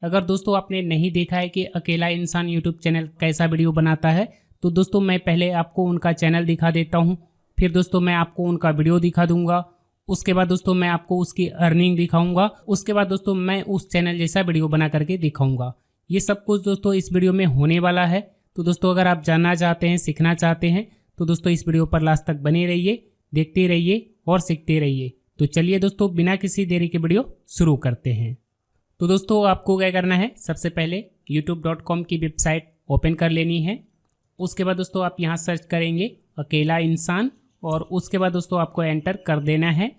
अगर दोस्तों आपने नहीं देखा है कि अकेला इंसान यूट्यूब चैनल कैसा वीडियो बनाता है, तो दोस्तों मैं पहले आपको उनका चैनल दिखा देता हूँ, फिर दोस्तों मैं आपको उनका वीडियो दिखा दूंगा। उसके बाद दोस्तों मैं आपको उसकी अर्निंग दिखाऊंगा। उसके बाद दोस्तों मैं उस चैनल जैसा वीडियो बना करके दिखाऊंगा। ये सब कुछ दोस्तों इस वीडियो में होने वाला है। तो दोस्तों अगर आप जानना चाहते हैं, सीखना चाहते हैं, तो दोस्तों इस वीडियो पर लास्ट तक बने रहिए, देखते रहिए और सीखते रहिए। तो चलिए दोस्तों बिना किसी देरी के वीडियो शुरू करते हैं। तो दोस्तों आपको क्या करना है, सबसे पहले youtube.com की वेबसाइट ओपन कर लेनी है। उसके बाद दोस्तों आप यहाँ सर्च करेंगे अकेला इंसान और उसके बाद दोस्तों आपको एंटर कर देना है।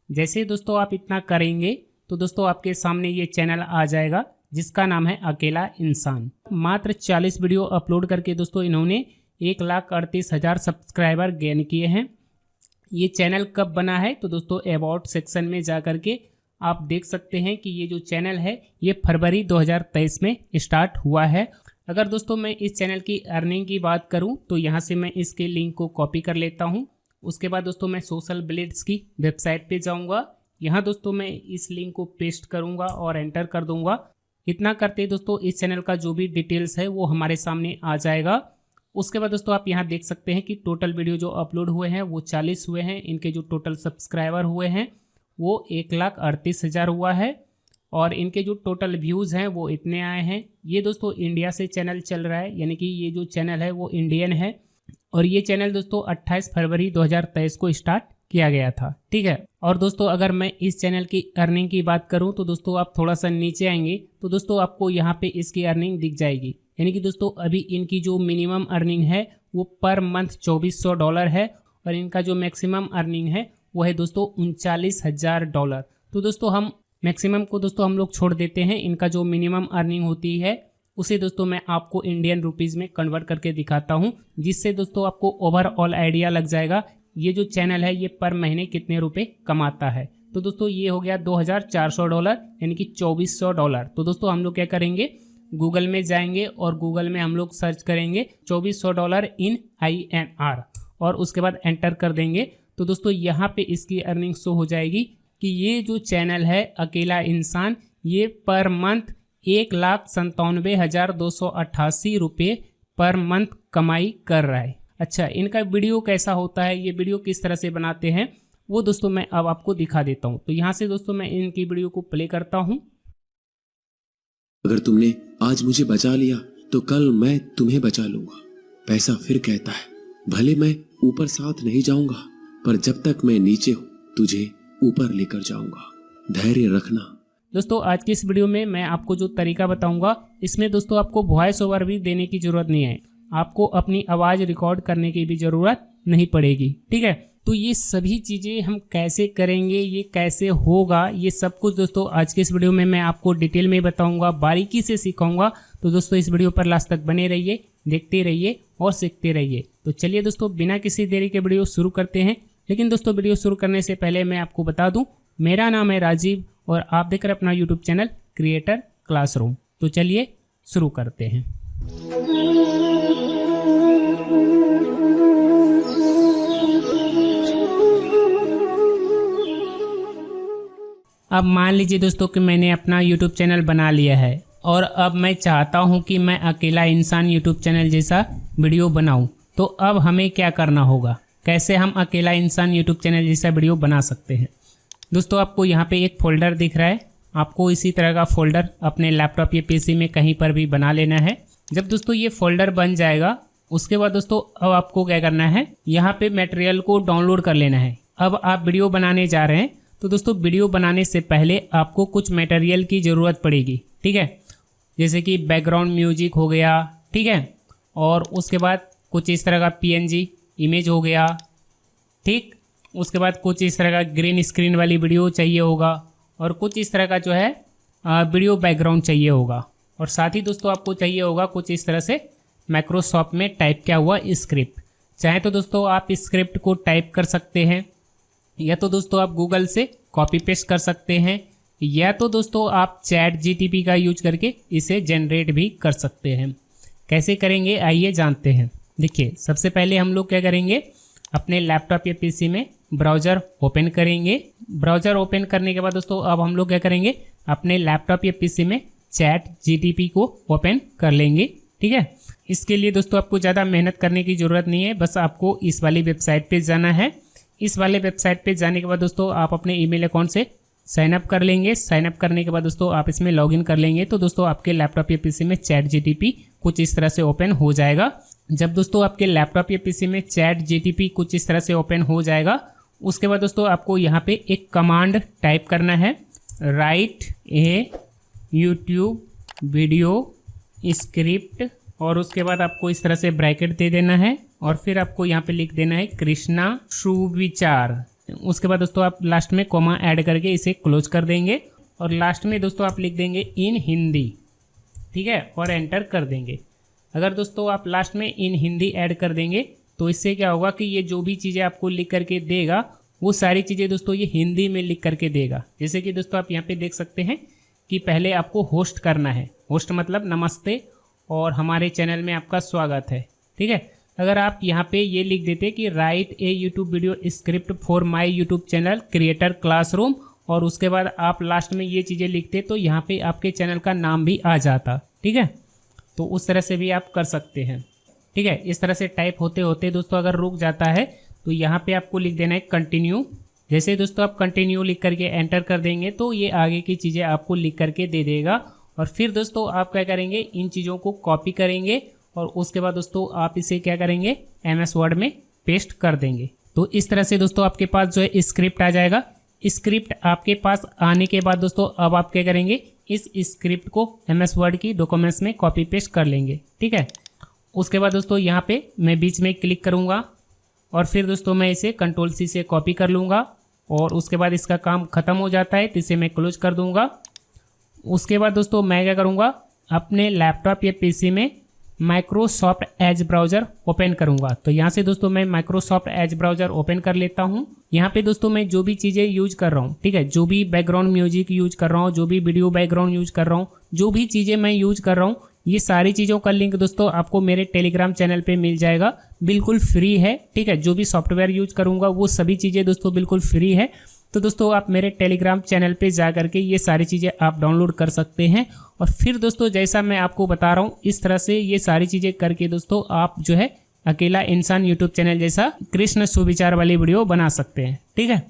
जैसे दोस्तों आप इतना करेंगे तो दोस्तों आपके सामने ये चैनल आ जाएगा जिसका नाम है अकेला इंसान। मात्र 40 वीडियो अपलोड करके दोस्तों इन्होंने 1,38,000 सब्सक्राइबर गेन किए हैं। ये चैनल कब बना है, तो दोस्तों अबाउट सेक्शन में जा कर के आप देख सकते हैं कि ये जो चैनल है ये फरवरी 2023 में स्टार्ट हुआ है। अगर दोस्तों मैं इस चैनल की अर्निंग की बात करूं तो यहाँ से मैं इसके लिंक को कॉपी कर लेता हूं। उसके बाद दोस्तों मैं सोशल ब्लेड्स की वेबसाइट पे जाऊंगा। यहाँ दोस्तों मैं इस लिंक को पेस्ट करूंगा और एंटर कर दूंगा। इतना करते दोस्तों इस चैनल का जो भी डिटेल्स है वो हमारे सामने आ जाएगा। उसके बाद दोस्तों आप यहाँ देख सकते हैं कि टोटल वीडियो जो अपलोड हुए हैं वो 40 हुए हैं। इनके जो टोटल सब्सक्राइबर हुए हैं वो 1,38,000 हुआ है और इनके जो टोटल व्यूज़ हैं वो इतने आए हैं। ये दोस्तों इंडिया से चैनल चल रहा है, यानी कि ये जो चैनल है वो इंडियन है और ये चैनल दोस्तों 28 फरवरी 2023 को स्टार्ट किया गया था। ठीक है। और दोस्तों अगर मैं इस चैनल की अर्निंग की बात करूं तो दोस्तों आप थोड़ा सा नीचे आएंगे तो दोस्तों आपको यहाँ पे इसकी अर्निंग दिख जाएगी। यानी कि दोस्तों अभी इनकी जो मिनिमम अर्निंग है वो पर मंथ $2,400 है और इनका जो मैक्सिमम अर्निंग है वो है दोस्तों $39,000। तो दोस्तों हम मैक्सिमम को दोस्तों हम लोग छोड़ देते हैं। इनका जो मिनिमम अर्निंग होती है उसे दोस्तों मैं आपको इंडियन रुपीज़ में कन्वर्ट करके दिखाता हूँ, जिससे दोस्तों आपको ओवरऑल आइडिया लग जाएगा ये जो चैनल है ये पर महीने कितने रुपए कमाता है। तो दोस्तों ये हो गया $2,400 यानी कि $2,400। तो दोस्तों हम लोग क्या करेंगे, गूगल में जाएंगे और गूगल में हम लोग सर्च करेंगे $2,400 इन INR और उसके बाद एंटर कर देंगे। तो दोस्तों यहाँ पे इसकी अर्निंग शो हो जाएगी कि ये जो चैनल है अकेला इंसान ये पर मंथ 1,97,288 रुपये पर मंथ कमाई कर रहा है। अच्छा, इनका वीडियो कैसा होता है, ये वीडियो किस तरह से बनाते हैं वो दोस्तों मैं अब आपको दिखा देता हूँ। तो यहाँ से दोस्तों मैं इनकी वीडियो को प्ले करता हूँ। अगर तुमने आज मुझे बचा लिया तो कल मैं तुम्हें बचा लूंगा। पैसा फिर कहता है भले मैं ऊपर साथ नहीं जाऊंगा पर जब तक मैं नीचे हूं तुझे ऊपर लेकर जाऊंगा। धैर्य रखना। दोस्तों आज की इस वीडियो में मैं आपको जो तरीका बताऊंगा इसमें दोस्तों आपको वॉइस ओवर भी देने की जरूरत नहीं है, आपको अपनी आवाज रिकॉर्ड करने की भी जरूरत नहीं पड़ेगी। ठीक है। तो ये सभी चीज़ें हम कैसे करेंगे, ये कैसे होगा, ये सब कुछ दोस्तों आज के इस वीडियो में मैं आपको डिटेल में बताऊंगा, बारीकी से सिखाऊंगा। तो दोस्तों इस वीडियो पर लास्ट तक बने रहिए, देखते रहिए और सीखते रहिए। तो चलिए दोस्तों बिना किसी देरी के वीडियो शुरू करते हैं। लेकिन दोस्तों वीडियो शुरू करने से पहले मैं आपको बता दूं, मेरा नाम है राजीव और आप देख रहे हैं अपना यूट्यूब चैनल क्रिएटर क्लासरूम। तो चलिए शुरू करते हैं। अब मान लीजिए दोस्तों कि मैंने अपना YouTube चैनल बना लिया है और अब मैं चाहता हूं कि मैं अकेला इंसान YouTube चैनल जैसा वीडियो बनाऊं। तो अब हमें क्या करना होगा, कैसे हम अकेला इंसान YouTube चैनल जैसा वीडियो बना सकते हैं। दोस्तों आपको यहाँ पे एक फोल्डर दिख रहा है, आपको इसी तरह का फोल्डर अपने लैपटॉप या PC में कहीं पर भी बना लेना है। जब दोस्तों ये फोल्डर बन जाएगा उसके बाद दोस्तों अब आपको क्या करना है, यहाँ पे मटेरियल को डाउनलोड कर लेना है। अब आप वीडियो बनाने जा रहे हैं तो दोस्तों वीडियो बनाने से पहले आपको कुछ मटेरियल की ज़रूरत पड़ेगी। ठीक है। जैसे कि बैकग्राउंड म्यूजिक हो गया, ठीक है, और उसके बाद कुछ इस तरह का PNG इमेज हो गया, ठीक। उसके बाद कुछ इस तरह का ग्रीन स्क्रीन वाली वीडियो चाहिए होगा और कुछ इस तरह का जो है वीडियो बैकग्राउंड चाहिए होगा। और साथ ही दोस्तों आपको चाहिए होगा कुछ इस तरह से माइक्रोसॉफ्ट में टाइप किया हुआ स्क्रिप्ट। चाहे तो दोस्तों आप स्क्रिप्ट को टाइप कर सकते हैं या तो दोस्तों आप गूगल से कॉपी पेस्ट कर सकते हैं या तो दोस्तों आप ChatGPT का यूज करके इसे जनरेट भी कर सकते हैं। कैसे करेंगे आइए जानते हैं। देखिए सबसे पहले हम लोग क्या करेंगे, अपने लैपटॉप या PC में ब्राउज़र ओपन करेंगे। ब्राउज़र ओपन करने के बाद दोस्तों अब हम लोग क्या करेंगे, अपने लैपटॉप या PC में चैट जीटीपी को ओपन कर लेंगे। ठीक है, इसके लिए दोस्तों आपको ज़्यादा मेहनत करने की ज़रूरत नहीं है, बस आपको इस वाली वेबसाइट पे जाना है। इस वाले वेबसाइट पे जाने के बाद दोस्तों आप अपने ईमेल अकाउंट से साइन अप कर लेंगे। साइन अप करने के बाद दोस्तों आप इसमें लॉगिन कर लेंगे तो दोस्तों आपके लैपटॉप या पीसी में चैट जीटीपी कुछ इस तरह से ओपन हो जाएगा। जब दोस्तों आपके लैपटॉप या पीसी में चैट जीटीपी कुछ इस तरह से ओपन हो जाएगा, उसके बाद दोस्तों आपको यहाँ पे एक कमांड टाइप करना है, राइट ए यूट्यूब वीडियो स्क्रिप्ट, और उसके बाद आपको इस तरह से ब्रैकेट दे देना है और फिर आपको यहाँ पे लिख देना है कृष्णा सुविचार। उसके बाद दोस्तों आप लास्ट में कॉमा ऐड करके इसे क्लोज कर देंगे और लास्ट में दोस्तों आप लिख देंगे इन हिंदी। ठीक है, और एंटर कर देंगे। अगर दोस्तों आप लास्ट में इन हिंदी ऐड कर देंगे तो इससे क्या होगा कि ये जो भी चीज़ें आपको लिख करके देगा वो सारी चीज़ें दोस्तों ये हिंदी में लिख करके देगा। जैसे कि दोस्तों आप यहाँ पे देख सकते हैं कि पहले आपको होस्ट करना है, होस्ट मतलब नमस्ते और हमारे चैनल में आपका स्वागत है। ठीक है, अगर आप यहाँ पे ये लिख देते कि right A YouTube video script for my YouTube channel creator classroom और उसके बाद आप लास्ट में ये चीज़ें लिखते तो यहाँ पे आपके चैनल का नाम भी आ जाता। ठीक है, तो उस तरह से भी आप कर सकते हैं। ठीक है, इस तरह से टाइप होते होते दोस्तों अगर रुक जाता है तो यहाँ पे आपको लिख देना है कंटिन्यू। जैसे दोस्तों आप कंटिन्यू लिख करके एंटर कर देंगे तो ये आगे की चीज़ें आपको लिख करके दे देगा और फिर दोस्तों आप क्या करेंगे, इन चीज़ों को कॉपी करेंगे और उसके बाद दोस्तों आप इसे क्या करेंगे, MS वर्ड में पेस्ट कर देंगे। तो इस तरह से दोस्तों आपके पास जो है स्क्रिप्ट आ जाएगा। स्क्रिप्ट आपके पास आने के बाद दोस्तों अब आप क्या करेंगे, इस स्क्रिप्ट को MS वर्ड की डॉक्यूमेंट्स में कॉपी पेस्ट कर लेंगे। ठीक है, उसके बाद दोस्तों यहाँ पे मैं बीच में क्लिक करूँगा और फिर दोस्तों मैं इसे Ctrl+C से कॉपी कर लूँगा और उसके बाद इसका काम ख़त्म हो जाता है तो इसे मैं क्लोज कर दूँगा। उसके बाद दोस्तों मैं क्या करूँगा, अपने लैपटॉप या पीसी में माइक्रोसॉफ्ट एज ब्राउज़र ओपन करूँगा। तो यहाँ से दोस्तों मैं माइक्रोसॉफ्ट एज ब्राउज़र ओपन कर लेता हूँ। यहाँ पे दोस्तों मैं जो भी चीज़ें यूज कर रहा हूँ, ठीक है, जो भी बैकग्राउंड म्यूजिक यूज कर रहा हूँ, जो भी वीडियो बैकग्राउंड यूज कर रहा हूँ, जो भी चीज़ें मैं यूज कर रहा हूँ, ये सारी चीज़ों का लिंक दोस्तों आपको मेरे टेलीग्राम चैनल पे मिल जाएगा, बिल्कुल फ्री है। ठीक है, जो भी सॉफ्टवेयर यूज करूँगा वो सभी चीज़ें दोस्तों बिल्कुल फ्री है। तो दोस्तों आप मेरे टेलीग्राम चैनल पे जा करके ये सारी चीज़ें आप डाउनलोड कर सकते हैं और फिर दोस्तों जैसा मैं आपको बता रहा हूँ इस तरह से ये सारी चीज़ें करके दोस्तों आप जो है अकेला इंसान यूट्यूब चैनल जैसा कृष्ण सुविचार वाली वीडियो बना सकते हैं। ठीक है,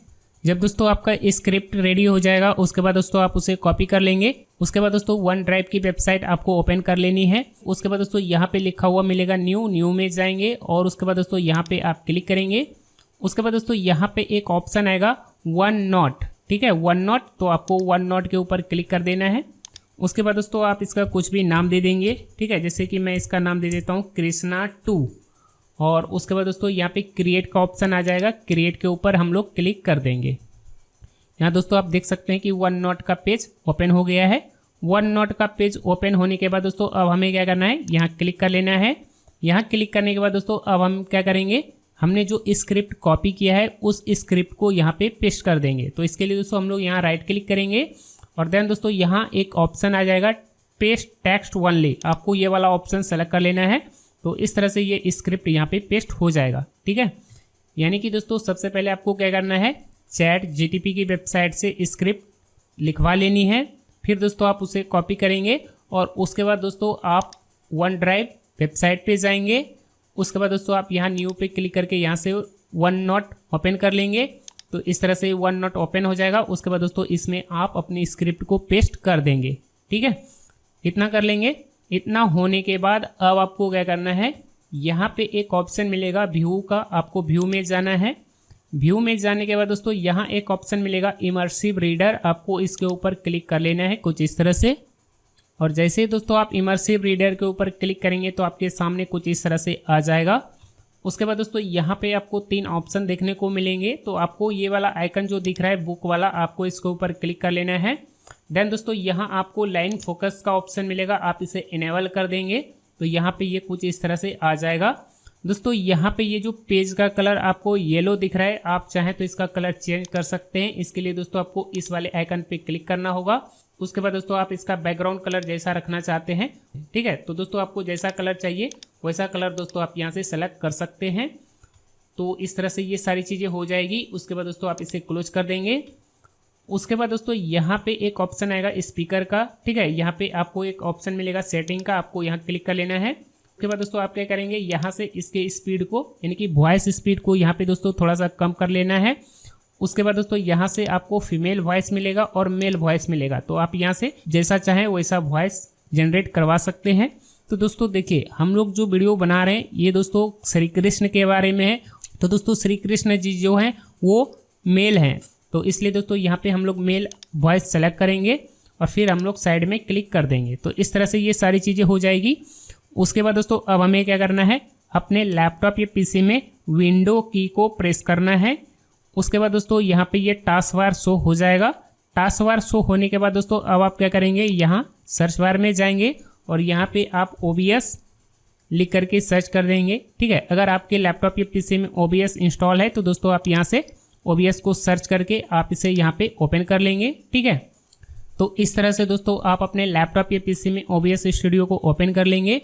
जब दोस्तों आपका स्क्रिप्ट रेडी हो जाएगा उसके बाद दोस्तों आप उसे कॉपी कर लेंगे। उसके बाद दोस्तों वन ड्राइव की वेबसाइट आपको ओपन कर लेनी है। उसके बाद दोस्तों यहाँ पे लिखा हुआ मिलेगा न्यू में जाएंगे और उसके बाद दोस्तों यहाँ पे आप क्लिक करेंगे। उसके बाद दोस्तों यहाँ पे एक ऑप्शन आएगा वन नोट। ठीक है, वन नोट, तो आपको वन नोट के ऊपर क्लिक कर देना है। उसके बाद दोस्तों आप इसका कुछ भी नाम दे देंगे। ठीक है, जैसे कि मैं इसका नाम दे देता हूँ कृष्णा 2 और उसके बाद दोस्तों यहाँ पे क्रिएट का ऑप्शन आ जाएगा। क्रिएट के ऊपर हम लोग क्लिक कर देंगे। यहाँ दोस्तों आप देख सकते हैं कि वन नोट का पेज ओपन हो गया है। वन नोट का पेज ओपन होने के बाद दोस्तों अब हमें क्या करना है, यहाँ क्लिक कर लेना है। यहाँ क्लिक करने के बाद दोस्तों अब हम क्या करेंगे, हमने जो स्क्रिप्ट कॉपी किया है उस स्क्रिप्ट को यहाँ पे पेस्ट कर देंगे। तो इसके लिए दोस्तों हम लोग यहाँ राइट क्लिक करेंगे और देन दोस्तों यहाँ एक ऑप्शन आ जाएगा पेस्ट टेक्स्ट ओनली, आपको ये वाला ऑप्शन सेलेक्ट कर लेना है। तो इस तरह से ये स्क्रिप्ट यहाँ पे पेस्ट हो जाएगा। ठीक है, यानी कि दोस्तों सबसे पहले आपको क्या करना है, चैट जीटीपी की वेबसाइट से स्क्रिप्ट लिखवा लेनी है। फिर दोस्तों आप उसे कॉपी करेंगे और उसके बाद दोस्तों आप वन ड्राइव वेबसाइट पे जाएंगे। उसके बाद दोस्तों आप यहाँ न्यू पे क्लिक करके यहाँ से वन नोट ओपन कर लेंगे। तो इस तरह से वन नोट ओपन हो जाएगा। उसके बाद दोस्तों इसमें आप अपनी स्क्रिप्ट को पेस्ट कर देंगे। ठीक है, इतना कर लेंगे। इतना होने के बाद अब आपको क्या करना है, यहाँ पे एक ऑप्शन मिलेगा व्यू का, आपको व्यू में जाना है। व्यू में जाने के बाद दोस्तों यहाँ एक ऑप्शन मिलेगा इमर्सिव रीडर, आपको इसके ऊपर क्लिक कर लेना है कुछ इस तरह से। और जैसे ही दोस्तों आप इमर्सिव रीडर के ऊपर क्लिक करेंगे तो आपके सामने कुछ इस तरह से आ जाएगा। उसके बाद दोस्तों यहाँ पे आपको 3 ऑप्शन देखने को मिलेंगे। तो आपको ये वाला आइकन जो दिख रहा है बुक वाला, आपको इसके ऊपर क्लिक कर लेना है। देन दोस्तों यहाँ आपको लाइन फोकस का ऑप्शन मिलेगा, आप इसे इनेबल कर देंगे तो यहाँ पे ये कुछ इस तरह से आ जाएगा। दोस्तों यहाँ पे ये जो पेज का कलर आपको येलो दिख रहा है, आप चाहें तो इसका कलर चेंज कर सकते हैं। इसके लिए दोस्तों आपको इस वाले आइकन पे क्लिक करना होगा। उसके बाद दोस्तों आप इसका बैकग्राउंड कलर जैसा रखना चाहते हैं, ठीक है, तो दोस्तों आपको जैसा कलर चाहिए वैसा कलर दोस्तों आप यहाँ से सेलेक्ट कर सकते हैं। तो इस तरह से ये सारी चीज़ें हो जाएगी। उसके बाद दोस्तों आप इसे क्लोज कर देंगे। उसके बाद दोस्तों यहाँ पे एक ऑप्शन आएगा स्पीकर का, ठीक है। यहाँ पे आपको एक ऑप्शन मिलेगा सेटिंग का, आपको यहाँ क्लिक कर लेना है। उसके बाद दोस्तों आप क्या करेंगे, यहाँ से इसके स्पीड को यानी कि वॉइस स्पीड को यहाँ पे दोस्तों थोड़ा सा कम कर लेना है। उसके बाद दोस्तों यहाँ से आपको फीमेल वॉइस मिलेगा और मेल वॉइस मिलेगा, तो आप यहाँ से जैसा चाहें वैसा वॉइस जनरेट करवा सकते हैं। तो दोस्तों देखिए, हम लोग जो वीडियो बना रहे हैं ये दोस्तों श्री कृष्ण के बारे में है। तो दोस्तों श्री कृष्ण जी जो हैं वो मेल हैं, तो इसलिए दोस्तों यहाँ पे हम लोग मेल वॉइस सेलेक्ट करेंगे और फिर हम लोग साइड में क्लिक कर देंगे। तो इस तरह से ये सारी चीज़ें हो जाएगी। उसके बाद दोस्तों अब हमें क्या करना है, अपने लैपटॉप या पीसी में विंडो की को प्रेस करना है। उसके बाद दोस्तों यहाँ पे ये टास्क बार शो हो जाएगा। टास्क बार शो होने के बाद दोस्तों अब आप क्या करेंगे, यहाँ सर्च बार में जाएंगे और यहाँ पे आप OBS लिख करके सर्च कर देंगे, ठीक है। अगर आपके लैपटॉप या पीसी में OBS इंस्टॉल है तो दोस्तों आप यहाँ से OBS को सर्च करके आप इसे यहाँ पे ओपन कर लेंगे, ठीक है। तो इस तरह से दोस्तों आप अपने लैपटॉप या पीसी में OBS स्टूडियो को ओपन कर लेंगे।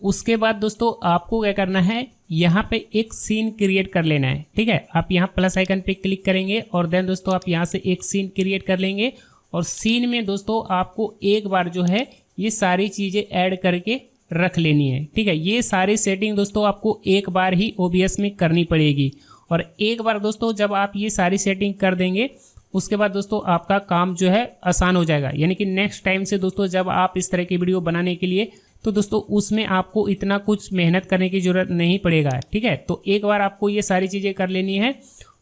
उसके बाद दोस्तों आपको क्या करना है, यहाँ पे एक सीन क्रिएट कर लेना है, ठीक है। आप यहाँ प्लस आइकन पे क्लिक करेंगे और देन दोस्तों आप यहाँ से एक सीन क्रिएट कर लेंगे और सीन में दोस्तों आपको एक बार जो है ये सारी चीज़ें ऐड करके रख लेनी है, ठीक है। ये सारी सेटिंग दोस्तों आपको एक बार ही OBS में करनी पड़ेगी और एक बार दोस्तों जब आप ये सारी सेटिंग कर देंगे उसके बाद दोस्तों आपका काम जो है आसान हो जाएगा। यानी कि नेक्स्ट टाइम से दोस्तों जब आप इस तरह की वीडियो बनाने के लिए तो दोस्तों उसमें आपको इतना कुछ मेहनत करने की ज़रूरत नहीं पड़ेगा, ठीक है। तो एक बार आपको ये सारी चीज़ें कर लेनी है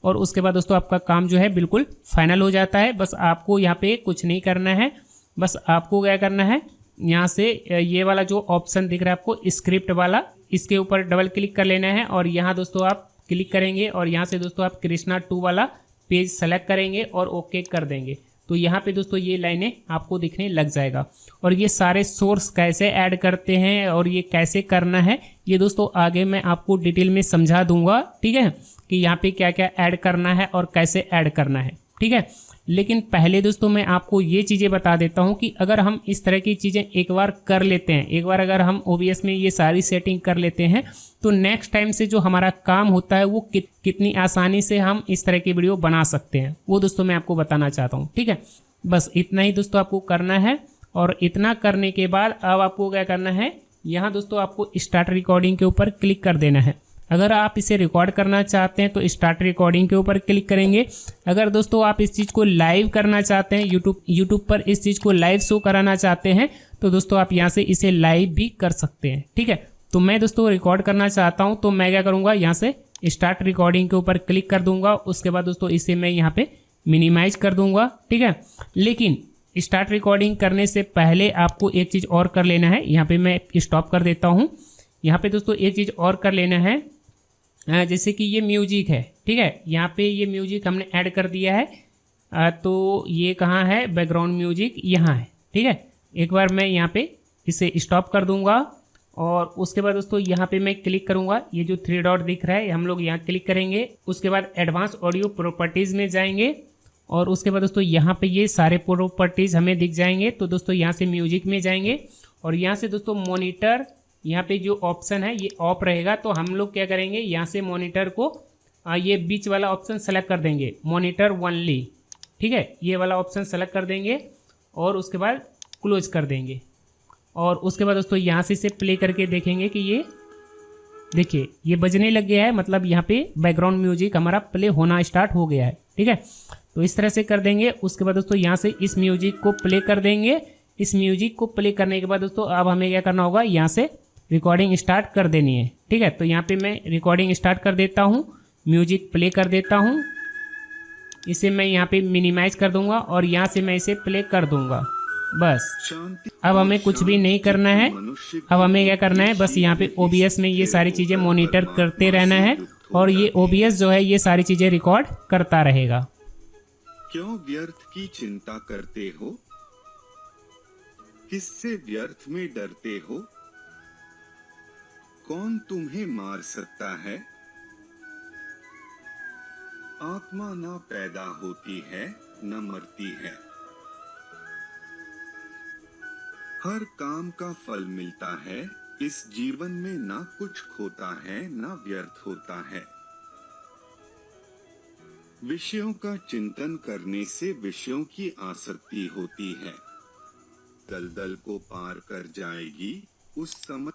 और उसके बाद दोस्तों आपका काम जो है बिल्कुल फाइनल हो जाता है। बस आपको यहाँ पे कुछ नहीं करना है, बस आपको क्या करना है, यहाँ से ये वाला जो ऑप्शन दिख रहा है आपको स्क्रिप्ट वाला, इसके ऊपर डबल क्लिक कर लेना है और यहाँ दोस्तों आप क्लिक करेंगे और यहाँ से दोस्तों आप कृष्णा 2 वाला पेज सेलेक्ट करेंगे और ओके कर देंगे। तो यहाँ पे दोस्तों ये लाइनें आपको दिखने लग जाएगा। और ये सारे सोर्स कैसे ऐड करते हैं और ये कैसे करना है ये दोस्तों आगे मैं आपको डिटेल में समझा दूंगा, ठीक है, कि यहाँ पे क्या क्या ऐड करना है और कैसे ऐड करना है, ठीक है। लेकिन पहले दोस्तों मैं आपको ये चीज़ें बता देता हूँ कि अगर हम इस तरह की चीज़ें एक बार कर लेते हैं, एक बार अगर हम OBS में ये सारी सेटिंग कर लेते हैं तो नेक्स्ट टाइम से जो हमारा काम होता है वो कितनी आसानी से हम इस तरह की वीडियो बना सकते हैं, वो दोस्तों मैं आपको बताना चाहता हूँ, ठीक है। बस इतना ही दोस्तों आपको करना है और इतना करने के बाद अब आपको क्या करना है, यहाँ दोस्तों आपको स्टार्ट रिकॉर्डिंग के ऊपर क्लिक कर देना है। अगर आप इसे रिकॉर्ड करना चाहते हैं तो स्टार्ट रिकॉर्डिंग के ऊपर क्लिक करेंगे। अगर दोस्तों आप इस चीज़ को लाइव करना चाहते हैं, यूट्यूब पर इस चीज़ को लाइव शो कराना चाहते हैं तो दोस्तों आप यहाँ से इसे लाइव भी कर सकते हैं, ठीक है। तो मैं दोस्तों रिकॉर्ड करना चाहता हूँ तो मैं क्या करूँगा, यहाँ से स्टार्ट रिकॉर्डिंग के ऊपर क्लिक कर दूंगा। उसके बाद दोस्तों इसे मैं यहाँ पे मिनिमाइज कर दूंगा, ठीक है। लेकिन स्टार्ट रिकॉर्डिंग करने से पहले आपको एक चीज़ और कर लेना है, यहाँ पे मैं स्टॉप कर देता हूँ। यहाँ पे दोस्तों एक चीज़ और कर लेना है, जैसे कि ये म्यूजिक है, ठीक है, यहाँ पे ये म्यूजिक हमने ऐड कर दिया है। तो ये कहाँ है, बैकग्राउंड म्यूजिक यहाँ है, ठीक है। एक बार मैं यहाँ पे इसे स्टॉप कर दूंगा और उसके बाद दोस्तों यहाँ पे मैं क्लिक करूँगा, ये जो 3 डॉट दिख रहा है हम लोग यहाँ क्लिक करेंगे। उसके बाद एडवांस ऑडियो प्रॉपर्टीज़ में जाएंगे और उसके बाद दोस्तों यहाँ पे ये सारे प्रॉपर्टीज़ हमें दिख जाएंगे। तो दोस्तों यहाँ से म्यूजिक में जाएंगे और यहाँ से दोस्तों मॉनिटर, यहाँ पे जो ऑप्शन है ये ऑफ रहेगा। तो हम लोग क्या करेंगे, यहाँ से मॉनिटर को ये बीच वाला ऑप्शन सेलेक्ट कर देंगे, मॉनिटर ओनली, ठीक है, ये वाला ऑप्शन सेलेक्ट कर देंगे और उसके बाद क्लोज कर देंगे। और उसके बाद दोस्तों यहाँ से इसे प्ले करके देखेंगे कि ये देखिए ये बजने लग गया है, मतलब यहाँ पे बैकग्राउंड म्यूजिक हमारा प्ले होना स्टार्ट हो गया है, ठीक है। तो इस तरह से कर देंगे। उसके बाद दोस्तों यहाँ से इस म्यूजिक को प्ले कर देंगे। इस म्यूजिक को प्ले करने के बाद दोस्तों अब हमें क्या करना होगा, यहाँ से रिकॉर्डिंग स्टार्ट कर देनी है, ठीक है। तो यहाँ पे मैं रिकॉर्डिंग स्टार्ट कर देता हूँ, म्यूजिक प्ले कर देता हूँ, इसे मैं यहाँ पे मिनिमाइज कर दूंगा और यहाँ से मैं इसे प्ले कर दूंगा। बस अब हमें कुछ भी नहीं करना है। अब हमें क्या करना है, बस यहाँ पे OBS में ये सारी चीज़ें मॉनिटर करते रहना है और ये OBS जो है ये सारी चीज़ें रिकॉर्ड करता रहेगा। क्यों व्यर्थ की चिंता करते हो, किससे व्यर्थ में डरते हो, कौन तुम्हें मार सकता है, आत्मा ना पैदा होती है न मरती है, हर काम का फल मिलता है, इस जीवन में ना कुछ खोता है ना व्यर्थ होता है। विषयों का चिंतन करने से विषयों की आसक्ति होती है, दलदल को पार कर जाएगी उस समय।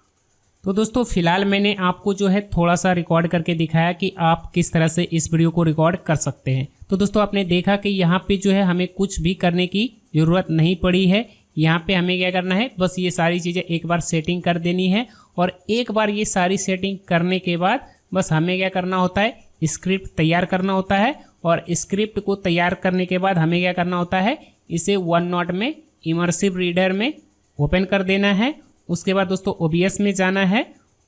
तो दोस्तों फिलहाल मैंने आपको जो है थोड़ा सा रिकॉर्ड करके दिखाया कि आप किस तरह से इस वीडियो को रिकॉर्ड कर सकते हैं। तो दोस्तों आपने देखा कि यहाँ पे जो है हमें कुछ भी करने की ज़रूरत नहीं पड़ी है। यहाँ पे हमें क्या करना है, बस ये सारी चीज़ें एक बार सेटिंग कर देनी है। और एक बार ये सारी सेटिंग करने के बाद बस हमें क्या करना होता है, स्क्रिप्ट तैयार करना होता है। और स्क्रिप्ट को तैयार करने के बाद हमें क्या करना होता है, इसे वन नोट में इमर्सिव रीडर में ओपन कर देना है। उसके बाद दोस्तों OBS में जाना है।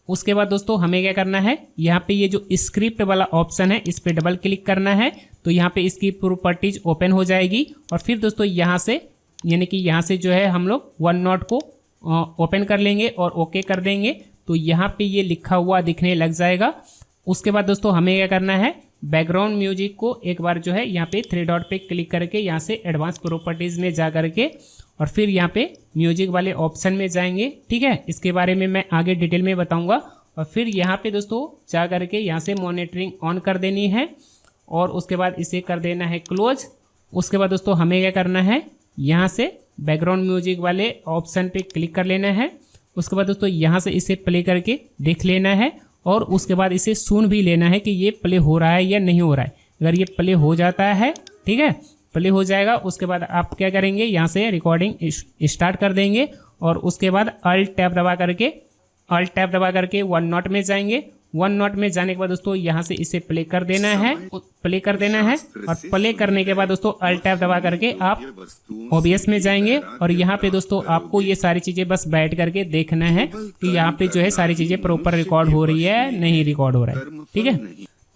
उसके बाद दोस्तों हमें क्या करना है, यहाँ पे ये जो स्क्रिप्ट वाला ऑप्शन है इस पे डबल क्लिक करना है। तो यहाँ पे इसकी प्रॉपर्टीज ओपन हो जाएगी। और फिर दोस्तों यहाँ से यानी कि यहाँ से जो है हम लोग वन नोट को ओपन कर लेंगे और ओके कर देंगे। तो यहाँ पे ये लिखा हुआ दिखने लग जाएगा। उसके बाद दोस्तों हमें क्या करना है, बैकग्राउंड म्यूजिक को एक बार जो है यहाँ पे 3 डॉट पे क्लिक करके यहाँ से एडवांस प्रॉपर्टीज़ में जा करके और फिर यहाँ पे म्यूजिक वाले ऑप्शन में जाएंगे। ठीक है, इसके बारे में मैं आगे डिटेल में बताऊंगा। और फिर यहाँ पे दोस्तों जा करके यहाँ से मॉनिटरिंग ऑन कर देनी है और उसके बाद इसे कर देना है क्लोज। उसके बाद दोस्तों हमें क्या करना है, यहाँ से बैकग्राउंड म्यूजिक वाले ऑप्शन पे क्लिक कर लेना है। उसके बाद दोस्तों यहाँ से इसे प्ले करके देख लेना है और उसके बाद इसे सुन भी लेना है कि ये प्ले हो रहा है या नहीं हो रहा है। अगर ये प्ले हो जाता है, ठीक है, प्ले हो जाएगा, उसके बाद आप क्या करेंगे, यहाँ से रिकॉर्डिंग स्टार्ट कर देंगे और उसके बाद अल्ट टैब दबा करके वन नोट में जाएंगे। वन नोट में जाने के बाद दोस्तों यहाँ से इसे प्ले कर देना है और प्ले करने के बाद दोस्तों अल्ट टैब दबा करके आप OBS में जाएंगे। और यहाँ पे दोस्तों आपको ये सारी चीज़ें बस बैठ करके देखना है कि यहाँ पे जो है सारी चीज़ें प्रॉपर रिकॉर्ड हो रही है नहीं रिकॉर्ड हो रहा है। ठीक है,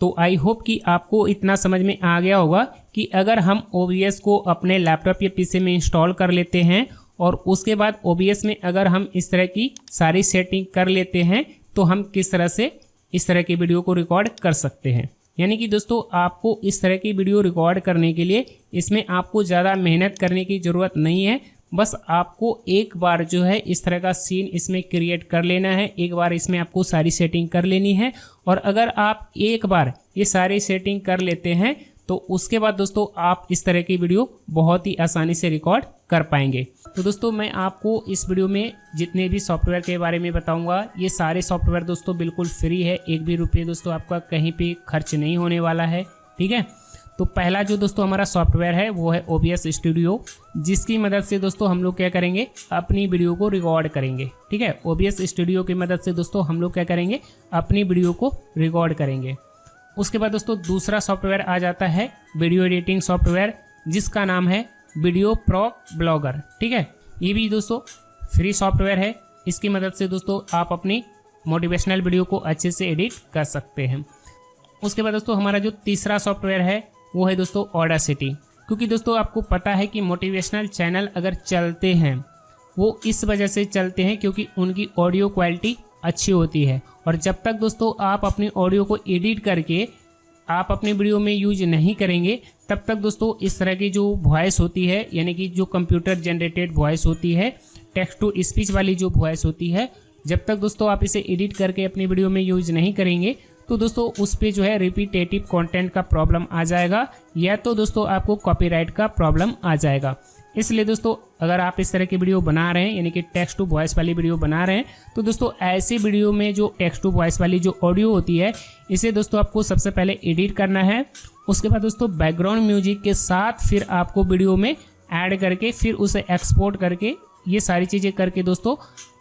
तो आई होप कि आपको इतना समझ में आ गया होगा कि अगर हम OBS को अपने लैपटॉप या PC में इंस्टॉल कर लेते हैं और उसके बाद OBS में अगर हम इस तरह की सारी सेटिंग कर लेते हैं तो हम किस तरह से इस तरह की वीडियो को रिकॉर्ड कर सकते हैं। यानी कि दोस्तों आपको इस तरह की वीडियो रिकॉर्ड करने के लिए इसमें आपको ज़्यादा मेहनत करने की ज़रूरत नहीं है। बस आपको एक बार जो है इस तरह का सीन इसमें क्रिएट कर लेना है, एक बार इसमें आपको सारी सेटिंग कर लेनी है। और अगर आप एक बार ये सारी सेटिंग कर लेते हैं तो उसके बाद दोस्तों आप इस तरह की वीडियो बहुत ही आसानी से रिकॉर्ड कर पाएंगे। तो दोस्तों मैं आपको इस वीडियो में जितने भी सॉफ्टवेयर के बारे में बताऊंगा ये सारे सॉफ्टवेयर दोस्तों बिल्कुल फ्री है, एक भी रुपये दोस्तों आपका कहीं पे खर्च नहीं होने वाला है। ठीक है, तो पहला जो दोस्तों हमारा सॉफ्टवेयर है वो है OBS स्टूडियो, जिसकी मदद से दोस्तों हम लोग क्या करेंगे, अपनी वीडियो को रिकॉर्ड करेंगे। ठीक है, OBS स्टूडियो की मदद से दोस्तों हम लोग क्या करेंगे, अपनी वीडियो को रिकॉर्ड करेंगे। उसके बाद दोस्तों दूसरा सॉफ्टवेयर आ जाता है वीडियो एडिटिंग सॉफ्टवेयर, जिसका नाम है वीडियो प्रो ब्लॉगर। ठीक है, ये भी दोस्तों फ्री सॉफ्टवेयर है। इसकी मदद से दोस्तों आप अपनी मोटिवेशनल वीडियो को अच्छे से एडिट कर सकते हैं। उसके बाद दोस्तों हमारा जो तीसरा सॉफ्टवेयर है वो है दोस्तों ऑडासिटी। क्योंकि दोस्तों आपको पता है कि मोटिवेशनल चैनल अगर चलते हैं वो इस वजह से चलते हैं क्योंकि उनकी ऑडियो क्वालिटी अच्छी होती है। और जब तक दोस्तों आप अपनी ऑडियो को एडिट करके आप अपनी वीडियो में यूज नहीं करेंगे तब तक दोस्तों इस तरह की जो वॉइस होती है, यानी कि जो कंप्यूटर जनरेटेड वॉइस होती है, टेक्स्ट टू स्पीच वाली जो वॉइस होती है, जब तक दोस्तों आप इसे एडिट करके अपनी वीडियो में यूज नहीं करेंगे तो दोस्तों उस पर जो है रिपीटेटिव कंटेंट का प्रॉब्लम आ जाएगा या तो दोस्तों आपको कॉपीराइट का प्रॉब्लम आ जाएगा। इसलिए दोस्तों अगर आप इस तरह की वीडियो बना रहे हैं, यानी कि टेक्स्ट टू वॉइस वाली वीडियो बना रहे हैं, तो दोस्तों ऐसी वीडियो में जो टेक्स्ट टू वॉइस वाली जो ऑडियो होती है इसे दोस्तों आपको सबसे पहले एडिट करना है। उसके बाद दोस्तों बैकग्राउंड म्यूजिक के साथ फिर आपको वीडियो में ऐड करके फिर उसे एक्सपोर्ट करके ये सारी चीज़ें करके दोस्तों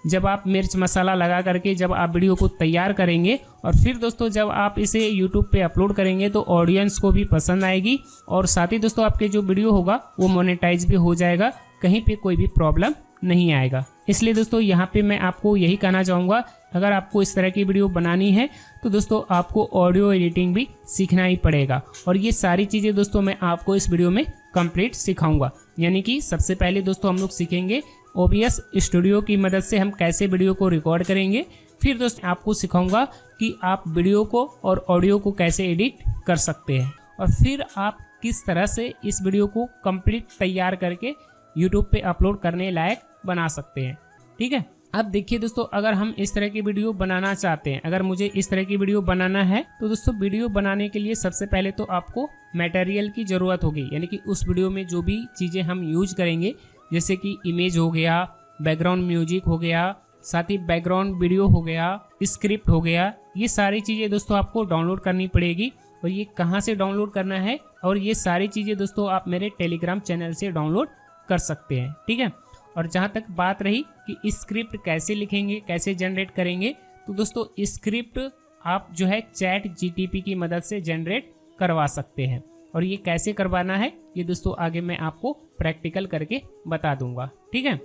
जब आप मिर्च मसाला लगा करके जब आप वीडियो को तैयार करेंगे और फिर दोस्तों जब आप इसे YouTube पे अपलोड करेंगे तो ऑडियंस को भी पसंद आएगी और साथ ही दोस्तों आपके जो वीडियो होगा वो मोनेटाइज भी हो जाएगा, कहीं पे कोई भी प्रॉब्लम नहीं आएगा। इसलिए दोस्तों यहाँ पे मैं आपको यही कहना चाहूँगा, अगर आपको इस तरह की वीडियो बनानी है तो दोस्तों आपको ऑडियो एडिटिंग भी सीखना ही पड़ेगा। और ये सारी चीज़ें दोस्तों मैं आपको इस वीडियो में कंप्लीट सिखाऊंगा। यानी कि सबसे पहले दोस्तों हम लोग सीखेंगे OBS स्टूडियो की मदद से हम कैसे वीडियो को रिकॉर्ड करेंगे। फिर दोस्तों आपको सिखाऊंगा कि आप वीडियो को और ऑडियो को कैसे एडिट कर सकते हैं और फिर आप किस तरह से इस वीडियो को कंप्लीट तैयार करके YouTube पे अपलोड करने लायक बना सकते हैं। ठीक है, अब देखिए दोस्तों, अगर हम इस तरह की वीडियो बनाना चाहते हैं, अगर मुझे इस तरह की वीडियो बनाना है, तो दोस्तों वीडियो बनाने के लिए सबसे पहले तो आपको मटेरियल की ज़रूरत होगी, यानी कि उस वीडियो में जो भी चीज़ें हम यूज करेंगे, जैसे कि इमेज हो गया, बैकग्राउंड म्यूजिक हो गया, साथ ही बैकग्राउंड वीडियो हो गया, स्क्रिप्ट हो गया, ये सारी चीज़ें दोस्तों आपको डाउनलोड करनी पड़ेगी। और ये कहाँ से डाउनलोड करना है, और ये सारी चीज़ें दोस्तों आप मेरे टेलीग्राम चैनल से डाउनलोड कर सकते हैं, ठीक है। और जहाँ तक बात रही कि स्क्रिप्ट कैसे लिखेंगे, कैसे जनरेट करेंगे, तो दोस्तों स्क्रिप्ट आप जो है चैट जीटीपी की मदद से जनरेट करवा सकते हैं। और ये कैसे करवाना है, ये दोस्तों आगे मैं आपको प्रैक्टिकल करके बता दूंगा, ठीक है।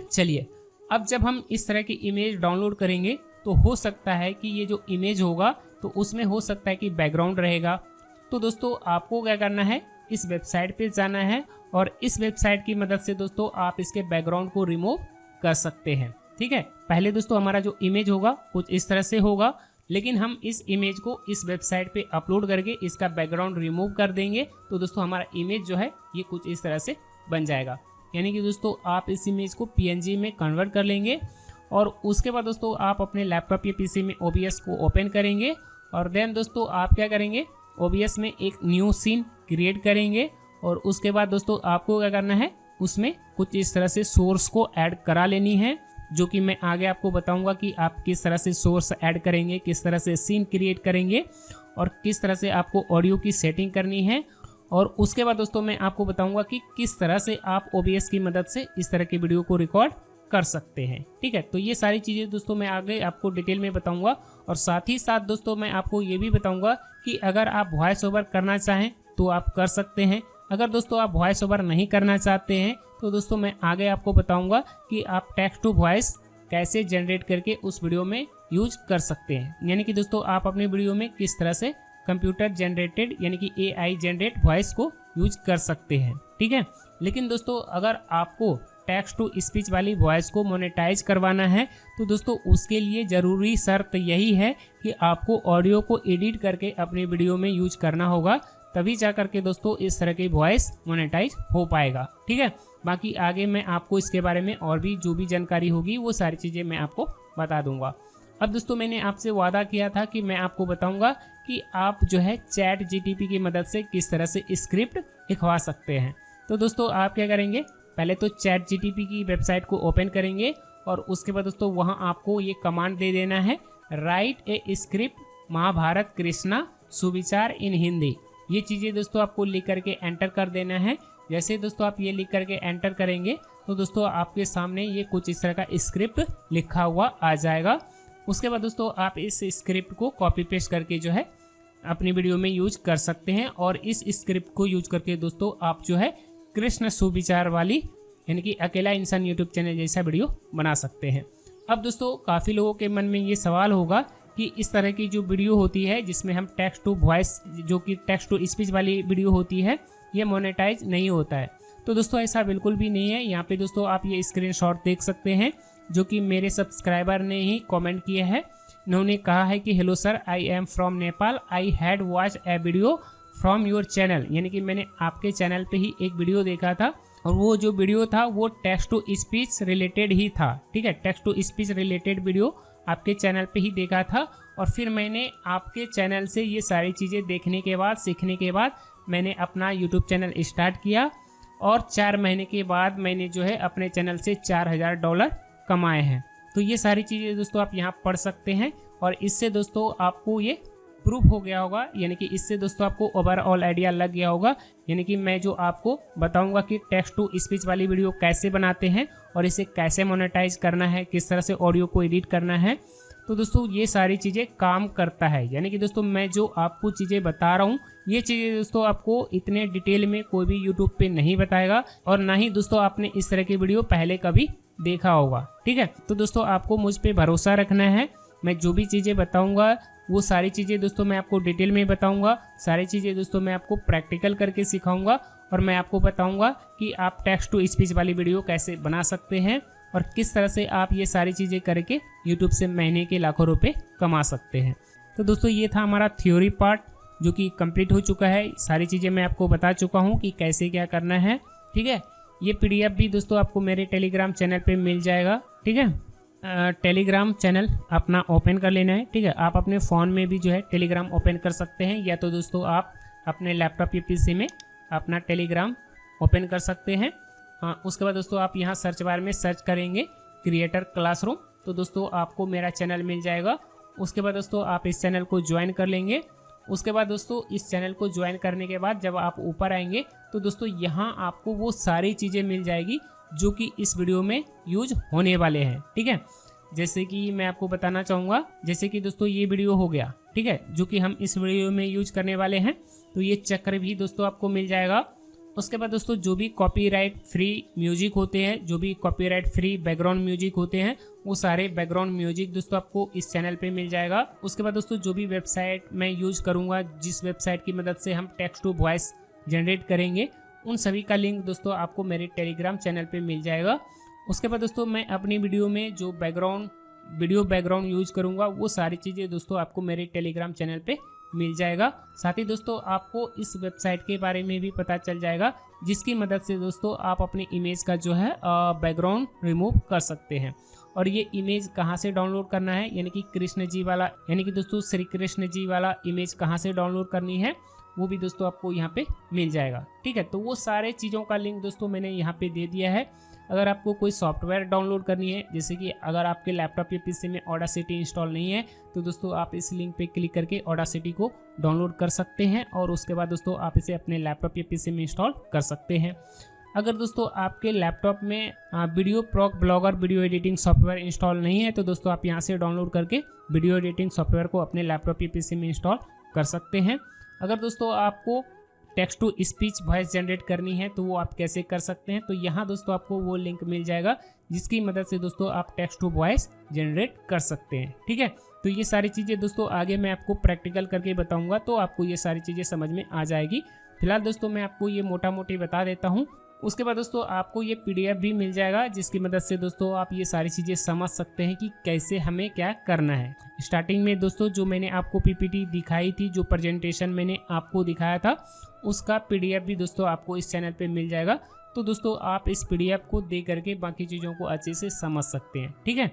चलिए, अब जब हम इस तरह की इमेज डाउनलोड करेंगे, तो हो सकता है कि ये जो इमेज होगा तो उसमें हो सकता है कि बैकग्राउंड रहेगा। तो दोस्तों आपको क्या करना है, इस वेबसाइट पे जाना है और इस वेबसाइट की मदद से दोस्तों आप इसके बैकग्राउंड को रिमूव कर सकते हैं, ठीक है। पहले दोस्तों हमारा जो इमेज होगा कुछ इस तरह से होगा, लेकिन हम इस इमेज को इस वेबसाइट पे अपलोड करके इसका बैकग्राउंड रिमूव कर देंगे, तो दोस्तों हमारा इमेज जो है ये कुछ इस तरह से बन जाएगा। यानी कि दोस्तों आप इस इमेज को PNG में कन्वर्ट कर लेंगे और उसके बाद दोस्तों आप अपने लैपटॉप या PC में OBS को ओपन करेंगे और देन दोस्तों आप क्या करेंगे, OBS में एक न्यू सीन क्रिएट करेंगे और उसके बाद दोस्तों आपको क्या करना है, उसमें कुछ इस तरह से सोर्स को ऐड करा लेनी है, जो कि मैं आगे आपको बताऊंगा कि आप किस तरह से सोर्स ऐड करेंगे, किस तरह से सीन क्रिएट करेंगे और किस तरह से आपको ऑडियो की सेटिंग करनी है। और उसके बाद दोस्तों मैं आपको बताऊंगा कि किस तरह से आप OBS की मदद से इस तरह की वीडियो को रिकॉर्ड कर सकते हैं, ठीक है। तो ये सारी चीज़ें दोस्तों मैं आगे आपको डिटेल में बताऊंगा और साथ ही साथ दोस्तों मैं आपको ये भी बताऊंगा कि अगर आप वॉइस ओवर करना चाहें तो आप कर सकते हैं। अगर दोस्तों आप वॉइस ओवर नहीं करना चाहते हैं तो दोस्तों मैं आगे आपको बताऊंगा कि आप टेक्स्ट टू वॉइस कैसे जनरेट करके उस वीडियो में यूज कर सकते हैं। यानी कि दोस्तों आप अपनी वीडियो में किस तरह से कंप्यूटर जनरेटेड यानी कि AI जनरेट वॉइस को यूज कर सकते हैं, ठीक है। लेकिन दोस्तों अगर आपको टेक्स्ट टू स्पीच वाली वॉइस को मोनेटाइज करवाना है तो दोस्तों उसके लिए ज़रूरी शर्त यही है कि आपको ऑडियो को एडिट करके अपनी वीडियो में यूज करना होगा, तभी जा करके दोस्तों इस तरह की वॉइस मोनेटाइज हो पाएगा, ठीक है। बाकी आगे मैं आपको इसके बारे में और भी जो भी जानकारी होगी वो सारी चीज़ें मैं आपको बता दूंगा। अब दोस्तों मैंने आपसे वादा किया था कि मैं आपको बताऊंगा कि आप जो है चैट जीटीपी की मदद से किस तरह से स्क्रिप्ट लिखवा सकते हैं। तो दोस्तों आप क्या करेंगे, पहले तो चैट जीटीपी की वेबसाइट को ओपन करेंगे और उसके बाद दोस्तों वहां आपको ये कमांड दे देना है, write a script Mahabharat Krishna सुविचार इन हिंदी। ये चीज़ें दोस्तों आपको लिख करके एंटर कर देना है। जैसे दोस्तों आप ये लिख करके एंटर करेंगे तो दोस्तों आपके सामने ये कुछ इस तरह का स्क्रिप्ट लिखा हुआ आ जाएगा। उसके बाद दोस्तों आप इस स्क्रिप्ट को कॉपी पेस्ट करके जो है अपनी वीडियो में यूज कर सकते हैं और इस स्क्रिप्ट को यूज करके दोस्तों आप जो है कृष्ण सुविचार वाली यानी कि अकेला इंसान यूट्यूब चैनल जैसा वीडियो बना सकते हैं। अब दोस्तों काफ़ी लोगों के मन में ये सवाल होगा कि इस तरह की जो वीडियो होती है जिसमें हम टेक्स्ट टू वॉइस जो कि टेक्स्ट टू स्पीच वाली वीडियो होती है ये मोनेटाइज नहीं होता है। तो दोस्तों ऐसा बिल्कुल भी नहीं है। यहाँ पे दोस्तों आप ये स्क्रीनशॉट देख सकते हैं जो कि मेरे सब्सक्राइबर ने ही कमेंट किए हैं। इन्होंने कहा है कि hello sir, I am from Nepal, I had watch A video from your channel. यानी कि मैंने आपके चैनल पे ही एक वीडियो देखा था और वो जो वीडियो था वो टेक्स्ट टू स्पीच रिलेटेड ही था, ठीक है। Text to speech related video आपके चैनल पे ही देखा था और फिर मैंने आपके चैनल से ये सारी चीज़ें देखने के बाद सीखने के बाद मैंने अपना यूट्यूब चैनल स्टार्ट किया और 4 महीने के बाद मैंने जो है अपने चैनल से $4000 कमाए हैं। तो ये सारी चीज़ें दोस्तों आप यहाँ पढ़ सकते हैं और इससे दोस्तों आपको ये प्रूफ हो गया होगा, यानी कि इससे दोस्तों आपको ओवरऑल आइडिया लग गया होगा। यानी कि मैं जो आपको बताऊंगा कि टेक्स्ट टू स्पीच वाली वीडियो कैसे बनाते हैं और इसे कैसे मोनेटाइज करना है, किस तरह से ऑडियो को एडिट करना है, तो दोस्तों ये सारी चीज़ें काम करता है। यानी कि दोस्तों मैं जो आपको चीज़ें बता रहा हूँ ये चीज़ें दोस्तों आपको इतने डिटेल में कोई भी यूट्यूब पे नहीं बताएगा और ना ही दोस्तों आपने इस तरह की वीडियो पहले कभी देखा होगा, ठीक है। तो दोस्तों आपको मुझ पर भरोसा रखना है। मैं जो भी चीज़ें बताऊँगा वो सारी चीज़ें दोस्तों मैं आपको डिटेल में बताऊंगा। सारी चीज़ें दोस्तों मैं आपको प्रैक्टिकल करके सिखाऊंगा और मैं आपको बताऊंगा कि आप टेक्स्ट टू स्पीच वाली वीडियो कैसे बना सकते हैं और किस तरह से आप ये सारी चीज़ें करके यूट्यूब से महीने के लाखों रुपए कमा सकते हैं। तो दोस्तों ये था हमारा थ्योरी पार्ट जो कि कंप्लीट हो चुका है। सारी चीज़ें मैं आपको बता चुका हूँ कि कैसे क्या करना है, ठीक है। ये PDF भी दोस्तों आपको मेरे टेलीग्राम चैनल पर मिल जाएगा, ठीक है। टेलीग्राम चैनल अपना ओपन कर लेना है। ठीक है, आप अपने फ़ोन में भी जो है टेलीग्राम ओपन कर सकते हैं, या तो दोस्तों आप अपने लैपटॉप या पीसी में अपना टेलीग्राम ओपन कर सकते हैं। उसके बाद दोस्तों आप यहाँ सर्च बार में सर्च करेंगे क्रिएटर क्लासरूम, तो दोस्तों आपको मेरा चैनल मिल जाएगा। उसके बाद दोस्तों आप इस चैनल को ज्वाइन कर लेंगे। उसके बाद दोस्तों इस चैनल को ज्वाइन करने के बाद जब आप ऊपर आएंगे तो दोस्तों यहाँ आपको वो सारी चीज़ें मिल जाएगी जो कि इस वीडियो में यूज होने वाले हैं। ठीक है, जैसे कि मैं आपको बताना चाहूँगा, जैसे कि दोस्तों ये वीडियो हो गया, ठीक है, जो कि हम इस वीडियो में यूज करने वाले हैं, तो ये चक्र भी दोस्तों आपको मिल जाएगा। उसके बाद दोस्तों जो भी कॉपीराइट फ्री म्यूजिक होते हैं, जो भी कॉपीराइट फ्री बैकग्राउंड म्यूजिक होते हैं, वो सारे बैकग्राउंड म्यूजिक दोस्तों आपको इस चैनल पे मिल जाएगा। उसके बाद दोस्तों जो भी वेबसाइट मैं यूज करूँगा, जिस वेबसाइट की मदद से हम टेक्स्ट टू वॉइस जनरेट करेंगे, उन सभी का लिंक दोस्तों आपको मेरे टेलीग्राम चैनल पे मिल जाएगा। उसके बाद दोस्तों मैं अपनी वीडियो में जो वीडियो बैकग्राउंड यूज करूँगा, वो सारी चीज़ें दोस्तों आपको मेरे टेलीग्राम चैनल पे मिल जाएगा। साथ ही दोस्तों आपको इस वेबसाइट के बारे में भी पता चल जाएगा, जिसकी मदद से दोस्तों आप अपनी इमेज का जो है बैकग्राउंड रिमूव कर सकते हैं। और ये इमेज कहाँ से डाउनलोड करना है, यानी कि कृष्ण जी वाला, यानी कि दोस्तों श्री कृष्ण जी वाला इमेज कहाँ से डाउनलोड करनी है, वो भी दोस्तों आपको यहाँ पे मिल जाएगा। ठीक है, तो वो सारे चीज़ों का लिंक दोस्तों मैंने यहाँ पे दे दिया है। अगर आपको कोई सॉफ्टवेयर डाउनलोड करनी है, जैसे कि अगर आपके लैपटॉप या पीसी में ऑडासिटी इंस्टॉल नहीं है, तो दोस्तों आप इस लिंक पे क्लिक करके ऑडासिटी को डाउनलोड कर सकते हैं और उसके बाद दोस्तों आप इसे अपने लैपटॉप या पीसी में इंस्टॉल कर सकते हैं। अगर दोस्तों आपके लैपटॉप में VideoProc Vlogger video editing software install नहीं है, तो दोस्तों आप यहाँ से डाउनलोड करके वीडियो एडिटिंग सॉफ्टवेयर को अपने लैपटॉप या पीसी में इंस्टॉल कर सकते हैं। अगर दोस्तों आपको text to speech voice generate करनी है, तो वो आप कैसे कर सकते हैं, तो यहाँ दोस्तों आपको वो लिंक मिल जाएगा, जिसकी मदद से दोस्तों आप टेक्स्ट टू वॉइस जनरेट कर सकते हैं। ठीक है, तो ये सारी चीज़ें दोस्तों आगे मैं आपको प्रैक्टिकल करके बताऊंगा, तो आपको ये सारी चीज़ें समझ में आ जाएगी। फिलहाल दोस्तों मैं आपको ये मोटा मोटी बता देता हूँ। उसके बाद दोस्तों आपको ये PDF भी मिल जाएगा, जिसकी मदद से दोस्तों आप ये सारी चीज़ें समझ सकते हैं कि कैसे हमें क्या करना है। स्टार्टिंग में दोस्तों जो मैंने आपको PPT दिखाई थी, जो प्रेजेंटेशन मैंने आपको दिखाया था, उसका PDF भी दोस्तों आपको इस चैनल पे मिल जाएगा। तो दोस्तों आप इस PDF को देख करके बाकी चीज़ों को अच्छे से समझ सकते हैं। ठीक है,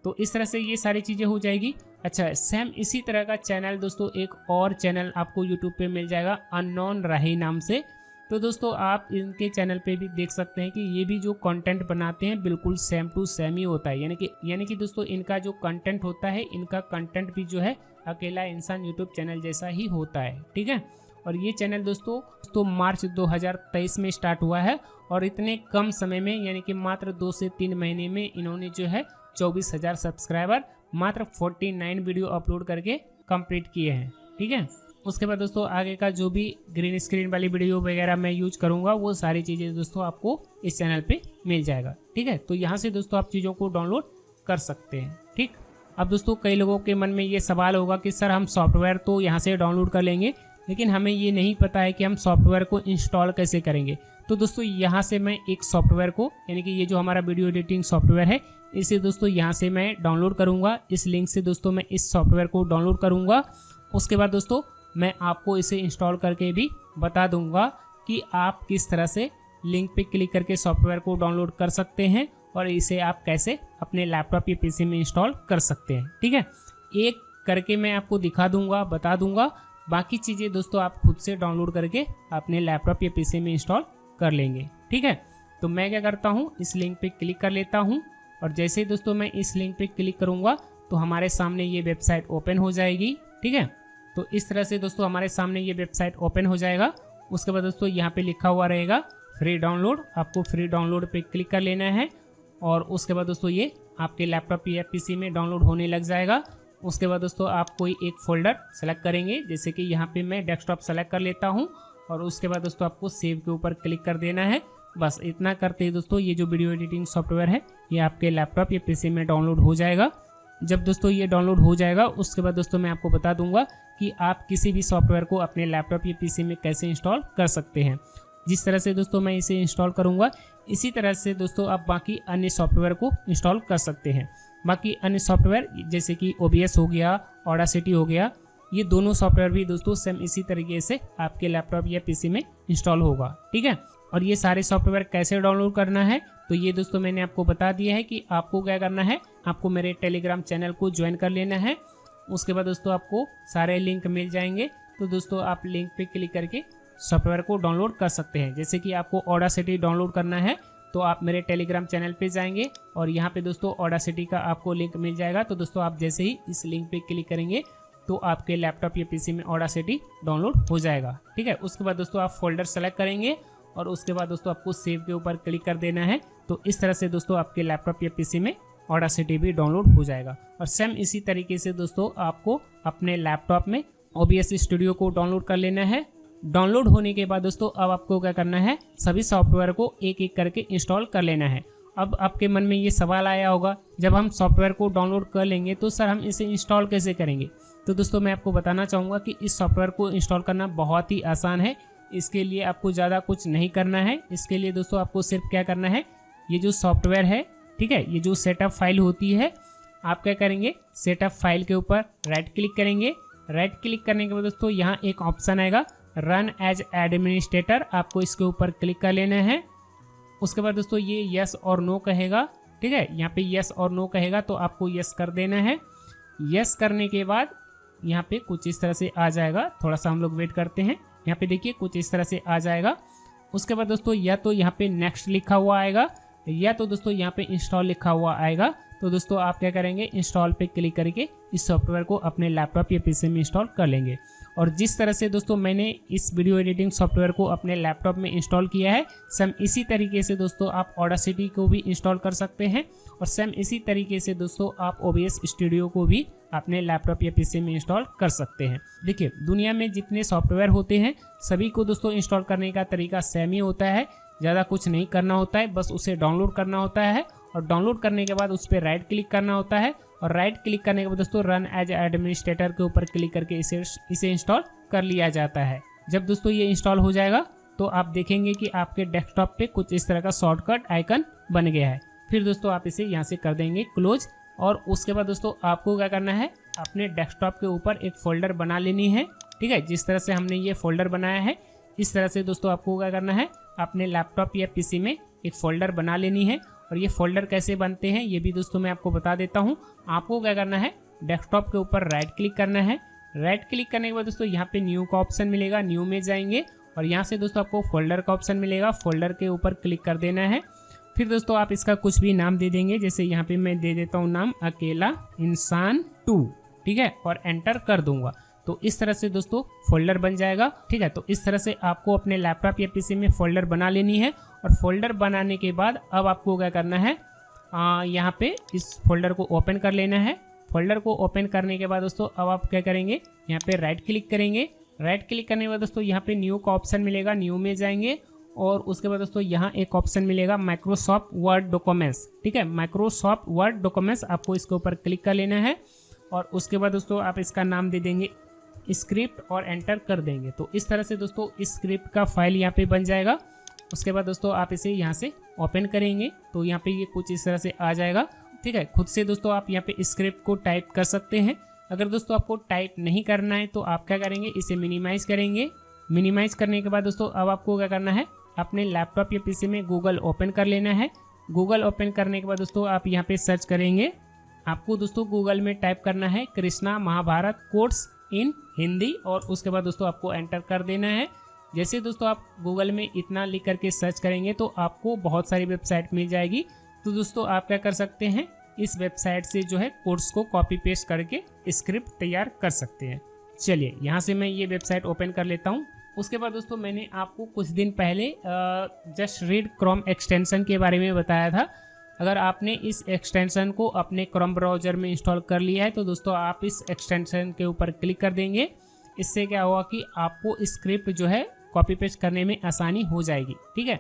तो इस तरह से ये सारी चीज़ें हो जाएगी। अच्छा, सेम इसी तरह का चैनल दोस्तों एक और चैनल आपको यूट्यूब पे मिल जाएगा, अननोन राही नाम से। तो दोस्तों आप इनके चैनल पे भी देख सकते हैं कि ये भी जो कंटेंट बनाते हैं बिल्कुल सेम टू सेम ही होता है, यानी कि दोस्तों इनका जो कंटेंट होता है, इनका कंटेंट भी जो है अकेला इंसान यूट्यूब चैनल जैसा ही होता है। ठीक है, और ये चैनल दोस्तों मार्च 2023 में स्टार्ट हुआ है और इतने कम समय में, यानी कि मात्र 2 से 3 महीने में इन्होंने जो है 24,000 सब्सक्राइबर मात्र 49 वीडियो अपलोड करके कंप्लीट किए हैं। ठीक है, उसके बाद दोस्तों आगे का जो भी ग्रीन स्क्रीन वाली वीडियो वगैरह मैं यूज करूंगा, वो सारी चीज़ें दोस्तों आपको इस चैनल पे मिल जाएगा। ठीक है, तो यहाँ से दोस्तों आप चीज़ों को डाउनलोड कर सकते हैं। ठीक, अब दोस्तों कई लोगों के मन में ये सवाल होगा कि सर हम सॉफ्टवेयर तो यहाँ से डाउनलोड कर लेंगे, लेकिन हमें ये नहीं पता है कि हम सॉफ्टवेयर को इंस्टॉल कैसे करेंगे। तो दोस्तों यहाँ से मैं एक सॉफ्टवेयर को, यानी कि ये जो हमारा वीडियो एडिटिंग सॉफ्टवेयर है, इसे दोस्तों यहाँ से मैं डाउनलोड करूँगा। इस लिंक से दोस्तों मैं इस सॉफ्टवेयर को डाउनलोड करूँगा। उसके बाद दोस्तों मैं आपको इसे इंस्टॉल करके भी बता दूंगा कि आप किस तरह से लिंक पे क्लिक करके सॉफ्टवेयर को डाउनलोड कर सकते हैं और इसे आप कैसे अपने लैपटॉप या पीसी में इंस्टॉल कर सकते हैं। ठीक है, एक करके मैं आपको दिखा दूंगा, बता दूंगा, बाकी चीज़ें दोस्तों आप खुद से डाउनलोड करके अपने लैपटॉप या पीसी में इंस्टॉल कर लेंगे। ठीक है, तो मैं क्या करता हूँ, इस लिंक पे क्लिक कर लेता हूँ और जैसे ही दोस्तों मैं इस लिंक पे क्लिक करूँगा तो हमारे सामने ये वेबसाइट ओपन हो जाएगी। ठीक है, तो इस तरह से दोस्तों हमारे सामने ये वेबसाइट ओपन हो जाएगा। उसके बाद दोस्तों यहाँ पे लिखा हुआ रहेगा फ्री डाउनलोड, आपको फ्री डाउनलोड पे क्लिक कर लेना है और उसके बाद दोस्तों ये आपके लैपटॉप या पीसी में डाउनलोड होने लग जाएगा। उसके बाद दोस्तों आप कोई एक फोल्डर सेलेक्ट करेंगे, जैसे कि यहाँ पे मैं डेस्कटॉप सेलेक्ट कर लेता हूँ और उसके बाद दोस्तों आपको सेव के ऊपर क्लिक कर देना है। बस इतना करते ही दोस्तों ये जो वीडियो एडिटिंग सॉफ्टवेयर है, ये आपके लैपटॉप या पीसी में डाउनलोड हो जाएगा। जब दोस्तों ये डाउनलोड हो जाएगा, उसके बाद दोस्तों मैं आपको बता दूंगा कि आप किसी भी सॉफ्टवेयर को अपने लैपटॉप या पीसी में कैसे इंस्टॉल कर सकते हैं। जिस तरह से दोस्तों मैं इसे इंस्टॉल करूंगा, इसी तरह से दोस्तों आप बाकी अन्य सॉफ्टवेयर को इंस्टॉल कर सकते हैं। बाकी अन्य सॉफ्टवेयर जैसे कि OBS हो गया, ऑडासिटी हो गया, ये दोनों सॉफ्टवेयर भी दोस्तों सेम इसी तरीके से आपके लैपटॉप या पीसी में इंस्टॉल होगा। ठीक है, और ये सारे सॉफ्टवेयर कैसे डाउनलोड करना है तो ये दोस्तों मैंने आपको बता दिया है कि आपको क्या करना है, आपको मेरे टेलीग्राम चैनल को ज्वाइन कर लेना है। उसके बाद दोस्तों आपको सारे लिंक मिल जाएंगे। तो दोस्तों आप लिंक पे क्लिक करके सॉफ्टवेयर को डाउनलोड कर सकते हैं। जैसे कि आपको ऑडासिटी डाउनलोड करना है तो आप मेरे टेलीग्राम चैनल पे जाएंगे और यहाँ पे दोस्तों ऑडासिटी का आपको लिंक मिल जाएगा। तो दोस्तों आप जैसे ही इस लिंक पे क्लिक करेंगे तो आपके लैपटॉप या पीसी में ऑडासिटी डाउनलोड हो जाएगा। ठीक है, उसके बाद दोस्तों आप फोल्डर सेलेक्ट करेंगे और उसके बाद दोस्तों आपको सेव के ऊपर क्लिक कर देना है। तो इस तरह से दोस्तों आपके लैपटॉप या पीसी में ऑडासिटी भी डाउनलोड हो जाएगा। और सेम इसी तरीके से दोस्तों आपको अपने लैपटॉप में OBS स्टूडियो को डाउनलोड कर लेना है। डाउनलोड होने के बाद दोस्तों अब आपको क्या करना है, सभी सॉफ्टवेयर को एक एक करके इंस्टॉल कर लेना है। अब आपके मन में ये सवाल आया होगा, जब हम सॉफ्टवेयर को डाउनलोड कर लेंगे तो सर हम इसे इंस्टॉल कैसे करेंगे। तो दोस्तों मैं आपको बताना चाहूँगा कि इस सॉफ्टवेयर को इंस्टॉल करना बहुत ही आसान है। इसके लिए आपको ज़्यादा कुछ नहीं करना है। इसके लिए दोस्तों आपको सिर्फ क्या करना है, ये जो सॉफ्टवेयर है, ठीक है, ये जो सेटअप फाइल होती है, आप क्या करेंगे, सेटअप फाइल के ऊपर राइट क्लिक करेंगे। राइट क्लिक करने के बाद दोस्तों यहाँ एक ऑप्शन आएगा रन एज एडमिनिस्ट्रेटर, आपको इसके ऊपर क्लिक कर लेना है। उसके बाद दोस्तों ये यस और नो कहेगा। ठीक है, यहाँ पे यस और नो कहेगा तो आपको यस कर देना है। यस करने के बाद यहाँ पे कुछ इस तरह से आ जाएगा। थोड़ा सा हम लोग वेट करते हैं। यहाँ पे देखिए कुछ इस तरह से आ जाएगा। उसके बाद दोस्तों या तो यहाँ पे नेक्स्ट लिखा हुआ आएगा या तो दोस्तों यहाँ पे इंस्टॉल लिखा हुआ आएगा। तो दोस्तों आप क्या करेंगे, इंस्टॉल पे क्लिक करके इस सॉफ्टवेयर को अपने लैपटॉप या पीसी में इंस्टॉल कर लेंगे। और जिस तरह से दोस्तों मैंने इस वीडियो एडिटिंग सॉफ्टवेयर को अपने लैपटॉप में इंस्टॉल किया है, सेम इसी तरीके से दोस्तों आप ऑडासिटी को भी इंस्टॉल कर सकते हैं। और सेम इसी तरीके से दोस्तों आप OBS स्टूडियो को भी अपने लैपटॉप या पीसी में इंस्टॉल कर सकते हैं। देखिए दुनिया में जितने सॉफ्टवेयर होते हैं सभी को दोस्तों इंस्टॉल करने का तरीका सेम ही होता है। ज़्यादा कुछ नहीं करना होता है, बस उसे डाउनलोड करना होता है और डाउनलोड करने के बाद उस पर राइट क्लिक करना होता है और राइट क्लिक करने के बाद दोस्तों रन एज एडमिनिस्ट्रेटर के ऊपर क्लिक करके इसे इंस्टॉल कर लिया जाता है। जब दोस्तों ये इंस्टॉल हो जाएगा तो आप देखेंगे कि आपके डेस्कटॉप पे कुछ इस तरह का शॉर्टकट आइकन बन गया है। फिर दोस्तों आप इसे यहाँ से कर देंगे क्लोज। और उसके बाद दोस्तों आपको क्या करना है, अपने डेस्कटॉप के ऊपर एक फोल्डर बना लेनी है। ठीक है, जिस तरह से हमने ये फोल्डर बनाया है इस तरह से दोस्तों आपको क्या करना है, अपने लैपटॉप या पीसी में एक फोल्डर बना लेनी है। और ये फोल्डर कैसे बनते हैं ये भी दोस्तों मैं आपको बता देता हूँ। आपको क्या करना है, डेस्कटॉप के ऊपर राइट क्लिक करना है। राइट क्लिक करने के बाद दोस्तों यहाँ पे न्यू का ऑप्शन मिलेगा, न्यू में जाएंगे और यहाँ से दोस्तों आपको फोल्डर का ऑप्शन मिलेगा, फोल्डर के ऊपर क्लिक कर देना है। फिर दोस्तों आप इसका कुछ भी नाम दे देंगे, जैसे यहाँ पे मैं दे देता हूँ नाम अकेला इंसान 2। ठीक है, और एंटर कर दूंगा तो इस तरह से दोस्तों फोल्डर बन जाएगा। ठीक है, तो इस तरह से आपको अपने लैपटॉप या पीसी में फोल्डर बना लेनी है। और फोल्डर बनाने के बाद अब आपको क्या करना है, यहाँ पे इस फोल्डर को ओपन कर लेना है। फोल्डर को ओपन करने के बाद दोस्तों अब आप क्या करेंगे, यहाँ पे राइट क्लिक करेंगे। राइट क्लिक करने के बाद दोस्तों यहाँ पे न्यू का ऑप्शन मिलेगा, न्यू में जाएंगे और उसके बाद दोस्तों यहाँ एक ऑप्शन मिलेगा माइक्रोसॉफ्ट वर्ड डॉक्यूमेंट्स। ठीक है, माइक्रोसॉफ्ट वर्ड डॉक्यूमेंट्स, आपको इसके ऊपर क्लिक कर लेना है। और उसके बाद दोस्तों आप इसका नाम दे देंगे स्क्रिप्ट और एंटर कर देंगे। तो इस तरह से दोस्तों इस स्क्रिप्ट का फाइल यहाँ पे बन जाएगा। उसके बाद दोस्तों आप इसे यहाँ से ओपन करेंगे तो यहाँ पे ये कुछ इस तरह से आ जाएगा। ठीक है, खुद से दोस्तों आप यहाँ पे स्क्रिप्ट को टाइप कर सकते हैं। अगर दोस्तों आपको टाइप नहीं करना है तो आप क्या करेंगे, इसे मिनिमाइज करेंगे। मिनिमाइज करने के बाद दोस्तों अब आपको क्या करना है, अपने लैपटॉप या पीसी में गूगल ओपन कर लेना है। गूगल ओपन करने के बाद दोस्तों आप यहाँ पे सर्च करेंगे। आपको दोस्तों गूगल में टाइप करना है कृष्णा महाभारत कोर्स इन हिंदी और उसके बाद दोस्तों आपको एंटर कर देना है। जैसे दोस्तों आप गूगल में इतना लिख करके सर्च करेंगे तो आपको बहुत सारी वेबसाइट मिल जाएगी। तो दोस्तों आप क्या कर सकते हैं, इस वेबसाइट से जो है कोर्स को कॉपी पेस्ट करके स्क्रिप्ट तैयार कर सकते हैं। चलिए यहाँ से मैं ये वेबसाइट ओपन कर लेता हूँ। उसके बाद दोस्तों मैंने आपको कुछ दिन पहले जस्ट रीड क्रोम एक्सटेंशन के बारे में बताया था। अगर आपने इस एक्सटेंशन को अपने क्रोम ब्राउज़र में इंस्टॉल कर लिया है तो दोस्तों आप इस एक्सटेंशन के ऊपर क्लिक कर देंगे। इससे क्या होगा कि आपको स्क्रिप्ट जो है कॉपी पेस्ट करने में आसानी हो जाएगी। ठीक है,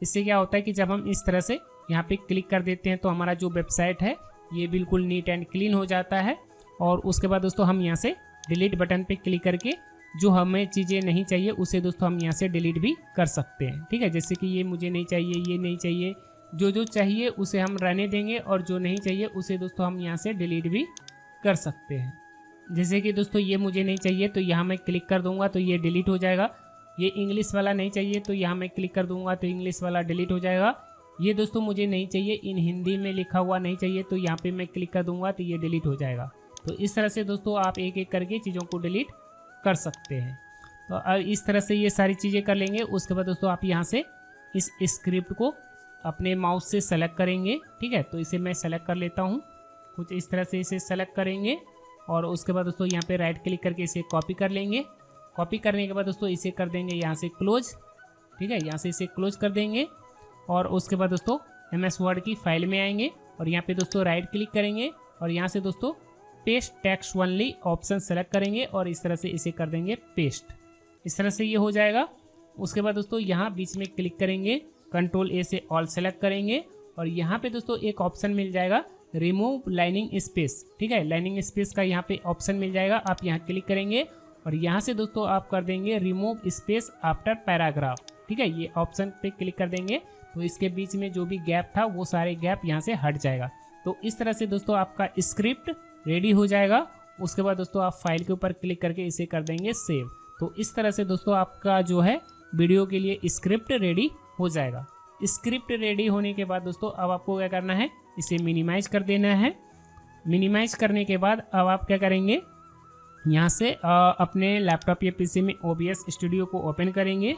इससे क्या होता है कि जब हम इस तरह से यहाँ पे क्लिक कर देते हैं तो हमारा जो वेबसाइट है ये बिल्कुल नीट एंड क्लीन हो जाता है। और उसके बाद दोस्तों हम यहाँ से डिलीट बटन पे क्लिक करके जो हमें चीज़ें नहीं चाहिए उसे दोस्तों हम यहाँ से डिलीट भी कर सकते हैं। ठीक है, जैसे कि ये मुझे नहीं चाहिए, ये नहीं चाहिए, जो जो चाहिए उसे हम रहने देंगे और जो नहीं चाहिए उसे दोस्तों हम यहाँ से डिलीट भी कर सकते हैं। जैसे कि दोस्तों ये मुझे नहीं चाहिए तो यहाँ मैं क्लिक कर दूंगा तो ये डिलीट हो जाएगा। ये इंग्लिश वाला नहीं चाहिए तो यहाँ मैं क्लिक कर दूंगा तो इंग्लिश वाला डिलीट हो जाएगा। ये दोस्तों मुझे नहीं चाहिए, इन हिंदी में लिखा हुआ नहीं चाहिए, तो यहाँ पे मैं क्लिक कर दूंगा तो ये डिलीट हो जाएगा। तो इस तरह से दोस्तों आप एक एक करके चीज़ों को डिलीट कर सकते हैं। तो अब इस तरह से ये सारी चीज़ें कर लेंगे। उसके बाद दोस्तों आप यहाँ से इस स्क्रिप्ट को अपने माउस से सेलेक्ट करेंगे, ठीक है। तो इसे मैं सेलेक्ट कर लेता हूँ, कुछ इस तरह से इसे सेलेक्ट करेंगे और उसके बाद दोस्तों यहाँ पे राइट क्लिक करके इसे कॉपी कर लेंगे। कॉपी करने के बाद दोस्तों इसे कर देंगे यहाँ से क्लोज, ठीक है, यहाँ से इसे क्लोज कर देंगे। और उसके बाद दोस्तों MS वर्ड की फाइल में आएंगे और यहाँ पे दोस्तों राइट क्लिक करेंगे और यहाँ से दोस्तों paste text only option select करेंगे और इस तरह से इसे कर देंगे पेस्ट। इस तरह से ये हो जाएगा। उसके बाद दोस्तों यहाँ बीच में क्लिक करेंगे, Ctrl+A से ऑल सेलेक्ट करेंगे और यहाँ पे दोस्तों एक ऑप्शन मिल जाएगा रिमूव लाइनिंग स्पेस, ठीक है। लाइनिंग स्पेस का यहाँ पे ऑप्शन मिल जाएगा, आप यहाँ क्लिक करेंगे और यहाँ से दोस्तों आप कर देंगे रिमूव स्पेस आफ्टर पैराग्राफ, ठीक है। ये ऑप्शन पे क्लिक कर देंगे तो इसके बीच में जो भी गैप था वो सारे गैप यहाँ से हट जाएगा। तो इस तरह से दोस्तों आपका स्क्रिप्ट रेडी हो जाएगा। उसके बाद दोस्तों आप फाइल के ऊपर क्लिक करके इसे कर देंगे सेव। तो इस तरह से दोस्तों आपका जो है वीडियो के लिए स्क्रिप्ट रेडी हो जाएगा। स्क्रिप्ट रेडी होने के बाद दोस्तों अब आपको क्या करना है, इसे मिनिमाइज कर देना है। मिनिमाइज करने के बाद अब आप क्या करेंगे, यहाँ से अपने लैपटॉप या पीसी में OBS स्टूडियो को ओपन करेंगे,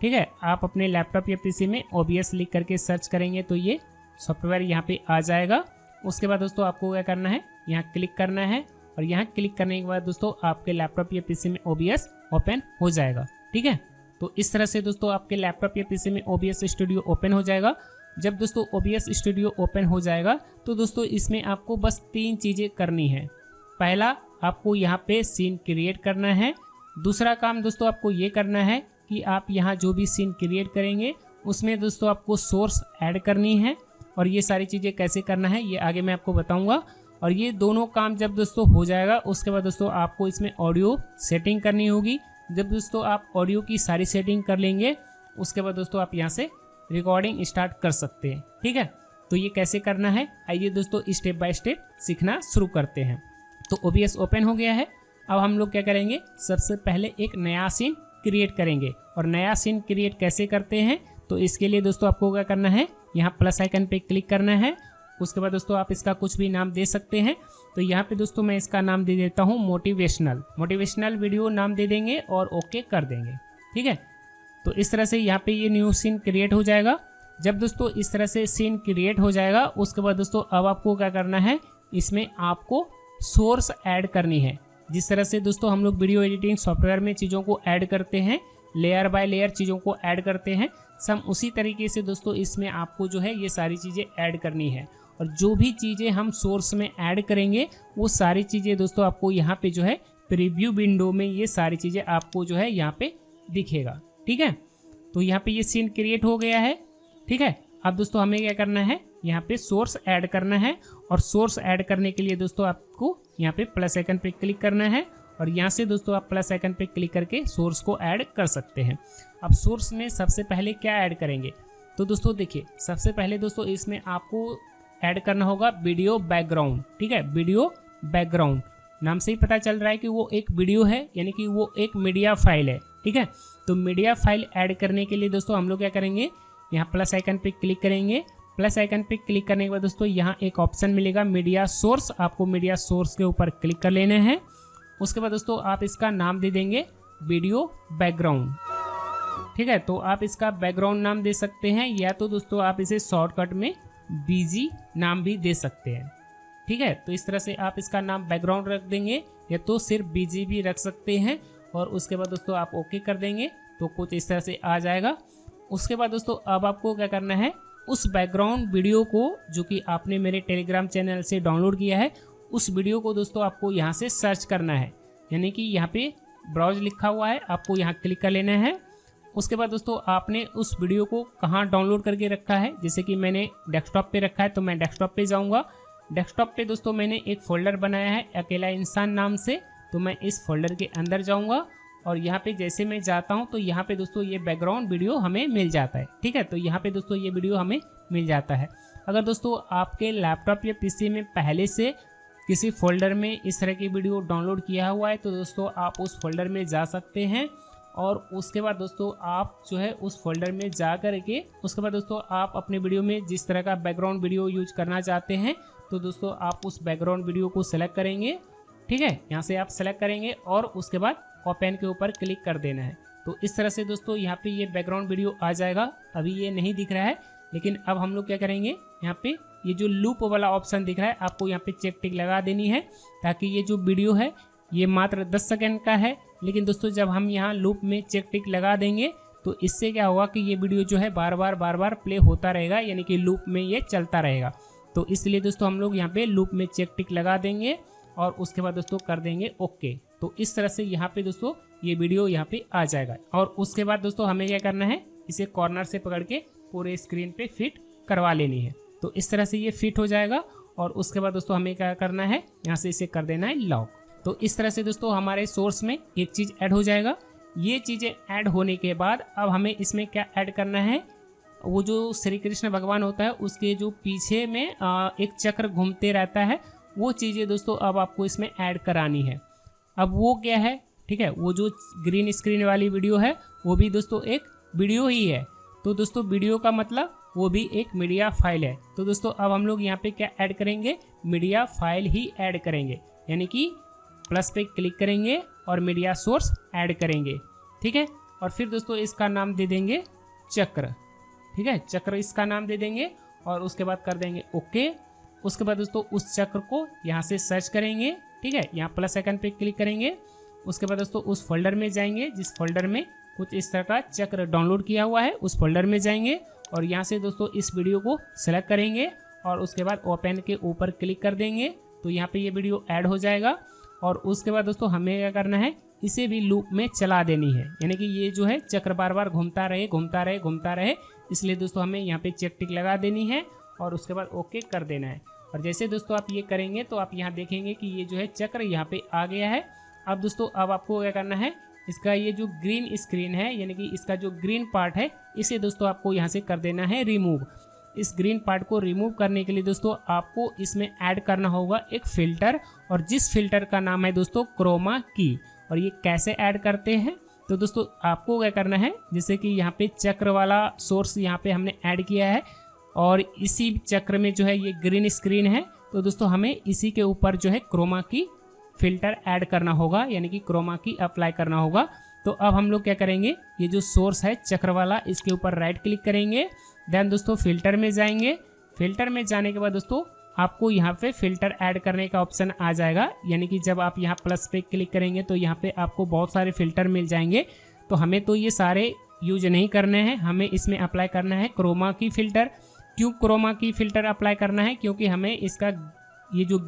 ठीक है। आप अपने लैपटॉप या पीसी में OBS लिख करके सर्च करेंगे तो ये सॉफ्टवेयर यहाँ पे आ जाएगा। उसके बाद दोस्तों आपको क्या करना है, यहाँ क्लिक करना है और यहाँ क्लिक करने के बाद दोस्तों आपके लैपटॉप या पीसी में OBS ओपन हो जाएगा, ठीक है। तो इस तरह से दोस्तों आपके लैपटॉप या पीसी में OBS स्टूडियो ओपन हो जाएगा। जब दोस्तों OBS स्टूडियो ओपन हो जाएगा तो दोस्तों इसमें आपको बस 3 चीज़ें करनी है। पहला, आपको यहाँ पे सीन क्रिएट करना है। दूसरा काम दोस्तों आपको ये करना है कि आप यहाँ जो भी सीन क्रिएट करेंगे उसमें दोस्तों आपको सोर्स ऐड करनी है और ये सारी चीज़ें कैसे करना है ये आगे मैं आपको बताऊंगा। और ये दोनों काम जब दोस्तों हो जाएगा उसके बाद दोस्तों आपको इसमें ऑडियो सेटिंग करनी होगी। जब दोस्तों आप ऑडियो की सारी सेटिंग कर लेंगे उसके बाद दोस्तों आप यहाँ से रिकॉर्डिंग स्टार्ट कर सकते हैं, ठीक है। तो ये कैसे करना है आइए दोस्तों स्टेप बाय स्टेप सीखना शुरू करते हैं। तो OBS ओपन हो गया है। अब हम लोग क्या करेंगे, सबसे पहले एक नया सीन क्रिएट करेंगे। और नया सीन क्रिएट कैसे करते हैं तो इसके लिए दोस्तों आपको क्या करना है, यहाँ प्लस आइकन पे क्लिक करना है। उसके बाद दोस्तों आप इसका कुछ भी नाम दे सकते हैं। तो यहाँ पे दोस्तों मैं इसका नाम दे देता हूँ मोटिवेशनल वीडियो नाम दे देंगे और ओके कर देंगे, ठीक है। तो इस तरह से यहाँ पे ये न्यू सीन क्रिएट हो जाएगा। जब दोस्तों इस तरह से सीन क्रिएट हो जाएगा उसके बाद दोस्तों अब आपको क्या करना है, इसमें आपको सोर्स ऐड करनी है। जिस तरह से दोस्तों हम लोग वीडियो एडिटिंग सॉफ्टवेयर में चीज़ों को ऐड करते हैं, लेयर बाय लेयर चीज़ों को ऐड करते हैं, सम उसी तरीके से दोस्तों इसमें आपको जो है ये सारी चीज़ें ऐड करनी है। और जो भी चीज़ें हम सोर्स में ऐड करेंगे वो सारी चीज़ें दोस्तों आपको यहाँ पे जो है प्रीव्यू विंडो में ये सारी चीज़ें आपको जो है यहाँ पे दिखेगा, ठीक है। तो यहाँ पे ये सीन क्रिएट हो गया है, ठीक है। अब दोस्तों हमें क्या करना है, यहाँ पे सोर्स ऐड करना है। और सोर्स ऐड करने के लिए दोस्तों आपको यहाँ पे प्लस आइकन पे क्लिक करना है और यहाँ से दोस्तों आप प्लस आइकन पे क्लिक करके सोर्स को ऐड कर सकते हैं। अब सोर्स में सबसे पहले क्या ऐड करेंगे तो दोस्तों देखिए, सबसे पहले दोस्तों इसमें आपको ऐड करना होगा वीडियो बैकग्राउंड, ठीक है। वीडियो बैकग्राउंड नाम से ही पता चल रहा है कि वो एक वीडियो है, यानी कि वो एक मीडिया फाइल है, ठीक है। तो मीडिया फाइल ऐड करने के लिए दोस्तों हम लोग क्या करेंगे, यहाँ प्लस आइकन पे क्लिक करेंगे। प्लस आइकन पे क्लिक करने के बाद दोस्तों यहाँ एक ऑप्शन मिलेगा मीडिया सोर्स, आपको मीडिया सोर्स के ऊपर क्लिक कर लेना है। उसके बाद दोस्तों आप इसका नाम दे देंगे वीडियो बैकग्राउंड, ठीक है। तो आप इसका बैकग्राउंड नाम दे सकते हैं या तो दोस्तों आप इसे शॉर्टकट में BG नाम भी दे सकते हैं, ठीक है। तो इस तरह से आप इसका नाम बैकग्राउंड रख देंगे या तो सिर्फ BG भी रख सकते हैं। और उसके बाद दोस्तों आप ओके कर देंगे तो कुछ इस तरह से आ जाएगा। उसके बाद दोस्तों अब आपको क्या करना है, उस बैकग्राउंड वीडियो को जो कि आपने मेरे टेलीग्राम चैनल से डाउनलोड किया है उस वीडियो को दोस्तों आपको यहाँ से सर्च करना है। यानी कि यहाँ पे ब्राउज लिखा हुआ है, आपको यहाँ क्लिक कर लेना है। उसके बाद दोस्तों आपने उस वीडियो को कहाँ डाउनलोड करके रखा है, जैसे कि मैंने डेस्कटॉप पे रखा है तो मैं डेस्कटॉप पे जाऊँगा। डेस्कटॉप पे दोस्तों मैंने एक फ़ोल्डर बनाया है अकेला इंसान नाम से, तो मैं इस फोल्डर के अंदर जाऊँगा और यहाँ पे जैसे मैं जाता हूँ तो यहाँ पे दोस्तों ये बैकग्राउंड वीडियो हमें मिल जाता है, ठीक है। तो यहाँ पे दोस्तों ये वीडियो हमें मिल जाता है। अगर दोस्तों आपके लैपटॉप या पीसी में पहले से किसी फोल्डर में इस तरह की वीडियो डाउनलोड किया हुआ है तो दोस्तों आप उस फोल्डर में जा सकते हैं और उसके बाद दोस्तों आप जो है उस फोल्डर में जा कर के उसके बाद दोस्तों आप अपने वीडियो में जिस तरह का बैकग्राउंड वीडियो यूज करना चाहते हैं तो दोस्तों आप उस बैकग्राउंड वीडियो को सेलेक्ट करेंगे। ठीक है, यहाँ से आप सेलेक्ट करेंगे और उसके बाद ओपन के ऊपर क्लिक कर देना है। तो इस तरह से दोस्तों यहाँ पे ये बैकग्राउंड वीडियो आ जाएगा। अभी ये नहीं दिख रहा है, लेकिन अब हम लोग क्या करेंगे, यहाँ पे ये जो लूप वाला ऑप्शन दिख रहा है आपको यहाँ पे चेक टिक लगा देनी है, ताकि ये जो वीडियो है ये मात्र 10 सेकंड का है। लेकिन दोस्तों जब हम यहाँ लूप में चेक टिक लगा देंगे तो इससे क्या होगा कि ये वीडियो जो है बार बार प्ले होता रहेगा, यानी कि लूप में ये चलता रहेगा। तो इसलिए दोस्तों हम लोग यहाँ पे लूप में चेक टिक लगा देंगे और उसके बाद दोस्तों कर देंगे ओके। तो इस तरह से यहाँ पे दोस्तों ये वीडियो यहाँ पे आ जाएगा। और उसके बाद दोस्तों हमें क्या करना है, इसे कॉर्नर से पकड़ के पूरे स्क्रीन पे फिट करवा लेनी है। तो इस तरह से ये फिट हो जाएगा और उसके बाद दोस्तों हमें क्या करना है, यहाँ से इसे कर देना है लॉक। तो इस तरह से दोस्तों हमारे सोर्स में एक चीज़ ऐड हो जाएगा। ये चीज़ें ऐड होने के बाद अब हमें इसमें क्या ऐड करना है, वो जो श्री कृष्ण भगवान होता है उसके जो पीछे में एक चक्र घूमते रहता है, वो चीज़ें दोस्तों अब आपको इसमें ऐड करानी है। अब वो क्या है, ठीक है, वो जो ग्रीन स्क्रीन वाली वीडियो है वो भी दोस्तों एक वीडियो ही है। तो दोस्तों वीडियो का मतलब वो भी एक मीडिया फाइल है। तो दोस्तों अब हम लोग यहाँ पे क्या ऐड करेंगे, मीडिया फाइल ही ऐड करेंगे, यानी कि प्लस पे क्लिक करेंगे और मीडिया सोर्स ऐड करेंगे। ठीक है, और फिर दोस्तों इसका नाम दे देंगे चक्र। ठीक है, चक्र इसका नाम दे देंगे और उसके बाद कर देंगे ओके। उसके बाद दोस्तों उस चक्र को यहाँ से सर्च करेंगे। ठीक है, यहाँ प्लस आइकन पे क्लिक करेंगे। उसके बाद दोस्तों उस फोल्डर में जाएंगे जिस फोल्डर में कुछ इस तरह का चक्र डाउनलोड किया हुआ है, उस फोल्डर में जाएंगे और यहाँ से दोस्तों इस वीडियो को सेलेक्ट करेंगे और उसके बाद ओपन के ऊपर क्लिक कर देंगे। तो यहाँ पे ये वीडियो ऐड हो जाएगा और उसके बाद दोस्तों हमें क्या करना है, इसे भी लूप में चला देनी है, यानी कि ये जो है चक्र बार बार घूमता रहे। इसलिए दोस्तों हमें यहाँ पे चेक टिक लगा देनी है और उसके बाद ओके कर देना है। और जैसे दोस्तों आप ये करेंगे तो आप यहाँ देखेंगे कि ये जो है चक्र यहाँ पे आ गया है। अब दोस्तों अब आपको क्या करना है, इसका ये जो ग्रीन स्क्रीन है, यानी कि इसका जो ग्रीन पार्ट है, इसे दोस्तों आपको यहाँ से कर देना है रिमूव। इस ग्रीन पार्ट को रिमूव करने के लिए दोस्तों आपको इसमें ऐड करना होगा एक फ़िल्टर, और जिस फिल्टर का नाम है दोस्तों क्रोमा की। और ये कैसे ऐड करते हैं, तो दोस्तों आपको क्या करना है, जैसे कि यहाँ पे चक्र वाला सोर्स यहाँ पे हमने ऐड किया है और इसी चक्र में जो है ये ग्रीन स्क्रीन है, तो दोस्तों हमें इसी के ऊपर जो है क्रोमा की फिल्टर ऐड करना होगा, यानी कि क्रोमा की अप्लाई करना होगा। तो अब हम लोग क्या करेंगे, ये जो सोर्स है चक्र वाला, इसके ऊपर राइट क्लिक करेंगे। देन दोस्तों फिल्टर में जाएंगे। फिल्टर में जाने के बाद दोस्तों आपको यहाँ पे फिल्टर ऐड करने का ऑप्शन आ जाएगा, यानी कि जब आप यहाँ प्लस पे क्लिक करेंगे तो यहाँ पे आपको बहुत सारे फिल्टर मिल जाएंगे। तो हमें तो ये सारे यूज नहीं करने हैं, हमें इसमें अप्लाई करना है क्रोमा की फ़िल्टर। क्यों क्रोमा की फ़िल्टर अप्लाई करना है, क्योंकि हमें इसका ये जो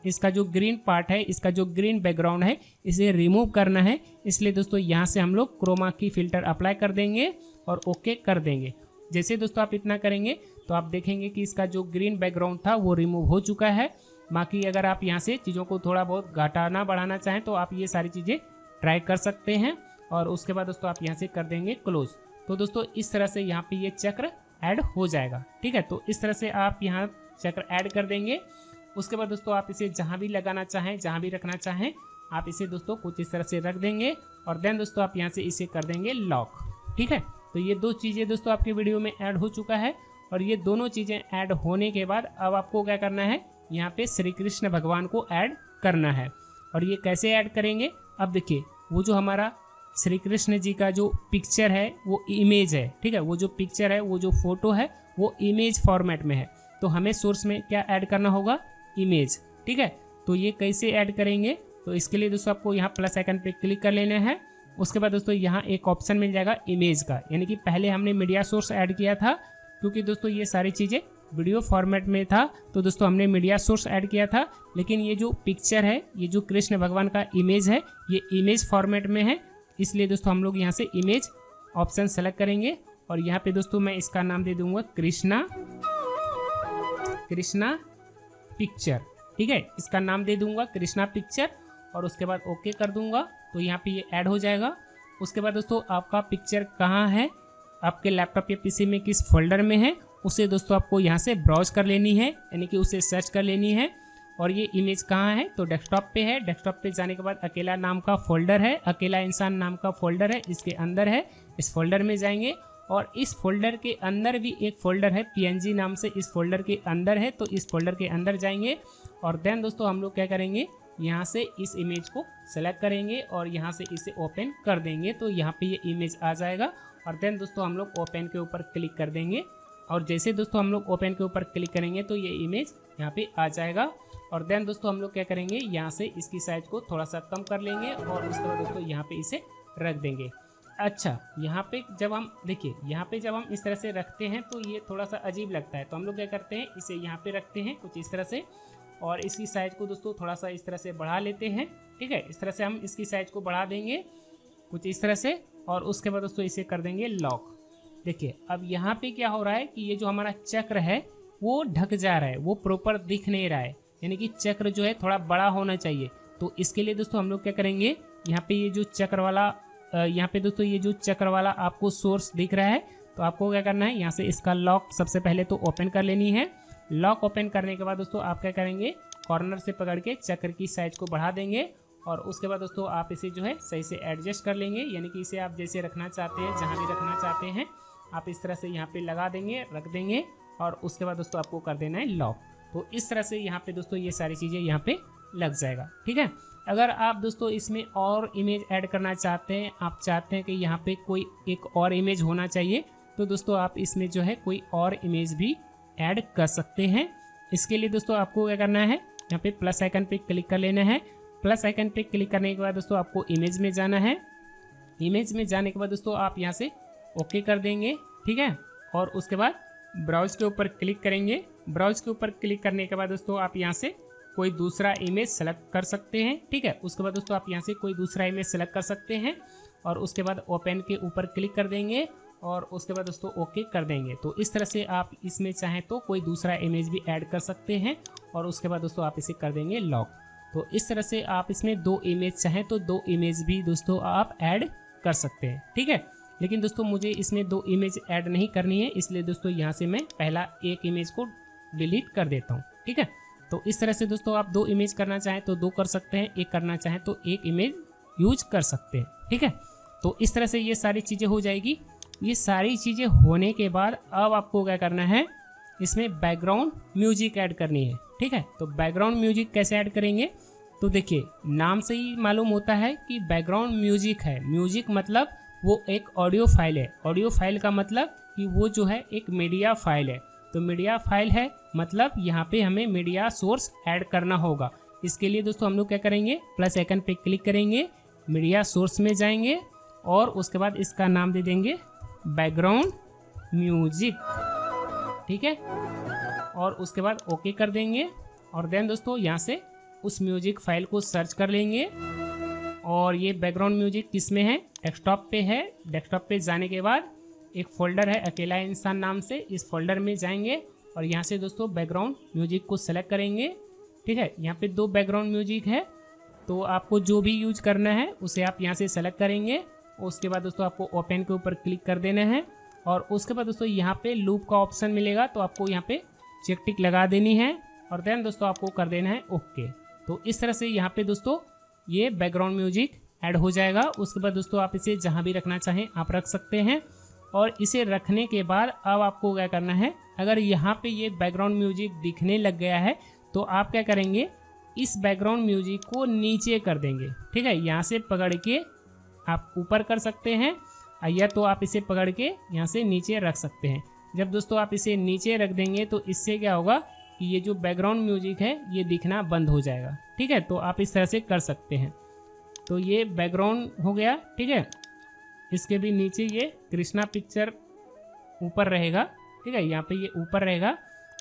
इसका जो ग्रीन पार्ट है, इसका जो ग्रीन बैकग्राउंड है, इसे रिमूव करना है। इसलिए दोस्तों यहाँ से हम लोग क्रोमा की फ़िल्टर अप्लाई कर देंगे और ओके कर देंगे। जैसे दोस्तों आप इतना करेंगे तो आप देखेंगे कि इसका जो ग्रीन बैकग्राउंड था वो रिमूव हो चुका है। बाकी अगर आप यहाँ से चीज़ों को थोड़ा बहुत घटाना बढ़ाना चाहें तो आप ये सारी चीज़ें ट्राई कर सकते हैं। और उसके बाद दोस्तों आप यहाँ से कर देंगे क्लोज। तो दोस्तों इस तरह से यहाँ पे ये चक्र ऐड हो जाएगा। ठीक है, तो इस तरह से आप यहाँ चक्र ऐड कर देंगे। उसके बाद दोस्तों आप इसे जहाँ भी लगाना चाहें, जहाँ भी रखना चाहें, आप इसे दोस्तों कुछ इस तरह से रख देंगे और देन दोस्तों आप यहाँ से इसे कर देंगे लॉक। ठीक है, तो ये दो चीज़ें दोस्तों आपके वीडियो में ऐड हो चुका है। और ये दोनों चीज़ें ऐड होने के बाद अब आपको क्या करना है, यहाँ पे श्री कृष्ण भगवान को ऐड करना है। और ये कैसे ऐड करेंगे, अब देखिए वो जो हमारा श्री कृष्ण जी का जो पिक्चर है वो इमेज है। ठीक है, वो जो पिक्चर है, वो जो फोटो है वो इमेज फॉर्मेट में है। तो हमें सोर्स में क्या ऐड करना होगा, इमेज। ठीक है, तो ये कैसे ऐड करेंगे, तो इसके लिए दोस्तों आपको यहाँ प्लस आइकन पे क्लिक कर लेना है। उसके बाद दोस्तों यहाँ एक ऑप्शन मिल जाएगा इमेज का, यानी कि पहले हमने मीडिया सोर्स ऐड किया था, क्योंकि दोस्तों ये सारी चीज़ें वीडियो फॉर्मेट में था तो दोस्तों हमने मीडिया सोर्स ऐड किया था। लेकिन ये जो पिक्चर है, ये जो कृष्ण भगवान का इमेज है, ये इमेज फॉर्मेट में है। इसलिए दोस्तों हम लोग यहाँ से इमेज ऑप्शन सेलेक्ट करेंगे और यहाँ पे दोस्तों मैं इसका नाम दे दूंगा कृष्णा पिक्चर। ठीक है, इसका नाम दे दूंगा कृष्णा पिक्चर और उसके बाद ओके कर दूंगा। तो यहाँ पे ये ऐड हो जाएगा। उसके बाद दोस्तों आपका पिक्चर कहाँ है, आपके लैपटॉप या पीसी में किस फोल्डर में है, उसे दोस्तों आपको यहाँ से ब्राउज कर लेनी है, यानी कि उसे सर्च कर लेनी है। और ये इमेज कहाँ है, तो डेस्कटॉप पे है। डेस्कटॉप पे जाने के बाद अकेला नाम का फोल्डर है, अकेला इंसान नाम का फोल्डर है, इसके अंदर है। इस फोल्डर में जाएंगे और इस फोल्डर के अंदर भी एक फोल्डर है PNG नाम से, इस फोल्डर के अंदर है, तो इस फोल्डर के अंदर जाएंगे और देन दोस्तों हम लोग क्या करेंगे, यहाँ से इस इमेज को सेलेक्ट करेंगे और यहाँ से इसे ओपन कर देंगे, तो यहाँ पे ये इमेज आ जाएगा। और देन दोस्तों हम लोग ओपन के ऊपर क्लिक कर देंगे और जैसे दोस्तों हम लोग ओपन के ऊपर क्लिक करेंगे तो ये इमेज यहाँ पे आ जाएगा। और देन दोस्तों हम लोग क्या करेंगे, यहाँ से इसकी साइज को थोड़ा सा कम कर लेंगे और उसके बाद दोस्तों यहाँ पे इसे रख देंगे। अच्छा, यहाँ पे जब हम देखिए, यहाँ पे जब हम इस तरह से रखते हैं तो ये थोड़ा सा अजीब लगता है, तो हम लोग क्या करते हैं, इसे यहाँ पे रखते हैं कुछ इस तरह से और इसकी साइज को दोस्तों थोड़ा सा इस तरह से बढ़ा लेते हैं। ठीक है, इस तरह से हम इसकी साइज को बढ़ा देंगे कुछ इस तरह से और उसके बाद दोस्तों इसे कर देंगे लॉक। देखिए अब यहाँ पे क्या हो रहा है कि ये जो हमारा चक्र है वो ढक जा रहा है, वो प्रॉपर दिख नहीं रहा है, यानी कि चक्र जो है थोड़ा बड़ा होना चाहिए। तो इसके लिए दोस्तों हम लोग क्या करेंगे, यहाँ पे ये जो चक्र वाला यहाँ पे दोस्तों ये जो चक्र वाला आपको सोर्स दिख रहा है, तो आपको क्या करना है, यहाँ से इसका लॉक सबसे पहले तो ओपन कर लेनी है। लॉक ओपन करने के बाद दोस्तों आप क्या करेंगे, कॉर्नर से पकड़ के चक्र की साइज को बढ़ा देंगे और उसके बाद दोस्तों आप इसे जो है सही से एडजस्ट कर लेंगे, यानी कि इसे आप जैसे रखना चाहते हैं, जहाँ भी रखना चाहते हैं आप इस तरह से यहाँ पे लगा देंगे, रख देंगे और उसके बाद दोस्तों आपको कर देना है लॉक। तो इस तरह से यहाँ पे दोस्तों ये सारी चीज़ें यहाँ पे लग जाएगा। ठीक है, अगर आप दोस्तों इसमें और इमेज ऐड करना चाहते हैं, आप चाहते हैं कि यहाँ पे कोई एक और इमेज होना चाहिए, तो दोस्तों आप इसमें जो है कोई और इमेज भी ऐड कर सकते हैं। इसके लिए दोस्तों आपको क्या करना है, यहाँ पे प्लस आइकन पे क्लिक कर लेना है। प्लस आइकन पे क्लिक करने के बाद दोस्तों आपको इमेज में जाना है। इमेज में जाने के बाद दोस्तों आप यहाँ से ओके कर देंगे। ठीक है, और उसके बाद ब्राउज के ऊपर क्लिक करेंगे। ब्राउज के ऊपर क्लिक करने के बाद दोस्तों आप यहाँ से कोई दूसरा इमेज सेलेक्ट कर सकते हैं। ठीक है, उसके बाद दोस्तों आप यहाँ से कोई दूसरा इमेज सेलेक्ट कर सकते हैं और उसके बाद ओपन के ऊपर क्लिक कर देंगे और उसके बाद दोस्तों ओके कर देंगे। तो इस तरह से आप इसमें चाहें तो कोई दूसरा इमेज भी ऐड कर सकते हैं और उसके बाद दोस्तों आप इसे कर देंगे लॉक। तो इस तरह से आप इसमें 2 इमेज चाहें तो 2 इमेज भी दोस्तों आप ऐड कर सकते हैं। ठीक है, लेकिन दोस्तों मुझे इसमें 2 इमेज ऐड नहीं करनी है, इसलिए दोस्तों यहाँ से मैं पहला एक इमेज को डिलीट कर देता हूँ। ठीक है, तो इस तरह से दोस्तों आप 2 इमेज करना चाहें तो 2 कर सकते हैं, एक करना चाहें तो 1 इमेज यूज कर सकते हैं। ठीक है, तो इस तरह से ये सारी चीज़ें हो जाएगी। ये सारी चीज़ें होने के बाद अब आपको क्या करना है, इसमें बैकग्राउंड म्यूजिक ऐड करनी है। ठीक है, तो बैकग्राउंड म्यूजिक कैसे ऐड करेंगे, तो देखिए नाम से ही मालूम होता है कि बैकग्राउंड म्यूजिक है। म्यूजिक मतलब वो एक ऑडियो फाइल है। ऑडियो फाइल का मतलब कि वो जो है एक मीडिया फाइल है। तो मीडिया फाइल है मतलब यहाँ पे हमें मीडिया सोर्स ऐड करना होगा। इसके लिए दोस्तों हम लोग क्या करेंगे, प्लस आइकन पे क्लिक करेंगे, मीडिया सोर्स में जाएंगे और उसके बाद इसका नाम दे देंगे बैकग्राउंड म्यूजिक। ठीक है, और उसके बाद ओके कर देंगे और देन दोस्तों यहाँ से उस म्यूजिक फाइल को सर्च कर लेंगे। और ये बैकग्राउंड म्यूजिक किस में है, डेस्कटॉप पे है। डेस्कटॉप पे जाने के बाद एक फ़ोल्डर है अकेला इंसान नाम से, इस फोल्डर में जाएंगे और यहाँ से दोस्तों बैकग्राउंड म्यूजिक को सेलेक्ट करेंगे। ठीक है, यहाँ पे 2 बैकग्राउंड म्यूजिक है, तो आपको जो भी यूज करना है उसे आप यहाँ से सेलेक्ट करेंगे। उसके बाद दोस्तों आपको ओपन के ऊपर क्लिक कर देना है और उसके बाद दोस्तों यहाँ पे लूप का ऑप्शन मिलेगा, तो आपको यहाँ पे चेक टिक लगा देनी है और देन दोस्तों आपको कर देना है ओके। तो इस तरह से यहाँ पे दोस्तों ये बैकग्राउंड म्यूजिक ऐड हो जाएगा। उसके बाद दोस्तों आप इसे जहाँ भी रखना चाहें आप रख सकते हैं। और इसे रखने के बाद अब आपको क्या करना है, अगर यहाँ पे ये बैकग्राउंड म्यूजिक दिखने लग गया है तो आप क्या करेंगे, इस बैकग्राउंड म्यूजिक को नीचे कर देंगे। ठीक है, यहाँ से पकड़ के आप ऊपर कर सकते हैं या तो आप इसे पकड़ के यहाँ से नीचे रख सकते हैं। जब दोस्तों आप इसे नीचे रख देंगे तो इससे क्या होगा कि ये जो बैकग्राउंड म्यूजिक है ये दिखना बंद हो जाएगा। ठीक है, तो आप इस तरह से कर सकते हैं। तो ये बैकग्राउंड हो गया। ठीक है, इसके भी नीचे ये कृष्णा पिक्चर ऊपर रहेगा। ठीक है, यहाँ पे ये ऊपर रहेगा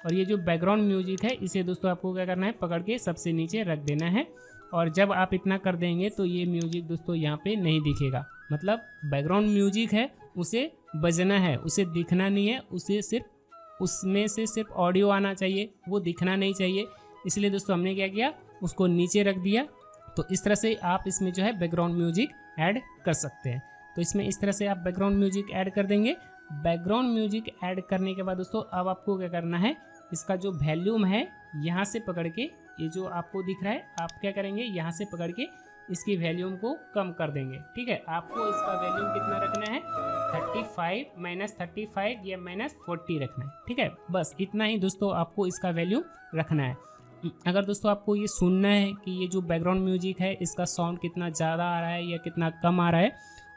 और ये जो बैकग्राउंड म्यूजिक है इसे दोस्तों आपको क्या करना है, पकड़ के सबसे नीचे रख देना है। और जब आप इतना कर देंगे तो ये म्यूजिक दोस्तों यहाँ पे नहीं दिखेगा। मतलब बैकग्राउंड म्यूजिक है उसे बजना है, उसे दिखना नहीं है, उसे सिर्फ उसमें से सिर्फ ऑडियो आना चाहिए, वो दिखना नहीं चाहिए। इसलिए दोस्तों हमने क्या किया, उसको नीचे रख दिया। तो इस तरह से आप इसमें जो है बैकग्राउंड म्यूजिक ऐड कर सकते हैं। तो इसमें इस तरह से आप बैकग्राउंड म्यूजिक ऐड कर देंगे। बैकग्राउंड म्यूजिक ऐड करने के बाद दोस्तों अब आपको क्या करना है, इसका जो वॉल्यूम है यहाँ से पकड़ के, ये जो आपको दिख रहा है, आप क्या करेंगे यहाँ से पकड़ के इसकी वॉल्यूम को कम कर देंगे। ठीक है, आपको इसका वॉल्यूम कितना रखना है, 35 -35 या -40 रखना है। ठीक है, बस इतना ही दोस्तों आपको इसका वॉल्यूम रखना है। अगर दोस्तों आपको ये सुनना है कि ये जो बैकग्राउंड म्यूजिक है इसका साउंड कितना ज़्यादा आ रहा है या कितना कम आ रहा है,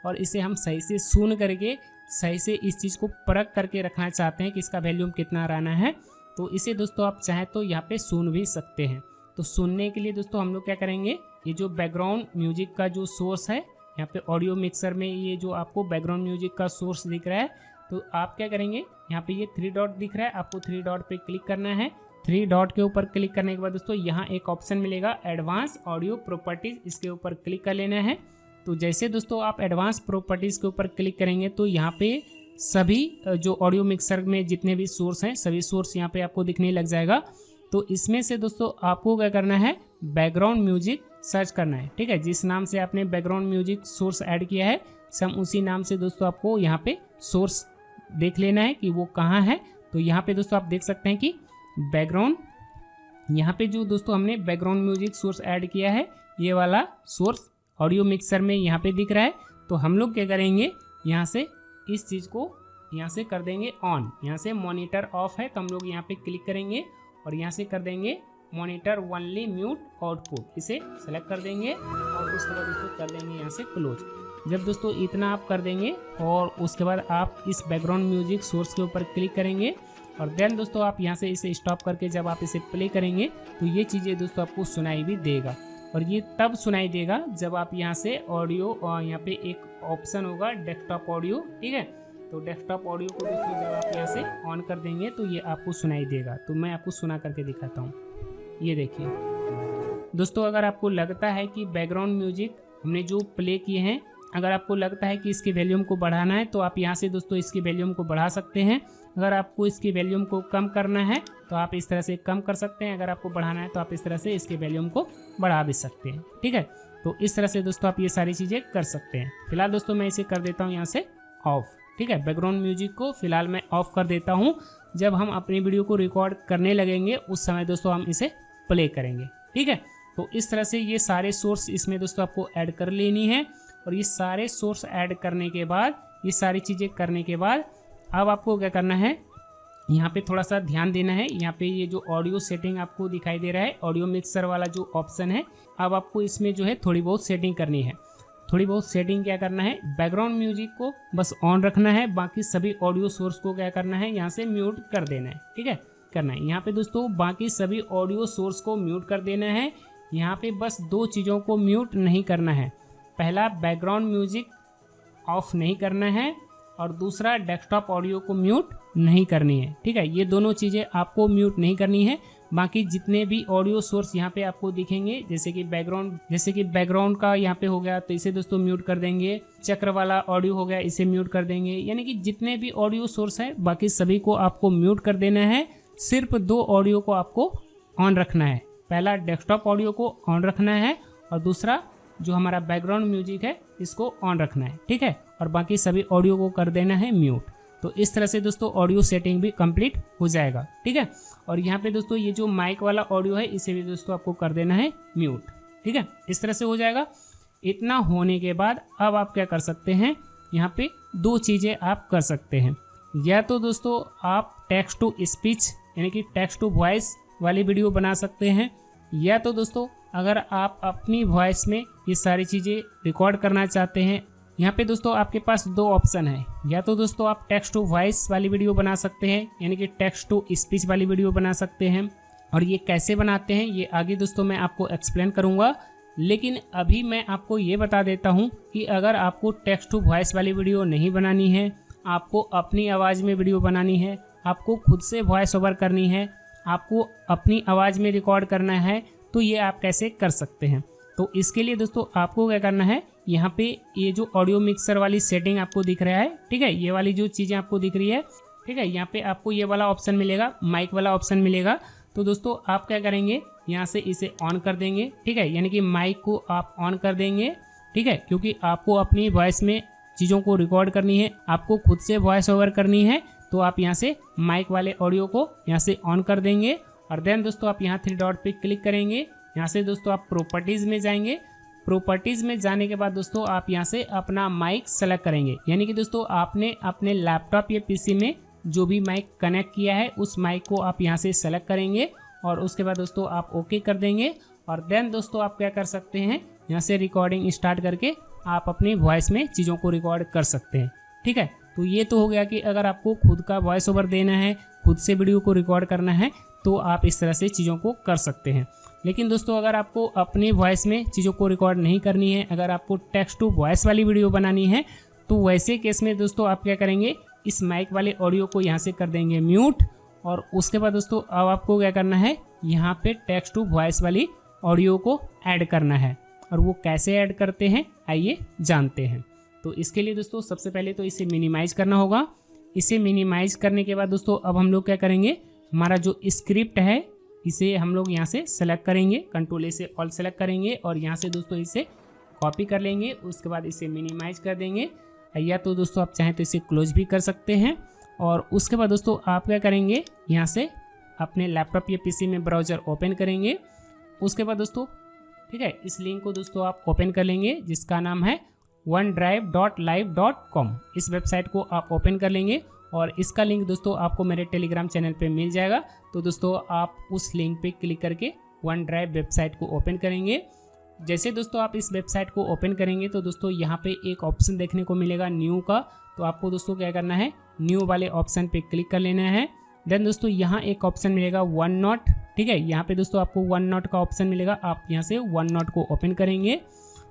और इसे हम सही से सुन करके सही से इस चीज़ को परख करके रखना चाहते हैं कि इसका वॉल्यूम कितना रहना है, तो इसे दोस्तों आप चाहें तो यहाँ पे सुन भी सकते हैं। तो सुनने के लिए दोस्तों हम लोग क्या करेंगे, ये जो बैकग्राउंड म्यूजिक का जो सोर्स है यहाँ पे ऑडियो मिक्सर में, ये जो आपको बैकग्राउंड म्यूजिक का सोर्स दिख रहा है, तो आप क्या करेंगे, यहाँ पे ये 3 डॉट दिख रहा है, आपको 3 डॉट पे क्लिक करना है। 3 डॉट के ऊपर क्लिक करने के बाद दोस्तों यहाँ एक ऑप्शन मिलेगा एडवांस ऑडियो प्रॉपर्टीज, इसके ऊपर क्लिक कर लेना है। तो जैसे दोस्तों आप एडवांस प्रॉपर्टीज़ के ऊपर क्लिक करेंगे तो यहाँ पे सभी जो ऑडियो मिक्सर में जितने भी सोर्स हैं सभी सोर्स यहाँ पे आपको दिखने लग जाएगा। तो इसमें से दोस्तों आपको क्या करना है, बैकग्राउंड म्यूजिक सर्च करना है। ठीक है, जिस नाम से आपने बैकग्राउंड म्यूजिक सोर्स ऐड किया है सम उसी नाम से दोस्तों आपको यहाँ पे सोर्स देख लेना है कि वो कहाँ है। तो यहाँ पे दोस्तों आप देख सकते हैं कि बैकग्राउंड, यहाँ पे जो दोस्तों हमने बैकग्राउंड म्यूजिक सोर्स ऐड किया है ये वाला सोर्स ऑडियो मिक्सर में यहाँ पे दिख रहा है। तो हम लोग क्या करेंगे, यहाँ से इस चीज़ को यहाँ से कर देंगे ऑन, यहाँ से मॉनिटर ऑफ है तो हम लोग यहाँ पे क्लिक करेंगे और यहाँ से कर देंगे मॉनिटर ओनली म्यूट आउटपुट, इसे सेलेक्ट कर देंगे और उसके बाद दोस्तों कर देंगे यहाँ से क्लोज। जब दोस्तों इतना आप कर देंगे और उसके बाद आप इस बैकग्राउंड म्यूजिक सोर्स के ऊपर क्लिक करेंगे और देन दोस्तों आप यहाँ से इसे स्टॉप करके जब आप इसे प्ले करेंगे तो ये चीज़ें दोस्तों आपको सुनाई भी देगा। और ये तब सुनाई देगा जब आप यहाँ से ऑडियो, यहाँ पे एक ऑप्शन होगा डेस्कटॉप ऑडियो। ठीक है, तो डेस्कटॉप ऑडियो को दोस्तों जब आप यहाँ से ऑन कर देंगे तो ये आपको सुनाई देगा। तो मैं आपको सुना करके दिखाता हूँ, ये देखिए दोस्तों। अगर आपको लगता है कि बैकग्राउंड म्यूजिक हमने जो प्ले किए हैं, अगर आपको लगता है कि इसकी वॉल्यूम को बढ़ाना है तो आप यहाँ से दोस्तों इसकी वॉल्यूम को बढ़ा सकते हैं। अगर आपको इसकी वॉल्यूम को कम करना है तो आप इस तरह से कम कर सकते हैं, अगर आपको बढ़ाना है तो आप इस तरह से इसकी वॉल्यूम को बढ़ा भी सकते हैं। ठीक है, तो इस तरह से दोस्तों आप ये सारी चीज़ें कर सकते हैं। फिलहाल दोस्तों मैं इसे कर देता हूँ यहाँ से ऑफ। ठीक है, बैकग्राउंड म्यूजिक को फिलहाल मैं ऑफ कर देता हूँ। जब हम अपनी वीडियो को रिकॉर्ड करने लगेंगे उस समय दोस्तों हम इसे प्ले करेंगे। ठीक है, तो इस तरह से ये सारे सोर्स इसमें दोस्तों आपको ऐड कर लेनी है। और ये सारे सोर्स ऐड करने के बाद, ये सारी चीज़ें करने के बाद अब आपको क्या करना है, यहाँ पे थोड़ा सा ध्यान देना है। यहाँ पे ये जो ऑडियो सेटिंग आपको दिखाई दे रहा है, ऑडियो मिक्सर वाला जो ऑप्शन है, अब आपको इसमें जो है थोड़ी बहुत सेटिंग करनी है। थोड़ी बहुत सेटिंग क्या करना है, बैकग्राउंड म्यूजिक को बस ऑन रखना है, बाकी सभी ऑडियो सोर्स को क्या करना है, यहाँ से म्यूट कर देना है। ठीक है, करना है यहाँ पे दोस्तों बाकी सभी ऑडियो सोर्स को म्यूट कर देना है। यहाँ पे बस 2 चीज़ों को म्यूट नहीं करना है, पहला बैकग्राउंड म्यूजिक ऑफ नहीं करना है और दूसरा डेस्कटॉप ऑडियो को म्यूट नहीं करनी है। ठीक है, ये दोनों चीज़ें आपको म्यूट नहीं करनी है। बाकी जितने भी ऑडियो सोर्स यहाँ पे आपको दिखेंगे, जैसे कि बैकग्राउंड का यहाँ पे हो गया तो इसे दोस्तों म्यूट कर देंगे, चक्र वाला ऑडियो हो गया इसे म्यूट कर देंगे। यानी कि जितने भी ऑडियो सोर्स है बाकी सभी को आपको म्यूट कर देना है। सिर्फ 2 ऑडियो को आपको ऑन रखना है, पहला डेस्कटॉप ऑडियो को ऑन रखना है और दूसरा जो हमारा बैकग्राउंड म्यूजिक है इसको ऑन रखना है। ठीक है, और बाकी सभी ऑडियो को कर देना है म्यूट। तो इस तरह से दोस्तों ऑडियो सेटिंग भी कंप्लीट हो जाएगा। ठीक है, और यहाँ पे दोस्तों ये जो माइक वाला ऑडियो है इसे भी दोस्तों आपको कर देना है म्यूट। ठीक है, इस तरह से हो जाएगा। इतना होने के बाद अब आप क्या कर सकते हैं, यहाँ पे 2 चीज़ें आप कर सकते हैं। या तो दोस्तों आप टेक्स्ट टू स्पीच यानी कि टेक्स्ट टू वॉइस वाली वीडियो बना सकते हैं, या तो दोस्तों अगर आप अपनी वॉइस में ये सारी चीज़ें रिकॉर्ड करना चाहते हैं, यहाँ पे दोस्तों आपके पास 2 ऑप्शन है। या तो दोस्तों आप टेक्स्ट टू वॉइस वाली वीडियो बना सकते हैं यानी कि टेक्स्ट टू स्पीच वाली वीडियो बना सकते हैं, और ये कैसे बनाते हैं ये आगे दोस्तों मैं आपको एक्सप्लेन करूँगा। लेकिन अभी मैं आपको ये बता देता हूँ कि अगर आपको टेक्स्ट टू वॉइस वाली वीडियो नहीं बनानी है, आपको अपनी आवाज़ में वीडियो बनानी है, आपको खुद से वॉइस ओवर करनी है, आपको अपनी आवाज़ में रिकॉर्ड करना है, तो ये आप कैसे कर सकते हैं। तो इसके लिए दोस्तों आपको क्या करना है, यहाँ पे ये जो ऑडियो मिक्सर वाली सेटिंग आपको दिख रहा है, ठीक है, ये वाली जो चीज़ें आपको दिख रही है, ठीक है, यहाँ पे आपको ये वाला ऑप्शन मिलेगा, माइक वाला ऑप्शन मिलेगा। तो दोस्तों आप क्या करेंगे, यहाँ से इसे ऑन कर देंगे। ठीक है, यानी कि माइक को आप ऑन कर देंगे। ठीक है, क्योंकि आपको अपनी वॉइस में चीज़ों को रिकॉर्ड करनी है, आपको खुद से वॉइस ओवर करनी है, तो आप यहाँ से माइक वाले ऑडियो को यहाँ से ऑन कर देंगे और देन दोस्तों आप यहाँ 3 डॉट पे क्लिक करेंगे। यहाँ से दोस्तों आप प्रॉपर्टीज़ में जाएंगे। प्रॉपर्टीज़ में जाने के बाद दोस्तों आप यहाँ से अपना माइक सेलेक्ट करेंगे, यानी कि दोस्तों आपने अपने लैपटॉप या पीसी में जो भी माइक कनेक्ट किया है उस माइक को आप यहाँ से सेलेक्ट करेंगे और उसके बाद दोस्तों आप ओके कर देंगे और देन दोस्तों आप क्या कर सकते हैं, यहाँ से रिकॉर्डिंग स्टार्ट करके आप अपनी वॉइस में चीज़ों को रिकॉर्ड कर सकते हैं। ठीक है, तो ये तो हो गया कि अगर आपको खुद का वॉइस ओवर देना है, खुद से वीडियो को रिकॉर्ड करना है तो आप इस तरह से चीज़ों को कर सकते हैं। लेकिन दोस्तों अगर आपको अपनी वॉइस में चीज़ों को रिकॉर्ड नहीं करनी है, अगर आपको टेक्स्ट टू वॉइस वाली वीडियो बनानी है, तो वैसे केस में दोस्तों आप क्या करेंगे, इस माइक वाले ऑडियो को यहाँ से कर देंगे म्यूट और उसके बाद दोस्तों अब आपको क्या करना है, यहाँ पे टेक्स्ट टू वॉइस वाली ऑडियो को ऐड करना है। और वो कैसे ऐड करते हैं आइए जानते हैं। तो इसके लिए दोस्तों सबसे पहले तो इसे मिनिमाइज करना होगा। इसे मिनिमाइज करने के बाद दोस्तों अब हम लोग क्या करेंगे, हमारा जो स्क्रिप्ट है इसे हम लोग यहाँ से सेलेक्ट करेंगे, कंट्रोल से ऑल सेलेक्ट करेंगे और यहाँ से दोस्तों इसे कॉपी कर लेंगे। उसके बाद इसे मिनिमाइज कर देंगे, या तो दोस्तों आप चाहें तो इसे क्लोज भी कर सकते हैं। और उसके बाद दोस्तों आप क्या करेंगे, यहाँ से अपने लैपटॉप या पीसी में ब्राउज़र ओपन करेंगे। उसके बाद दोस्तों ठीक है, इस लिंक को दोस्तों आप ओपन कर लेंगे जिसका नाम है onedrive.live.com। इस वेबसाइट को आप ओपन कर लेंगे और इसका लिंक दोस्तों आपको मेरे टेलीग्राम चैनल पे मिल जाएगा। तो दोस्तों आप उस लिंक पे क्लिक करके OneDrive वेबसाइट को ओपन करेंगे। जैसे दोस्तों आप इस वेबसाइट को ओपन करेंगे तो दोस्तों यहाँ पे एक ऑप्शन देखने को मिलेगा न्यू का। तो आपको दोस्तों क्या करना है, न्यू वाले ऑप्शन पे क्लिक कर लेना है। देन दोस्तों यहाँ एक ऑप्शन मिलेगा OneNote। ठीक है, यहाँ पे दोस्तों आपको OneNote का ऑप्शन मिलेगा, आप यहाँ से OneNote को ओपन करेंगे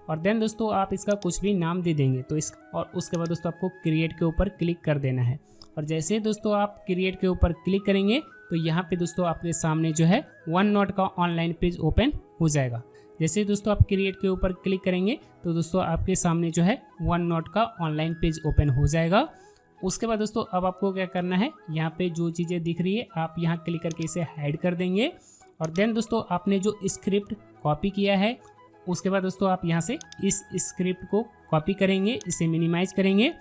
और देन दोस्तों आप इसका कुछ भी नाम दे देंगे। तो इस और उसके बाद दोस्तों आपको क्रिएट के ऊपर क्लिक कर देना है। और जैसे दोस्तों आप क्रिएट के ऊपर क्लिक करेंगे तो यहाँ पे दोस्तों आपके सामने जो है OneNote का ऑनलाइन पेज ओपन हो जाएगा। जैसे दोस्तों आप क्रिएट के ऊपर क्लिक करेंगे तो दोस्तों आपके सामने जो है OneNote का ऑनलाइन पेज ओपन हो जाएगा। उसके बाद दोस्तों अब आपको क्या करना है, यहाँ पे जो चीज़ें दिख रही है आप यहाँ क्लिक करके इसे हाइड कर देंगे। और देन दोस्तों आपने जो स्क्रिप्ट कॉपी किया है उसके बाद दोस्तों आप यहाँ से इस स्क्रिप्ट को कॉपी करेंगे, इसे मिनिमाइज करेंगे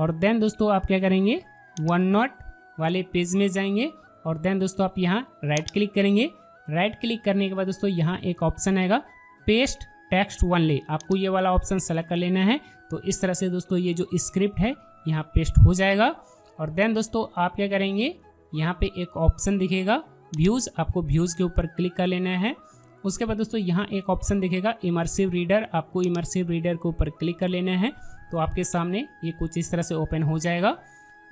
और देन दोस्तों आप क्या करेंगे, OneNote वाले पेज में जाएंगे और देन दोस्तों आप यहाँ राइट क्लिक करेंगे। राइट क्लिक करने के बाद दोस्तों यहाँ एक ऑप्शन आएगा पेस्ट टेक्स्ट ओनली, आपको ये वाला ऑप्शन सेलेक्ट कर लेना है। तो इस तरह से दोस्तों ये जो स्क्रिप्ट है यहाँ पेस्ट हो जाएगा। और देन दोस्तों आप क्या करेंगे, यहाँ पे एक ऑप्शन दिखेगा व्यूज़, आपको व्यूज़ के ऊपर क्लिक कर लेना है। उसके बाद दोस्तों यहाँ एक ऑप्शन दिखेगा इमर्सिव रीडर, आपको इमर्सिव रीडर के ऊपर क्लिक कर लेना है। तो आपके सामने ये कुछ इस तरह से ओपन हो जाएगा।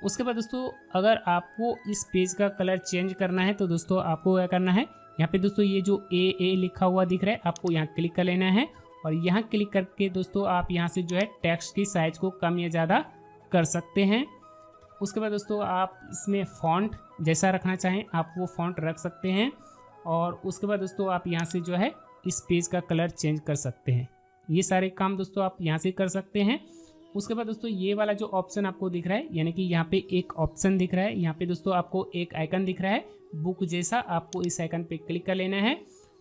उसके बाद दोस्तों अगर आपको इस पेज का कलर चेंज करना है तो दोस्तों आपको क्या करना है, यहाँ पे दोस्तों ये जो ए लिखा हुआ दिख रहा है आपको यहाँ क्लिक कर लेना है। और यहाँ क्लिक करके दोस्तों आप यहाँ से जो है टेक्स्ट की साइज को कम या ज़्यादा कर सकते हैं। उसके बाद दोस्तों आप इसमें फ़ॉन्ट जैसा रखना चाहें आप वो फ़ॉन्ट रख सकते हैं। और उसके बाद दोस्तों आप यहाँ से जो है इस पेज का कलर चेंज कर सकते हैं। ये सारे काम दोस्तों आप यहाँ से कर सकते हैं। उसके बाद दोस्तों ये वाला जो ऑप्शन आपको दिख रहा है, यानी कि यहाँ पे एक ऑप्शन दिख रहा है, यहाँ पे दोस्तों आपको एक आइकन दिख रहा है बुक जैसा, आपको इस आइकन पे क्लिक कर लेना है।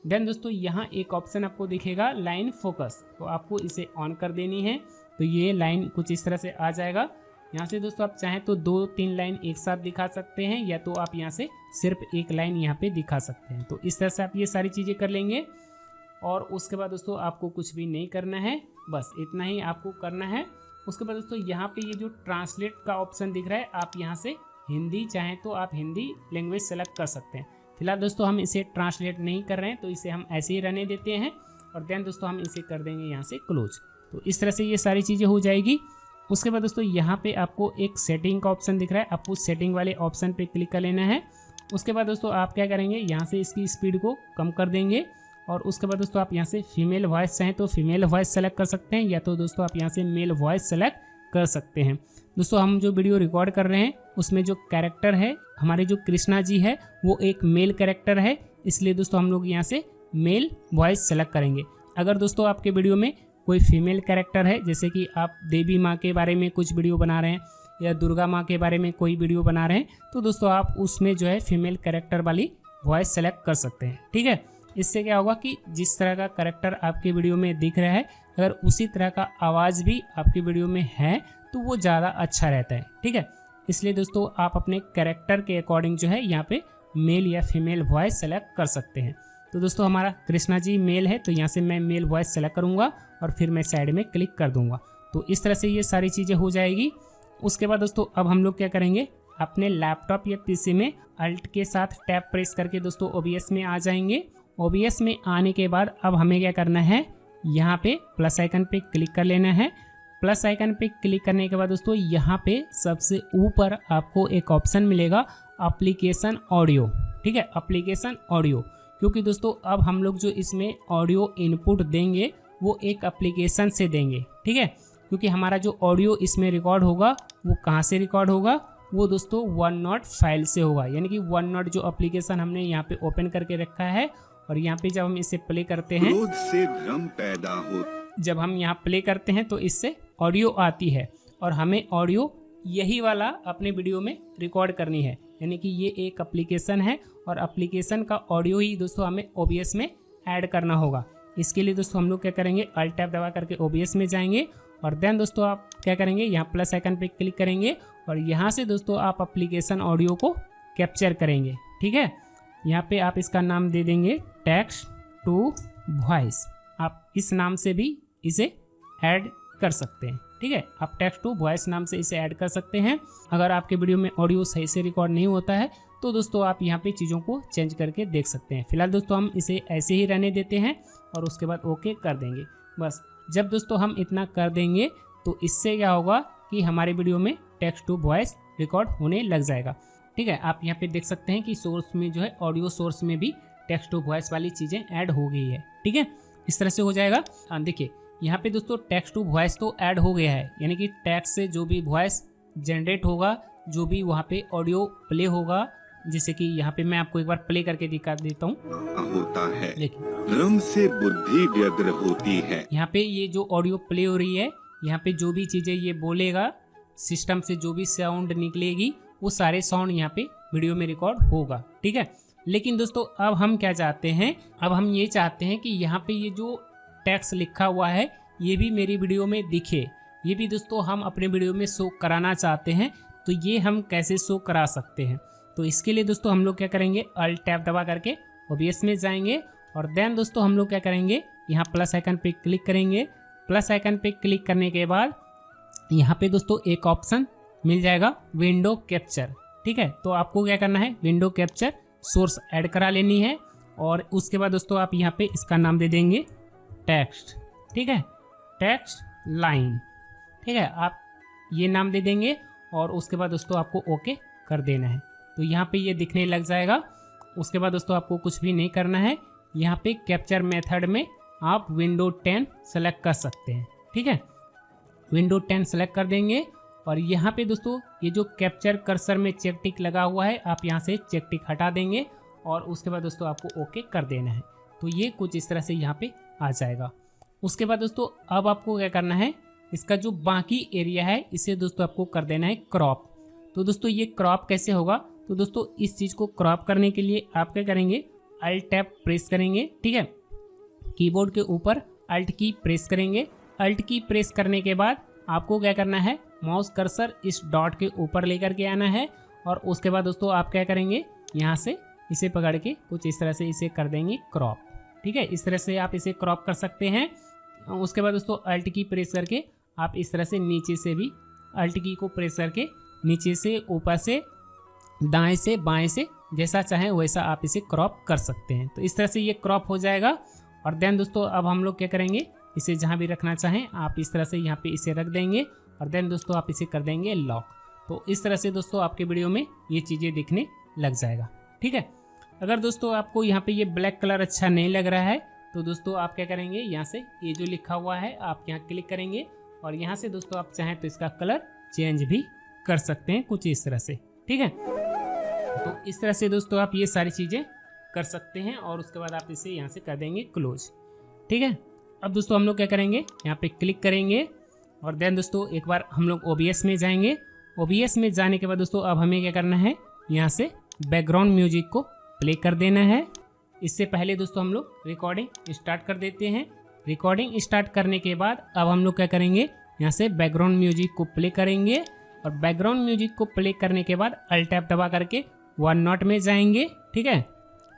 देन दोस्तों यहाँ एक ऑप्शन आपको दिखेगा लाइन फोकस, तो आपको इसे ऑन कर देनी है। तो ये लाइन कुछ इस तरह से आ जाएगा। यहाँ से दोस्तों आप चाहें तो 2-3 लाइन एक साथ दिखा सकते हैं या तो आप यहाँ से सिर्फ एक लाइन यहाँ पे दिखा सकते हैं। तो इस तरह से आप ये सारी चीज़ें कर लेंगे। और उसके बाद दोस्तों आपको कुछ भी नहीं करना है, बस इतना ही आपको करना है। उसके बाद दोस्तों यहाँ पे ये जो ट्रांसलेट का ऑप्शन दिख रहा है आप यहाँ से हिंदी चाहें तो आप हिंदी लैंग्वेज सेलेक्ट कर सकते हैं। फिलहाल दोस्तों हम इसे ट्रांसलेट नहीं कर रहे हैं तो इसे हम ऐसे ही रहने देते हैं। और देन दोस्तों हम इसे कर देंगे यहाँ से क्लोज। तो इस तरह से ये सारी चीज़ें हो जाएगी। उसके बाद दोस्तों यहाँ पे आपको एक सेटिंग का ऑप्शन दिख रहा है, आपको सेटिंग वाले ऑप्शन पे क्लिक कर लेना है। उसके बाद दोस्तों आप क्या करेंगे, यहाँ से इसकी स्पीड को कम कर देंगे। और उसके बाद दोस्तों आप यहाँ से फीमेल वॉइस चाहें तो फीमेल वॉइस सेलेक्ट कर सकते हैं या तो दोस्तों आप यहाँ से मेल वॉइस सेलेक्ट कर सकते हैं। दोस्तों हम जो वीडियो रिकॉर्ड कर रहे हैं उसमें जो कैरेक्टर है हमारे जो कृष्णा जी है वो एक मेल कैरेक्टर है, इसलिए दोस्तों हम लोग यहाँ से मेल वॉइस सेलेक्ट करेंगे। अगर दोस्तों आपके वीडियो में कोई फीमेल कैरेक्टर है, जैसे कि आप देवी माँ के बारे में कुछ वीडियो बना रहे हैं या दुर्गा माँ के बारे में कोई वीडियो बना रहे हैं, तो दोस्तों आप उसमें जो है फीमेल कैरेक्टर वाली वॉइस सेलेक्ट कर सकते हैं। ठीक है, इससे क्या होगा कि जिस तरह का कैरेक्टर आपकी वीडियो में दिख रहा है अगर उसी तरह का आवाज़ भी आपकी वीडियो में है तो वो ज़्यादा अच्छा रहता है। ठीक है, इसलिए दोस्तों आप अपने कैरेक्टर के अकॉर्डिंग जो है यहाँ पे मेल या फीमेल वॉइस सेलेक्ट कर सकते हैं। तो दोस्तों हमारा कृष्णा जी मेल है, तो यहाँ से मैं मेल वॉइस सेलेक्ट करूँगा और फिर मैं साइड में क्लिक कर दूँगा। तो इस तरह से ये सारी चीज़ें हो जाएगी। उसके बाद दोस्तों अब हम लोग क्या करेंगे, अपने लैपटॉप या पीसी में अल्ट के साथ टैब प्रेस करके दोस्तों OBS में आ जाएंगे। OBS में आने के बाद अब हमें क्या करना है, यहाँ पे प्लस आइकन पे क्लिक कर लेना है। प्लस आइकन पे क्लिक करने के बाद दोस्तों यहाँ पे सबसे ऊपर आपको एक ऑप्शन मिलेगा एप्लीकेशन ऑडियो। ठीक है, एप्लीकेशन ऑडियो, क्योंकि दोस्तों अब हम लोग जो इसमें ऑडियो इनपुट देंगे वो एक एप्लीकेशन से देंगे। ठीक है, क्योंकि हमारा जो ऑडियो इसमें रिकॉर्ड होगा वो कहाँ से रिकॉर्ड होगा, वो दोस्तों OneNote फाइल से होगा। यानी कि OneNote जो एप्लीकेशन हमने यहाँ पे ओपन करके रखा है, और यहाँ पे जब हम इसे प्ले करते हैं, क्रोध से भ्रम पैदा हो, जब हम यहाँ प्ले करते हैं तो इससे ऑडियो आती है और हमें ऑडियो यही वाला अपने वीडियो में रिकॉर्ड करनी है। यानी कि ये एक एप्लीकेशन है और एप्लीकेशन का ऑडियो ही दोस्तों हमें OBS में ऐड करना होगा। इसके लिए दोस्तों हम लोग क्या करेंगे, अल्ट टैब दबा करके OBS में जाएंगे और देन दोस्तों आप क्या करेंगे, यहाँ प्लस आइकन पे क्लिक करेंगे और यहाँ से दोस्तों आप एप्लीकेशन ऑडियो को कैप्चर करेंगे। ठीक है, यहाँ पे आप इसका नाम दे देंगे टेक्स्ट टू वॉइस। आप इस नाम से भी इसे ऐड कर सकते हैं। ठीक है, आप टेक्स्ट टू वॉइस नाम से इसे ऐड कर सकते हैं। अगर आपके वीडियो में ऑडियो सही से रिकॉर्ड नहीं होता है तो दोस्तों आप यहाँ पे चीज़ों को चेंज करके देख सकते हैं। फिलहाल दोस्तों हम इसे ऐसे ही रहने देते हैं और उसके बाद ओके कर देंगे। बस जब दोस्तों हम इतना कर देंगे तो इससे क्या होगा कि हमारे वीडियो में टेक्स्ट टू वॉइस रिकॉर्ड होने लग जाएगा। ठीक है, आप यहाँ पे देख सकते हैं कि सोर्स में जो है ऑडियो सोर्स में भी टेक्स्ट टू वॉइस वाली चीज़ें ऐड हो गई है। ठीक है, इस तरह से हो जाएगा। देखिए यहाँ पे दोस्तों टेक्स्ट टू वॉइस तो ऐड हो गया है, यानी कि टेक्स्ट से जो भी वॉइस जनरेट होगा, जो भी वहाँ पे ऑडियो प्ले होगा, जैसे कि यहाँ पे मैं आपको एक बार प्ले करके दिखा देता हूँ। होता है, देखिए भ्रम से बुद्धि व्यग्र होती है। यहाँ पे ये जो ऑडियो प्ले हो रही है, यहाँ पे जो भी चीज़ें ये बोलेगा, सिस्टम से जो भी साउंड निकलेगी वो सारे साउंड यहाँ पे वीडियो में रिकॉर्ड होगा। ठीक है, लेकिन दोस्तों अब हम क्या चाहते हैं, अब हम ये चाहते हैं कि यहाँ पे ये जो टेक्स्ट लिखा हुआ है ये भी मेरी वीडियो में दिखे। ये भी दोस्तों हम अपने वीडियो में शो कराना चाहते हैं, तो ये हम कैसे शो करा सकते हैं। तो इसके लिए दोस्तों हम लोग क्या करेंगे, अल्ट टैब दबा करके OBS में जाएंगे और देन दोस्तों हम लोग क्या करेंगे, यहाँ प्लस आइकन पे क्लिक करेंगे। प्लस आइकन पे क्लिक करने के बाद यहाँ पे दोस्तों एक ऑप्शन मिल जाएगा विंडो कैप्चर। ठीक है, तो आपको क्या करना है, विंडो कैप्चर सोर्स ऐड करा लेनी है और उसके बाद दोस्तों आप यहाँ पे इसका नाम दे देंगे टेक्स्ट। ठीक है, टेक्स्ट लाइन। ठीक है, आप ये नाम दे देंगे और उसके बाद दोस्तों आपको ओके कर देना है। तो यहाँ पे ये दिखने लग जाएगा। उसके बाद दोस्तों आपको कुछ भी नहीं करना है। यहाँ पे कैप्चर मेथड में आप विंडो 10 सेलेक्ट कर सकते हैं। ठीक है, विंडो 10 सेलेक्ट कर देंगे और यहाँ पे दोस्तों ये जो कैप्चर कर्सर में चेक टिक लगा हुआ है, आप यहाँ से चेक टिक हटा देंगे और उसके बाद दोस्तों आपको ओके कर देना है। तो ये कुछ इस तरह से यहाँ पे आ जाएगा। उसके बाद दोस्तों अब आपको क्या करना है, इसका जो बाकी एरिया है इसे दोस्तों आपको कर देना है क्रॉप। तो दोस्तों ये क्रॉप कैसे होगा, तो दोस्तों इस चीज़ को क्रॉप करने के लिए आप क्या करेंगे, अल्ट टैब प्रेस करेंगे। ठीक है, कीबोर्ड के ऊपर अल्ट की प्रेस करेंगे। अल्ट की प्रेस करने के बाद आपको क्या करना है, माउस कर्सर इस डॉट के ऊपर लेकर के आना है और उसके बाद दोस्तों आप क्या करेंगे, यहाँ से इसे पकड़ के कुछ इस तरह से इसे कर देंगे क्रॉप। ठीक है, इस तरह से आप इसे क्रॉप कर सकते हैं। उसके बाद दोस्तों अल्ट की प्रेस करके आप इस तरह से नीचे से भी अल्ट की को प्रेस करके नीचे से ऊपर से दाएं से बाएं से जैसा चाहें वैसा आप इसे क्रॉप कर सकते हैं। तो इस तरह से ये क्रॉप हो जाएगा। और देन दोस्तों अब हम लोग क्या करेंगे, इसे जहाँ भी रखना चाहें आप इस तरह से यहाँ पे इसे रख देंगे और देन दोस्तों आप इसे कर देंगे लॉक। तो इस तरह से दोस्तों आपके वीडियो में ये चीज़ें दिखने लग जाएगा। ठीक है, अगर दोस्तों आपको यहाँ पे ये ब्लैक कलर अच्छा नहीं लग रहा है तो दोस्तों आप क्या करेंगे, यहाँ से ये जो लिखा हुआ है आप यहाँ क्लिक करेंगे और यहाँ से दोस्तों आप चाहें तो इसका कलर चेंज भी कर सकते हैं कुछ इस तरह से। ठीक है, तो इस तरह से दोस्तों आप ये सारी चीज़ें कर सकते हैं और उसके बाद आप इसे यहाँ से कर देंगे क्लोज। ठीक है, अब दोस्तों हम लोग क्या करेंगे, यहाँ पे क्लिक करेंगे और देन दोस्तों एक बार हम लोग OBS में जाएंगे। OBS में जाने के बाद दोस्तों अब हमें क्या करना है, यहाँ से बैकग्राउंड म्यूजिक को प्ले कर देना है। इससे पहले दोस्तों हम लोग रिकॉर्डिंग स्टार्ट कर देते हैं। रिकॉर्डिंग स्टार्ट करने के बाद अब हम लोग क्या करेंगे, यहाँ से बैकग्राउंड म्यूजिक को प्ले करेंगे। और बैकग्राउंड म्यूजिक को प्ले करने के बाद अल्ट टैब दबा करके वन नोट में जाएंगे, ठीक है,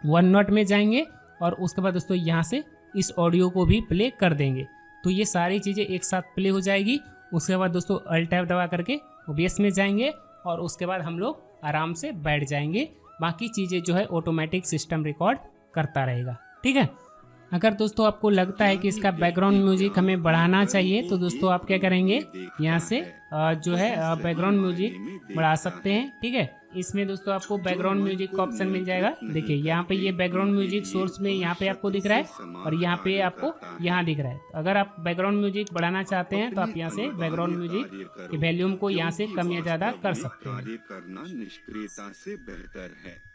वन नोट में जाएंगे और उसके बाद दोस्तों यहाँ से इस ऑडियो को भी प्ले कर देंगे। तो ये सारी चीज़ें एक साथ प्ले हो जाएगी। उसके बाद दोस्तों अल्ट टैब दबा करके OBS में जाएंगे और उसके बाद हम लोग आराम से बैठ जाएंगे। बाकी चीज़ें जो है ऑटोमेटिक सिस्टम रिकॉर्ड करता रहेगा, ठीक है। अगर दोस्तों आपको लगता है कि इसका बैकग्राउंड म्यूजिक हमें बढ़ाना चाहिए तो दोस्तों आप क्या करेंगे, यहाँ से जो है बैकग्राउंड म्यूजिक बढ़ा सकते हैं, ठीक है। इसमें दोस्तों आपको बैकग्राउंड म्यूजिक का ऑप्शन मिल जाएगा। देखिए यहाँ पे ये बैकग्राउंड म्यूजिक सोर्स में यहाँ पे आपको दिख रहा है और यहाँ पे आपको यहाँ दिख रहा है। तो अगर आप बैकग्राउंड म्यूजिक बढ़ाना चाहते हैं तो आप यहाँ से बैकग्राउंड म्यूजिक के वॉल्यूम को यहाँ से कम या ज्यादा कर सकते हैं। कार्य करना निष्क्रियता से बेहतर है।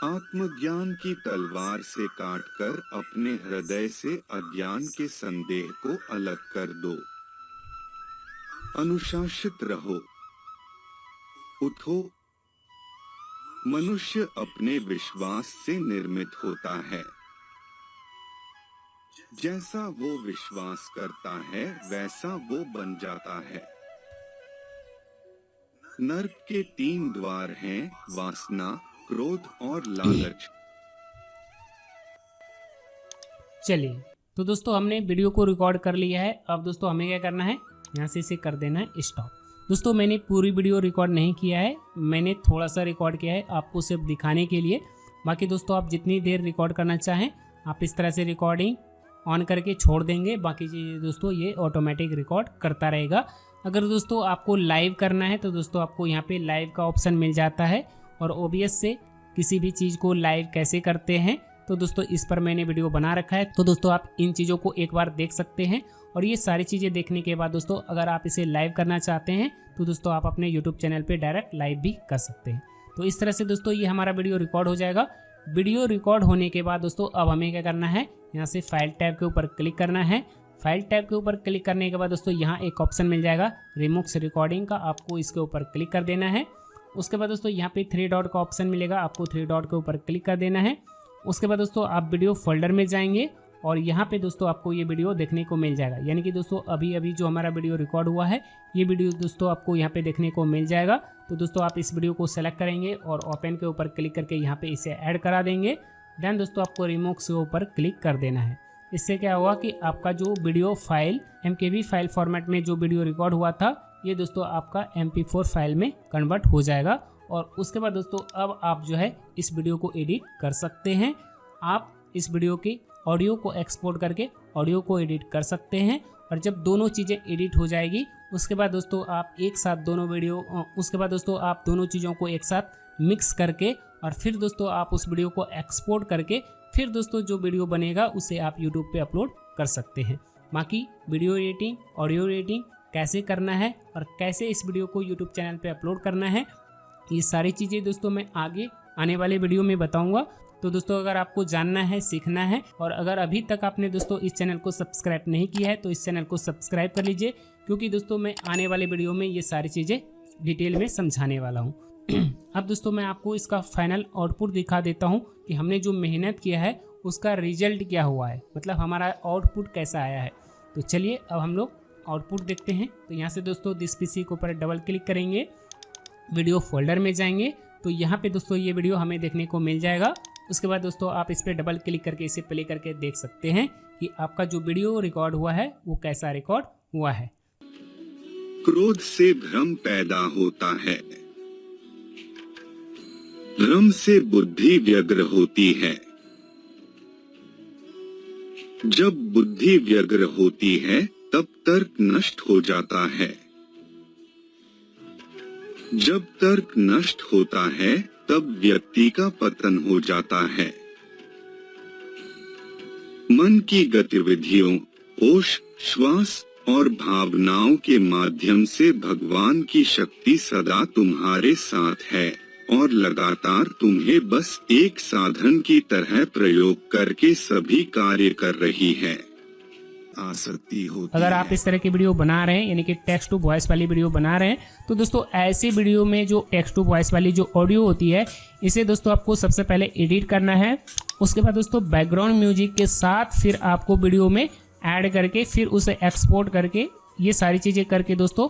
आत्मज्ञान की तलवार से काटकर अपने हृदय से अज्ञान के संदेह को अलग कर दो। अनुशासित रहो, उठो। मनुष्य अपने विश्वास से निर्मित होता है। जैसा वो विश्वास करता है वैसा वो बन जाता है। नर्क के 3 द्वार हैं, वासना, क्रोध और लालच। चलिए तो दोस्तों हमने वीडियो को रिकॉर्ड कर लिया है। अब दोस्तों हमें क्या करना है, यहाँ से इसे कर देना है स्टॉप। दोस्तों मैंने पूरी वीडियो रिकॉर्ड नहीं किया है, मैंने थोड़ा सा रिकॉर्ड किया है आपको सिर्फ दिखाने के लिए। बाकी दोस्तों आप जितनी देर रिकॉर्ड करना चाहें आप इस तरह से रिकॉर्डिंग ऑन करके छोड़ देंगे। बाकी चीज़ें दोस्तों ये ऑटोमेटिक रिकॉर्ड करता रहेगा। अगर दोस्तों आपको लाइव करना है तो दोस्तों आपको यहाँ पे लाइव का ऑप्शन मिल जाता है और OBS से किसी भी चीज़ को लाइव कैसे करते हैं तो दोस्तों इस पर मैंने वीडियो बना रखा है। तो दोस्तों आप इन चीज़ों को एक बार देख सकते हैं और ये सारी चीज़ें देखने के बाद दोस्तों अगर आप इसे लाइव करना चाहते हैं तो दोस्तों आप अपने YouTube चैनल पे डायरेक्ट लाइव भी कर सकते हैं। तो इस तरह से दोस्तों ये हमारा वीडियो रिकॉर्ड हो जाएगा। वीडियो रिकॉर्ड होने के बाद दोस्तों अब हमें क्या करना है, यहाँ से फाइल टैब के ऊपर क्लिक करना है। फाइल टैब के ऊपर क्लिक करने के बाद दोस्तों यहाँ एक ऑप्शन मिल जाएगा रिमूव रिकॉर्डिंग का, आपको इसके ऊपर क्लिक कर देना है। उसके बाद दोस्तों यहाँ पे 3 डॉट का ऑप्शन मिलेगा, आपको 3 डॉट के ऊपर क्लिक कर देना है। उसके बाद दोस्तों आप वीडियो फोल्डर में जाएंगे और यहाँ पे दोस्तों आपको ये वीडियो देखने को मिल जाएगा। यानी कि दोस्तों अभी जो हमारा वीडियो रिकॉर्ड हुआ है ये वीडियो दोस्तों आपको यहाँ पे देखने को मिल जाएगा। तो दोस्तों आप इस वीडियो को सेलेक्ट करेंगे और ओपन के ऊपर क्लिक करके यहाँ पे इसे ऐड करा देंगे। देन दोस्तों आपको रिमूव के ऊपर क्लिक कर देना है। इससे क्या हुआ कि आपका जो video file MKV file format में जो वीडियो रिकॉर्ड हुआ था ये दोस्तों आपका MP4 फाइल में कन्वर्ट हो जाएगा। और उसके बाद दोस्तों अब आप जो है इस वीडियो को एडिट कर सकते हैं। आप इस वीडियो की ऑडियो को एक्सपोर्ट करके ऑडियो को एडिट कर सकते हैं। और जब दोनों चीज़ें एडिट हो जाएगी उसके बाद दोस्तों आप एक साथ दोनों चीज़ों को एक साथ मिक्स करके और फिर दोस्तों आप उस वीडियो को एक्सपोर्ट करके फिर दोस्तों जो वीडियो बनेगा उसे आप यूट्यूब पे अपलोड कर सकते हैं। बाकी वीडियो एडिटिंग, ऑडियो एडिटिंग कैसे करना है और कैसे इस वीडियो को यूट्यूब चैनल पे अपलोड करना है ये सारी चीज़ें दोस्तों मैं आगे आने वाले वीडियो में बताऊंगा। तो दोस्तों अगर आपको जानना है, सीखना है और अगर अभी तक आपने दोस्तों इस चैनल को सब्सक्राइब नहीं किया है तो इस चैनल को सब्सक्राइब कर लीजिए, क्योंकि दोस्तों मैं आने वाले वीडियो में ये सारी चीज़ें डिटेल में समझाने वाला हूँ। अब दोस्तों मैं आपको इसका फाइनल आउटपुट दिखा देता हूँ कि हमने जो मेहनत किया है उसका रिजल्ट क्या हुआ है, मतलब हमारा आउटपुट कैसा आया है। तो चलिए अब हम लोग आउटपुट देखते हैं। तो यहाँ से दोस्तों दिस PC के ऊपर डबल क्लिक करेंगे, वीडियो फोल्डर में जाएंगे तो यहाँ पे दोस्तों ये वीडियो हमें देखने को मिल जाएगा। उसके बाद दोस्तों आप इस पर डबल क्लिक करके इसे प्ले करके देख सकते हैं कि आपका जो वीडियो रिकॉर्ड हुआ है वो कैसा रिकॉर्ड हुआ है। क्रोध से भ्रम पैदा होता है, भ्रम से बुद्धि व्यग्र होती है। जब बुद्धि व्यग्र होती है तब तर्क नष्ट हो जाता है। जब तर्क नष्ट होता है तब व्यक्ति का पतन हो जाता है। मन की गतिविधियों, होश, श्वास और भावनाओं के माध्यम से भगवान की शक्ति सदा तुम्हारे साथ है और लगातार तुम्हें बस एक साधन की तरह प्रयोग करके सभी कार्य कर रही है। आसक्ति होती अगर आप इस तरह की वीडियो बना रहे हैं यानी कि टेक्स्ट टू वॉइस वाली वीडियो बना रहे हैं तो दोस्तों ऐसे वीडियो में जो टेक्स्ट टू वॉइस वाली जो ऑडियो होती है इसे दोस्तों आपको सबसे पहले एडिट करना है। उसके बाद दोस्तों बैकग्राउंड म्यूजिक के साथ फिर आपको वीडियो में ऐड करके फिर उसे एक्सपोर्ट करके ये सारी चीज़ें करके दोस्तों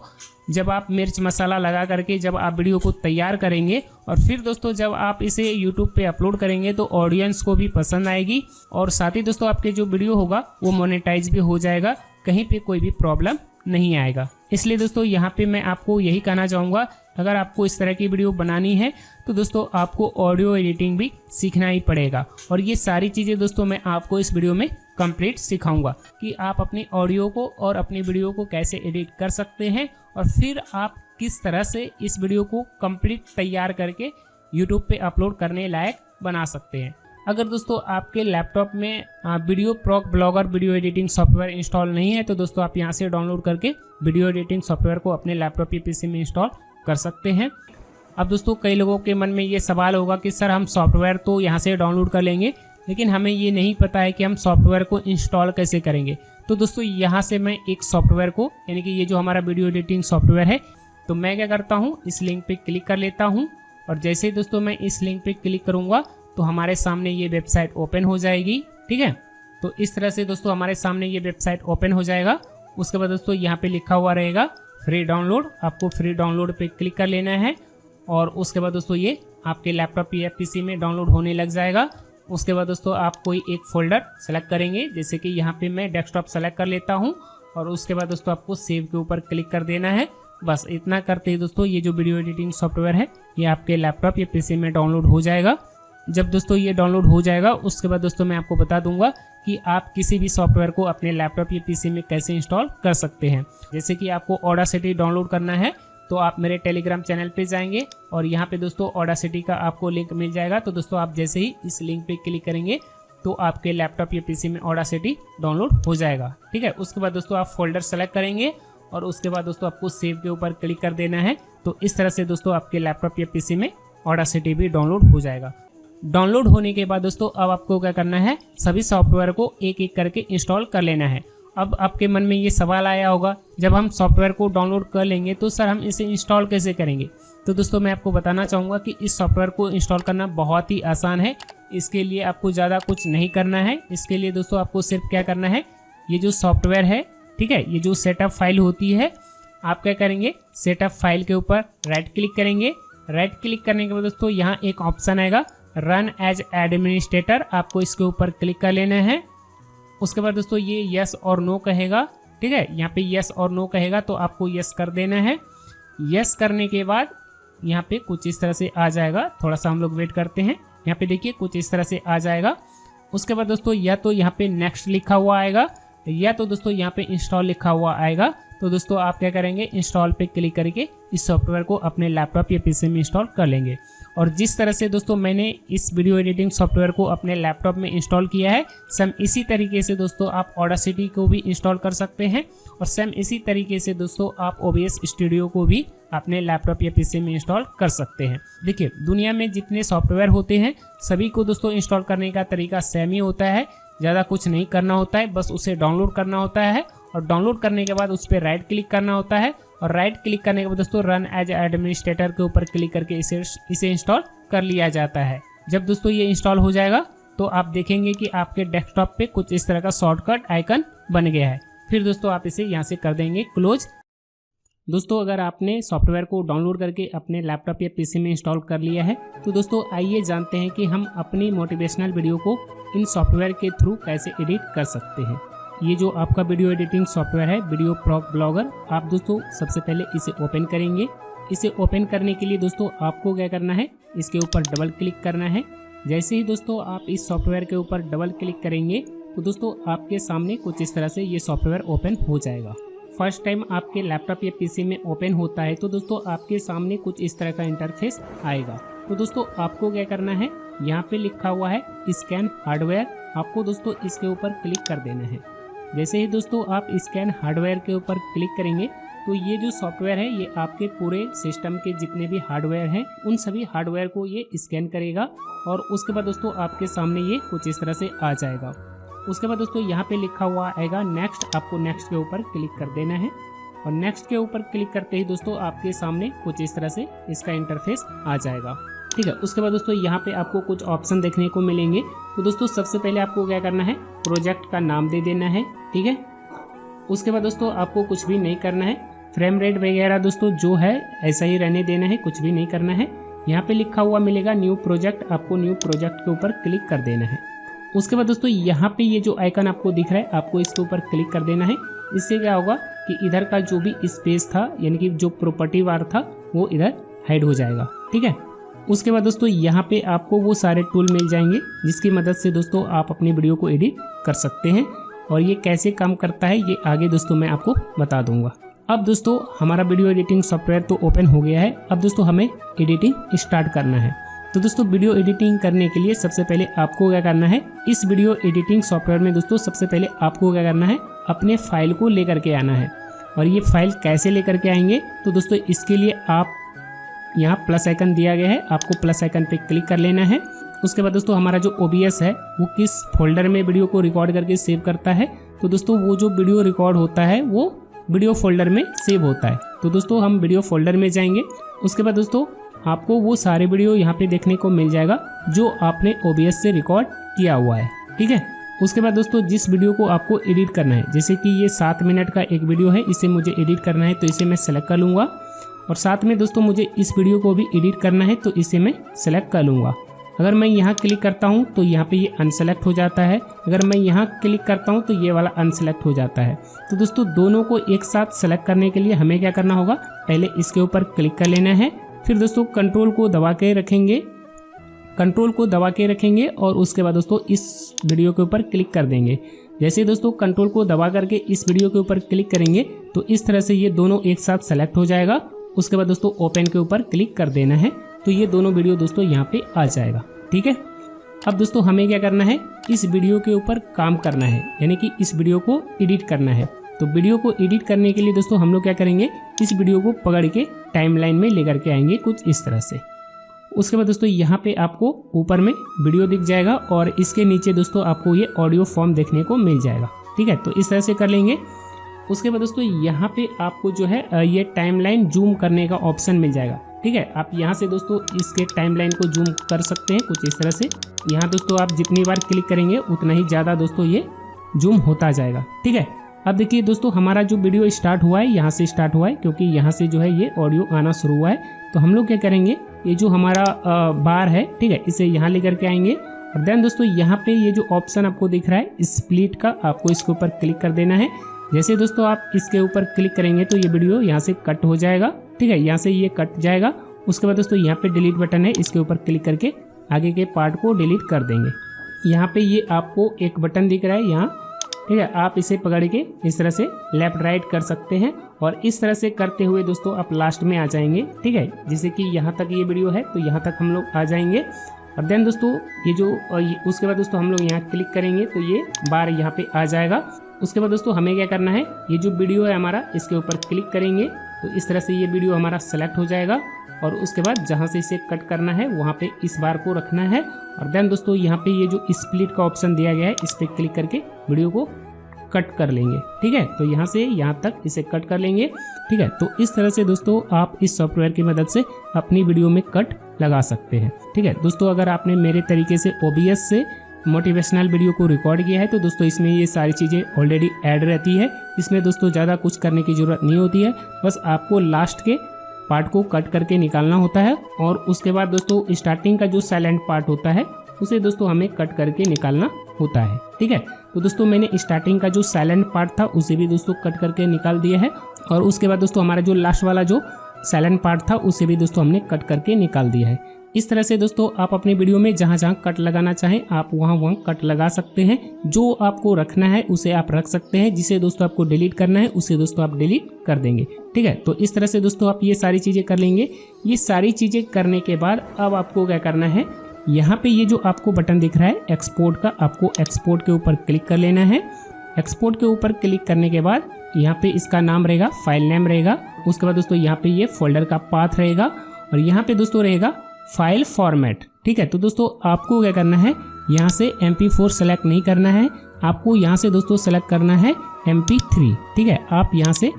जब आप मिर्च मसाला लगा करके जब आप वीडियो को तैयार करेंगे और फिर दोस्तों जब आप इसे यूट्यूब पे अपलोड करेंगे तो ऑडियंस को भी पसंद आएगी और साथ ही दोस्तों आपके जो वीडियो होगा वो मोनेटाइज भी हो जाएगा, कहीं पे कोई भी प्रॉब्लम नहीं आएगा। इसलिए दोस्तों यहाँ पे मैं आपको यही कहना चाहूँगा, अगर आपको इस तरह की वीडियो बनानी है तो दोस्तों आपको ऑडियो एडिटिंग भी सीखना ही पड़ेगा। और ये सारी चीज़ें दोस्तों मैं आपको इस वीडियो में कंप्लीट सिखाऊंगा कि आप अपनी ऑडियो को और अपनी वीडियो को कैसे एडिट कर सकते हैं और फिर आप किस तरह से इस वीडियो को कंप्लीट तैयार करके यूट्यूब पे अपलोड करने लायक बना सकते हैं। अगर दोस्तों आपके लैपटॉप में VideoProc Vlogger video editing software install नहीं है तो दोस्तों आप यहाँ से डाउनलोड करके वीडियो एडिटिंग सॉफ्टवेयर को अपने लैपटॉप या पीसी में इंस्टॉल कर सकते हैं। अब दोस्तों कई लोगों के मन में ये सवाल होगा कि सर हम सॉफ्टवेयर तो यहाँ से डाउनलोड कर लेंगे लेकिन हमें ये नहीं पता है कि हम सॉफ्टवेयर को इंस्टॉल कैसे करेंगे। तो दोस्तों यहाँ से मैं एक सॉफ्टवेयर को यानी कि ये जो हमारा वीडियो एडिटिंग सॉफ्टवेयर है तो मैं क्या करता हूँ, इस लिंक पे क्लिक कर लेता हूँ और जैसे ही दोस्तों मैं इस लिंक पे क्लिक करूँगा तो हमारे सामने ये वेबसाइट ओपन हो जाएगी। ठीक है, तो इस तरह से दोस्तों हमारे सामने ये वेबसाइट ओपन हो जाएगा। उसके बाद दोस्तों यहाँ पे लिखा हुआ रहेगा फ्री डाउनलोड, आपको फ्री डाउनलोड पे क्लिक कर लेना है और उसके बाद दोस्तों ये आपके लैपटॉप या पीसी में डाउनलोड होने लग जाएगा। उसके बाद दोस्तों आप कोई एक फोल्डर सेलेक्ट करेंगे, जैसे कि यहाँ पे मैं डेस्कटॉप सेलेक्ट कर लेता हूँ और उसके बाद दोस्तों आपको सेव के ऊपर क्लिक कर देना है। बस इतना करते ही दोस्तों ये जो वीडियो एडिटिंग सॉफ्टवेयर है ये आपके लैपटॉप या पीसी में डाउनलोड हो जाएगा। जब दोस्तों ये डाउनलोड हो जाएगा उसके बाद दोस्तों मैं आपको बता दूंगा कि आप किसी भी सॉफ्टवेयर को अपने लैपटॉप या पीसी में कैसे इंस्टॉल कर सकते हैं। जैसे कि आपको ऑडासिटी डाउनलोड करना है तो आप मेरे टेलीग्राम चैनल पे जाएंगे और यहाँ पे दोस्तों ऑडासिटी का आपको लिंक मिल जाएगा। तो दोस्तों आप जैसे ही इस लिंक पे क्लिक करेंगे तो आपके लैपटॉप या पीसी में ऑडासिटी डाउनलोड हो जाएगा। ठीक है, उसके बाद दोस्तों आप फोल्डर सेलेक्ट करेंगे और उसके बाद दोस्तों आपको सेव के ऊपर क्लिक कर देना है। तो इस तरह से दोस्तों आपके लैपटॉप या पीसी में ऑडासिटी भी डाउनलोड हो जाएगा। डाउनलोड होने के बाद दोस्तों अब आपको क्या करना है, सभी सॉफ्टवेयर को एक एक करके इंस्टॉल कर लेना है। अब आपके मन में ये सवाल आया होगा, जब हम सॉफ्टवेयर को डाउनलोड कर लेंगे तो सर हम इसे इंस्टॉल कैसे करेंगे। तो दोस्तों मैं आपको बताना चाहूँगा कि इस सॉफ्टवेयर को इंस्टॉल करना बहुत ही आसान है। इसके लिए आपको ज़्यादा कुछ नहीं करना है। इसके लिए दोस्तों आपको सिर्फ क्या करना है, ये जो सॉफ्टवेयर है, ठीक है, ये जो सेटअप फाइल होती है, आप क्या करेंगे, सेटअप फाइल के ऊपर राइट क्लिक करेंगे। राइट क्लिक करने के बाद दोस्तों यहाँ एक ऑप्शन आएगा रन एज एडमिनिस्ट्रेटर, आपको इसके ऊपर क्लिक कर लेना है। उसके बाद दोस्तों ये यस और नो कहेगा। ठीक है, यहाँ पे यस और नो कहेगा तो आपको यस कर देना है। यस करने के बाद यहाँ पे कुछ इस तरह से आ जाएगा, थोड़ा सा हम लोग वेट करते हैं। यहाँ पे देखिए कुछ इस तरह से आ जाएगा। उसके बाद दोस्तों या तो यहाँ पे नेक्स्ट लिखा हुआ आएगा या तो दोस्तों यहाँ पे इंस्टॉल लिखा हुआ आएगा। तो दोस्तों आप क्या करेंगे, इंस्टॉल पे क्लिक करके इस सॉफ्टवेयर को अपने लैपटॉप या पीसी में इंस्टॉल कर लेंगे। और जिस तरह से दोस्तों मैंने इस वीडियो एडिटिंग सॉफ्टवेयर को अपने लैपटॉप में इंस्टॉल किया है, सेम इसी तरीके से दोस्तों आप ऑडासिटी को भी इंस्टॉल कर सकते हैं और सेम इसी तरीके से दोस्तों आप OBS स्टूडियो को भी अपने लैपटॉप या पीसी में इंस्टॉल कर सकते हैं। देखिए दुनिया में जितने सॉफ्टवेयर होते हैं सभी को दोस्तों इंस्टॉल करने का तरीका सेम ही होता है। ज़्यादा कुछ नहीं करना होता है, बस उसे डाउनलोड करना होता है और डाउनलोड करने के बाद उस पर राइट क्लिक करना होता है और राइट क्लिक करने के बाद दोस्तों रन एज एडमिनिस्ट्रेटर के ऊपर क्लिक करके इसे इंस्टॉल कर लिया जाता है। जब दोस्तों ये इंस्टॉल हो जाएगा तो आप देखेंगे कि आपके डेस्कटॉप पे कुछ इस तरह का शॉर्टकट आइकन बन गया है। फिर दोस्तों आप इसे यहाँ से कर देंगे क्लोज। दोस्तों अगर आपने सॉफ्टवेयर को डाउनलोड करके अपने लैपटॉप या पीसी में इंस्टॉल कर लिया है तो दोस्तों आइए जानते हैं कि हम अपनी मोटिवेशनल वीडियो को इन सॉफ्टवेयर के थ्रू कैसे एडिट कर सकते हैं। ये जो आपका वीडियो एडिटिंग सॉफ्टवेयर है वीडियो प्रॉक ब्लॉगर, आप दोस्तों सबसे पहले इसे ओपन करेंगे। इसे ओपन करने के लिए दोस्तों आपको क्या करना है, इसके ऊपर डबल क्लिक करना है। जैसे ही दोस्तों आप इस सॉफ्टवेयर के ऊपर डबल क्लिक करेंगे तो दोस्तों आपके सामने कुछ इस तरह से ये सॉफ्टवेयर ओपन हो जाएगा। फर्स्ट टाइम आपके लैपटॉप या पीसी में ओपन होता है तो दोस्तों आपके सामने कुछ इस तरह का इंटरफेस आएगा। तो दोस्तों आपको क्या करना है, यहाँ पे लिखा हुआ है स्कैन हार्डवेयर, आपको दोस्तों इसके ऊपर क्लिक कर देना है। जैसे ही दोस्तों आप स्कैन हार्डवेयर के ऊपर क्लिक करेंगे तो ये जो सॉफ्टवेयर है ये आपके पूरे सिस्टम के जितने भी हार्डवेयर हैं उन सभी हार्डवेयर को ये स्कैन करेगा और उसके बाद दोस्तों आपके सामने ये कुछ इस तरह से आ जाएगा। उसके बाद दोस्तों यहाँ पे लिखा हुआ आएगा नेक्स्ट, आपको नेक्स्ट के ऊपर क्लिक कर देना है और नेक्स्ट के ऊपर क्लिक करते ही दोस्तों आपके सामने कुछ इस तरह से इसका इंटरफेस आ जाएगा। ठीक है, उसके बाद दोस्तों यहाँ पे आपको कुछ ऑप्शन देखने को मिलेंगे। तो दोस्तों सबसे पहले आपको क्या करना है, प्रोजेक्ट का नाम दे देना है। ठीक है, उसके बाद दोस्तों आपको कुछ भी नहीं करना है, फ्रेम रेट वगैरह दोस्तों जो है ऐसा ही रहने देना है, कुछ भी नहीं करना है। यहाँ पे लिखा हुआ मिलेगा न्यू प्रोजेक्ट, आपको न्यू प्रोजेक्ट के ऊपर क्लिक कर देना है। उसके बाद दोस्तों यहाँ पे ये जो आइकन आपको दिख रहा है आपको इसके ऊपर क्लिक कर देना है। इससे क्या होगा कि इधर का जो भी स्पेस था यानी कि जो प्रॉपर्टी बार था वो इधर हाइड हो जाएगा, ठीक है। उसके बाद दोस्तों यहाँ पे आपको वो सारे टूल मिल जाएंगे जिसकी मदद से दोस्तों आप अपनी वीडियो को एडिट कर सकते हैं। और ये कैसे काम करता है ये आगे दोस्तों मैं आपको बता दूंगा। अब दोस्तों हमारा वीडियो एडिटिंग सॉफ्टवेयर तो ओपन हो गया है। अब दोस्तों हमें एडिटिंग स्टार्ट करना है। तो दोस्तों वीडियो एडिटिंग करने के लिए सबसे पहले आपको क्या करना है, इस वीडियो एडिटिंग सॉफ्टवेयर में दोस्तों सबसे पहले आपको क्या करना है, अपने फाइल को लेकर के आना है। और ये फाइल कैसे लेकर के आएंगे, तो दोस्तों इसके लिए आप यहाँ प्लस आइकन दिया गया है, आपको प्लस आइकन पे क्लिक कर लेना है। उसके बाद दोस्तों हमारा जो OBS है वो किस फोल्डर में वीडियो को रिकॉर्ड करके सेव करता है, तो दोस्तों वो जो वीडियो रिकॉर्ड होता है वो वीडियो फोल्डर में सेव होता है। तो दोस्तों हम वीडियो फोल्डर में जाएंगे। उसके बाद दोस्तों आपको वो सारे वीडियो यहाँ पे देखने को मिल जाएगा जो आपने OBS से रिकॉर्ड किया हुआ है, ठीक है। उसके बाद दोस्तों जिस वीडियो को आपको एडिट करना है, जैसे कि ये 7 मिनट का एक वीडियो है, इसे मुझे एडिट करना है तो इसे मैं सेलेक्ट कर लूँगा। और साथ में दोस्तों मुझे इस वीडियो को भी एडिट करना है तो इसे मैं सेलेक्ट कर लूँगा। अगर मैं यहाँ क्लिक करता हूँ तो यहाँ पे ये अनसेलेक्ट हो जाता है, अगर मैं यहाँ क्लिक करता हूँ तो ये वाला अनसेलेक्ट हो जाता है। तो दोस्तों दोनों को एक साथ सेलेक्ट करने के लिए हमें क्या करना होगा, पहले इसके ऊपर क्लिक कर लेना है, फिर दोस्तों कंट्रोल को दबा के रखेंगे और उसके बाद दोस्तों इस वीडियो के ऊपर क्लिक कर देंगे। जैसे दोस्तों कंट्रोल को दबा करके इस वीडियो के ऊपर क्लिक करेंगे तो इस तरह से ये दोनों एक साथ सेलेक्ट हो जाएगा। उसके बाद दोस्तों ओपन के ऊपर क्लिक कर देना है तो ये दोनों वीडियो दोस्तों यहाँ पे आ जाएगा, ठीक है। अब दोस्तों हमें क्या करना है, इस वीडियो के ऊपर काम करना है, यानी कि इस वीडियो को एडिट करना है। तो वीडियो को एडिट करने के लिए दोस्तों हम लोग क्या करेंगे, इस वीडियो को पकड़ के टाइमलाइन में लेकर के आएंगे कुछ इस तरह से। उसके बाद दोस्तों यहाँ पे आपको ऊपर में वीडियो दिख जाएगा और इसके नीचे दोस्तों आपको ये ऑडियो फॉर्म देखने को मिल जाएगा, ठीक है। तो इस तरह से कर लेंगे। उसके बाद दोस्तों यहाँ पे आपको जो है ये टाइमलाइन जूम करने का ऑप्शन मिल जाएगा, ठीक है। आप यहाँ से दोस्तों इसके टाइमलाइन को जूम कर सकते हैं कुछ इस तरह से। यहाँ दोस्तों आप जितनी बार क्लिक करेंगे उतना ही ज़्यादा दोस्तों ये जूम होता जाएगा, ठीक है। अब देखिए दोस्तों हमारा जो वीडियो स्टार्ट हुआ है यहाँ से स्टार्ट हुआ है, क्योंकि यहाँ से जो है ये ऑडियो आना शुरू हुआ है। तो हम लोग क्या करेंगे, ये जो हमारा बार है, ठीक है, इसे यहाँ लेकर के आएंगे। और देन दोस्तों यहाँ पे ये जो ऑप्शन आपको दिख रहा है स्प्लिट का, आपको इसके ऊपर क्लिक कर देना है। जैसे दोस्तों आप इसके ऊपर क्लिक करेंगे तो ये वीडियो यहाँ से कट हो जाएगा, ठीक है, यहाँ से ये कट जाएगा। उसके बाद दोस्तों यहाँ पे डिलीट बटन है, इसके ऊपर क्लिक करके आगे के पार्ट को डिलीट कर देंगे। यहाँ पे ये आपको एक बटन दिख रहा है यहाँ, ठीक है, आप इसे पकड़ के इस तरह से लेफ्ट राइट कर सकते हैं। और इस तरह से करते हुए दोस्तों आप लास्ट में आ जाएंगे, ठीक है। जैसे कि यहाँ तक ये वीडियो है तो यहाँ तक हम लोग आ जाएंगे। और देन दोस्तों ये जो उसके बाद दोस्तों हम लोग यहाँ क्लिक करेंगे तो ये बार यहाँ पे आ जाएगा। उसके बाद दोस्तों हमें क्या करना है, ये जो वीडियो है हमारा इसके ऊपर क्लिक करेंगे तो इस तरह से ये वीडियो हमारा सेलेक्ट हो जाएगा। और उसके बाद जहाँ से इसे कट करना है वहाँ पे इस बार को रखना है। और देन दोस्तों यहाँ पे ये जो स्प्लिट का ऑप्शन दिया गया है इस पर क्लिक करके वीडियो को कट कर लेंगे, ठीक है। तो यहाँ से यहाँ तक इसे कट कर लेंगे, ठीक है। तो इस तरह से दोस्तों आप इस सॉफ्टवेयर की मदद से अपनी वीडियो में कट लगा सकते हैं, ठीक है। दोस्तों अगर आपने मेरे तरीके से OBS से मोटिवेशनल वीडियो को रिकॉर्ड किया है तो दोस्तों इसमें ये सारी चीज़ें ऑलरेडी ऐड रहती है। इसमें दोस्तों ज़्यादा कुछ करने की ज़रूरत नहीं होती है, बस आपको लास्ट के पार्ट को कट करके निकालना होता है। और उसके बाद दोस्तों स्टार्टिंग का जो साइलेंट पार्ट होता है उसे दोस्तों हमें कट करके निकालना होता है, ठीक है। तो दोस्तों मैंने स्टार्टिंग का जो साइलेंट पार्ट था उसे भी दोस्तों कट करके निकाल दिया है। और उसके बाद दोस्तों हमारा जो लास्ट वाला जो साइलेंट पार्ट था उसे भी दोस्तों हमने कट करके निकाल दिया है। इस तरह से दोस्तों आप अपनी वीडियो में जहाँ जहाँ कट लगाना चाहें आप वहाँ कट लगा सकते हैं। जो आपको रखना है उसे आप रख सकते हैं, जिसे दोस्तों आपको डिलीट करना है उसे दोस्तों आप डिलीट कर देंगे, ठीक है। तो इस तरह से दोस्तों आप ये सारी चीज़ें कर लेंगे। ये सारी चीज़ें करने के बाद अब आपको क्या करना है, यहाँ पे ये जो आपको बटन दिख रहा है एक्सपोर्ट का, आपको एक्सपोर्ट के ऊपर क्लिक कर लेना है। एक्सपोर्ट के ऊपर क्लिक करने के बाद यहाँ पे इसका नाम रहेगा, फाइल नेम रहेगा। उसके बाद दोस्तों यहाँ पे ये फोल्डर का पाथ रहेगा और यहाँ पे दोस्तों रहेगा फाइल फॉर्मेट, ठीक है। तो दोस्तों आपको क्या करना है, यहाँ से MP4 सेलेक्ट नहीं करना है, आपको यहाँ से दोस्तों सेलेक्ट करना है MP3, ठीक है। आप यहाँ से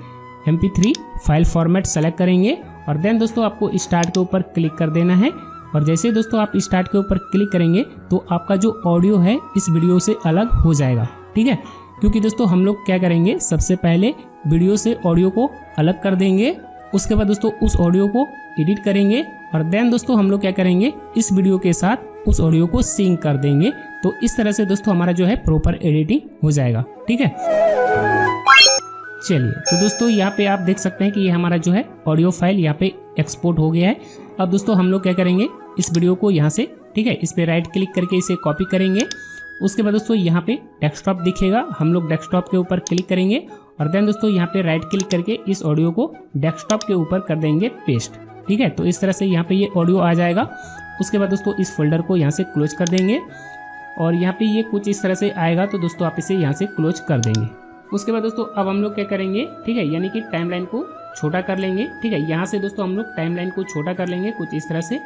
MP3 फाइल फॉर्मेट सेलेक्ट करेंगे और देन दोस्तों आपको स्टार्ट के ऊपर क्लिक कर देना है। और जैसे दोस्तों आप स्टार्ट के ऊपर क्लिक करेंगे तो आपका जो ऑडियो है इस वीडियो से अलग हो जाएगा, ठीक है। क्योंकि दोस्तों हम लोग क्या करेंगे, सबसे पहले वीडियो से ऑडियो को अलग कर देंगे, उसके बाद दोस्तों उस ऑडियो को एडिट करेंगे और देन दोस्तों हम लोग क्या करेंगे, इस वीडियो के साथ उस ऑडियो को सिंक कर देंगे। तो इस तरह से दोस्तों हमारा जो है प्रॉपर एडिटिंग हो जाएगा। ठीक है, चलिए तो दोस्तों यहाँ पे आप देख सकते हैं कि ये हमारा जो है ऑडियो फाइल यहाँ पे एक्सपोर्ट हो गया है। अब दोस्तों हम लोग क्या करेंगे, इस वीडियो को यहाँ से, ठीक है, इस पे राइट क्लिक करके इसे कॉपी करेंगे। उसके बाद दोस्तों यहाँ पे डेस्कटॉप दिखेगा, हम लोग डेस्कटॉप के ऊपर क्लिक करेंगे और देन दोस्तों यहाँ पे राइट क्लिक करके इस ऑडियो को डेस्कटॉप के ऊपर कर देंगे पेस्ट। ठीक है, तो इस तरह से यहाँ पे ये ऑडियो आ जाएगा। उसके बाद दोस्तों इस फोल्डर को यहाँ से क्लोज कर देंगे और यहाँ पे ये कुछ इस तरह से आएगा, तो दोस्तों आप इसे यहाँ से क्लोज कर देंगे। उसके बाद दोस्तों अब हम लोग क्या करेंगे, ठीक है, यानी कि टाइमलाइन को छोटा कर लेंगे। ठीक है, यहाँ से दोस्तों हम लोग टाइमलाइन को छोटा कर लेंगे कुछ इस तरह से।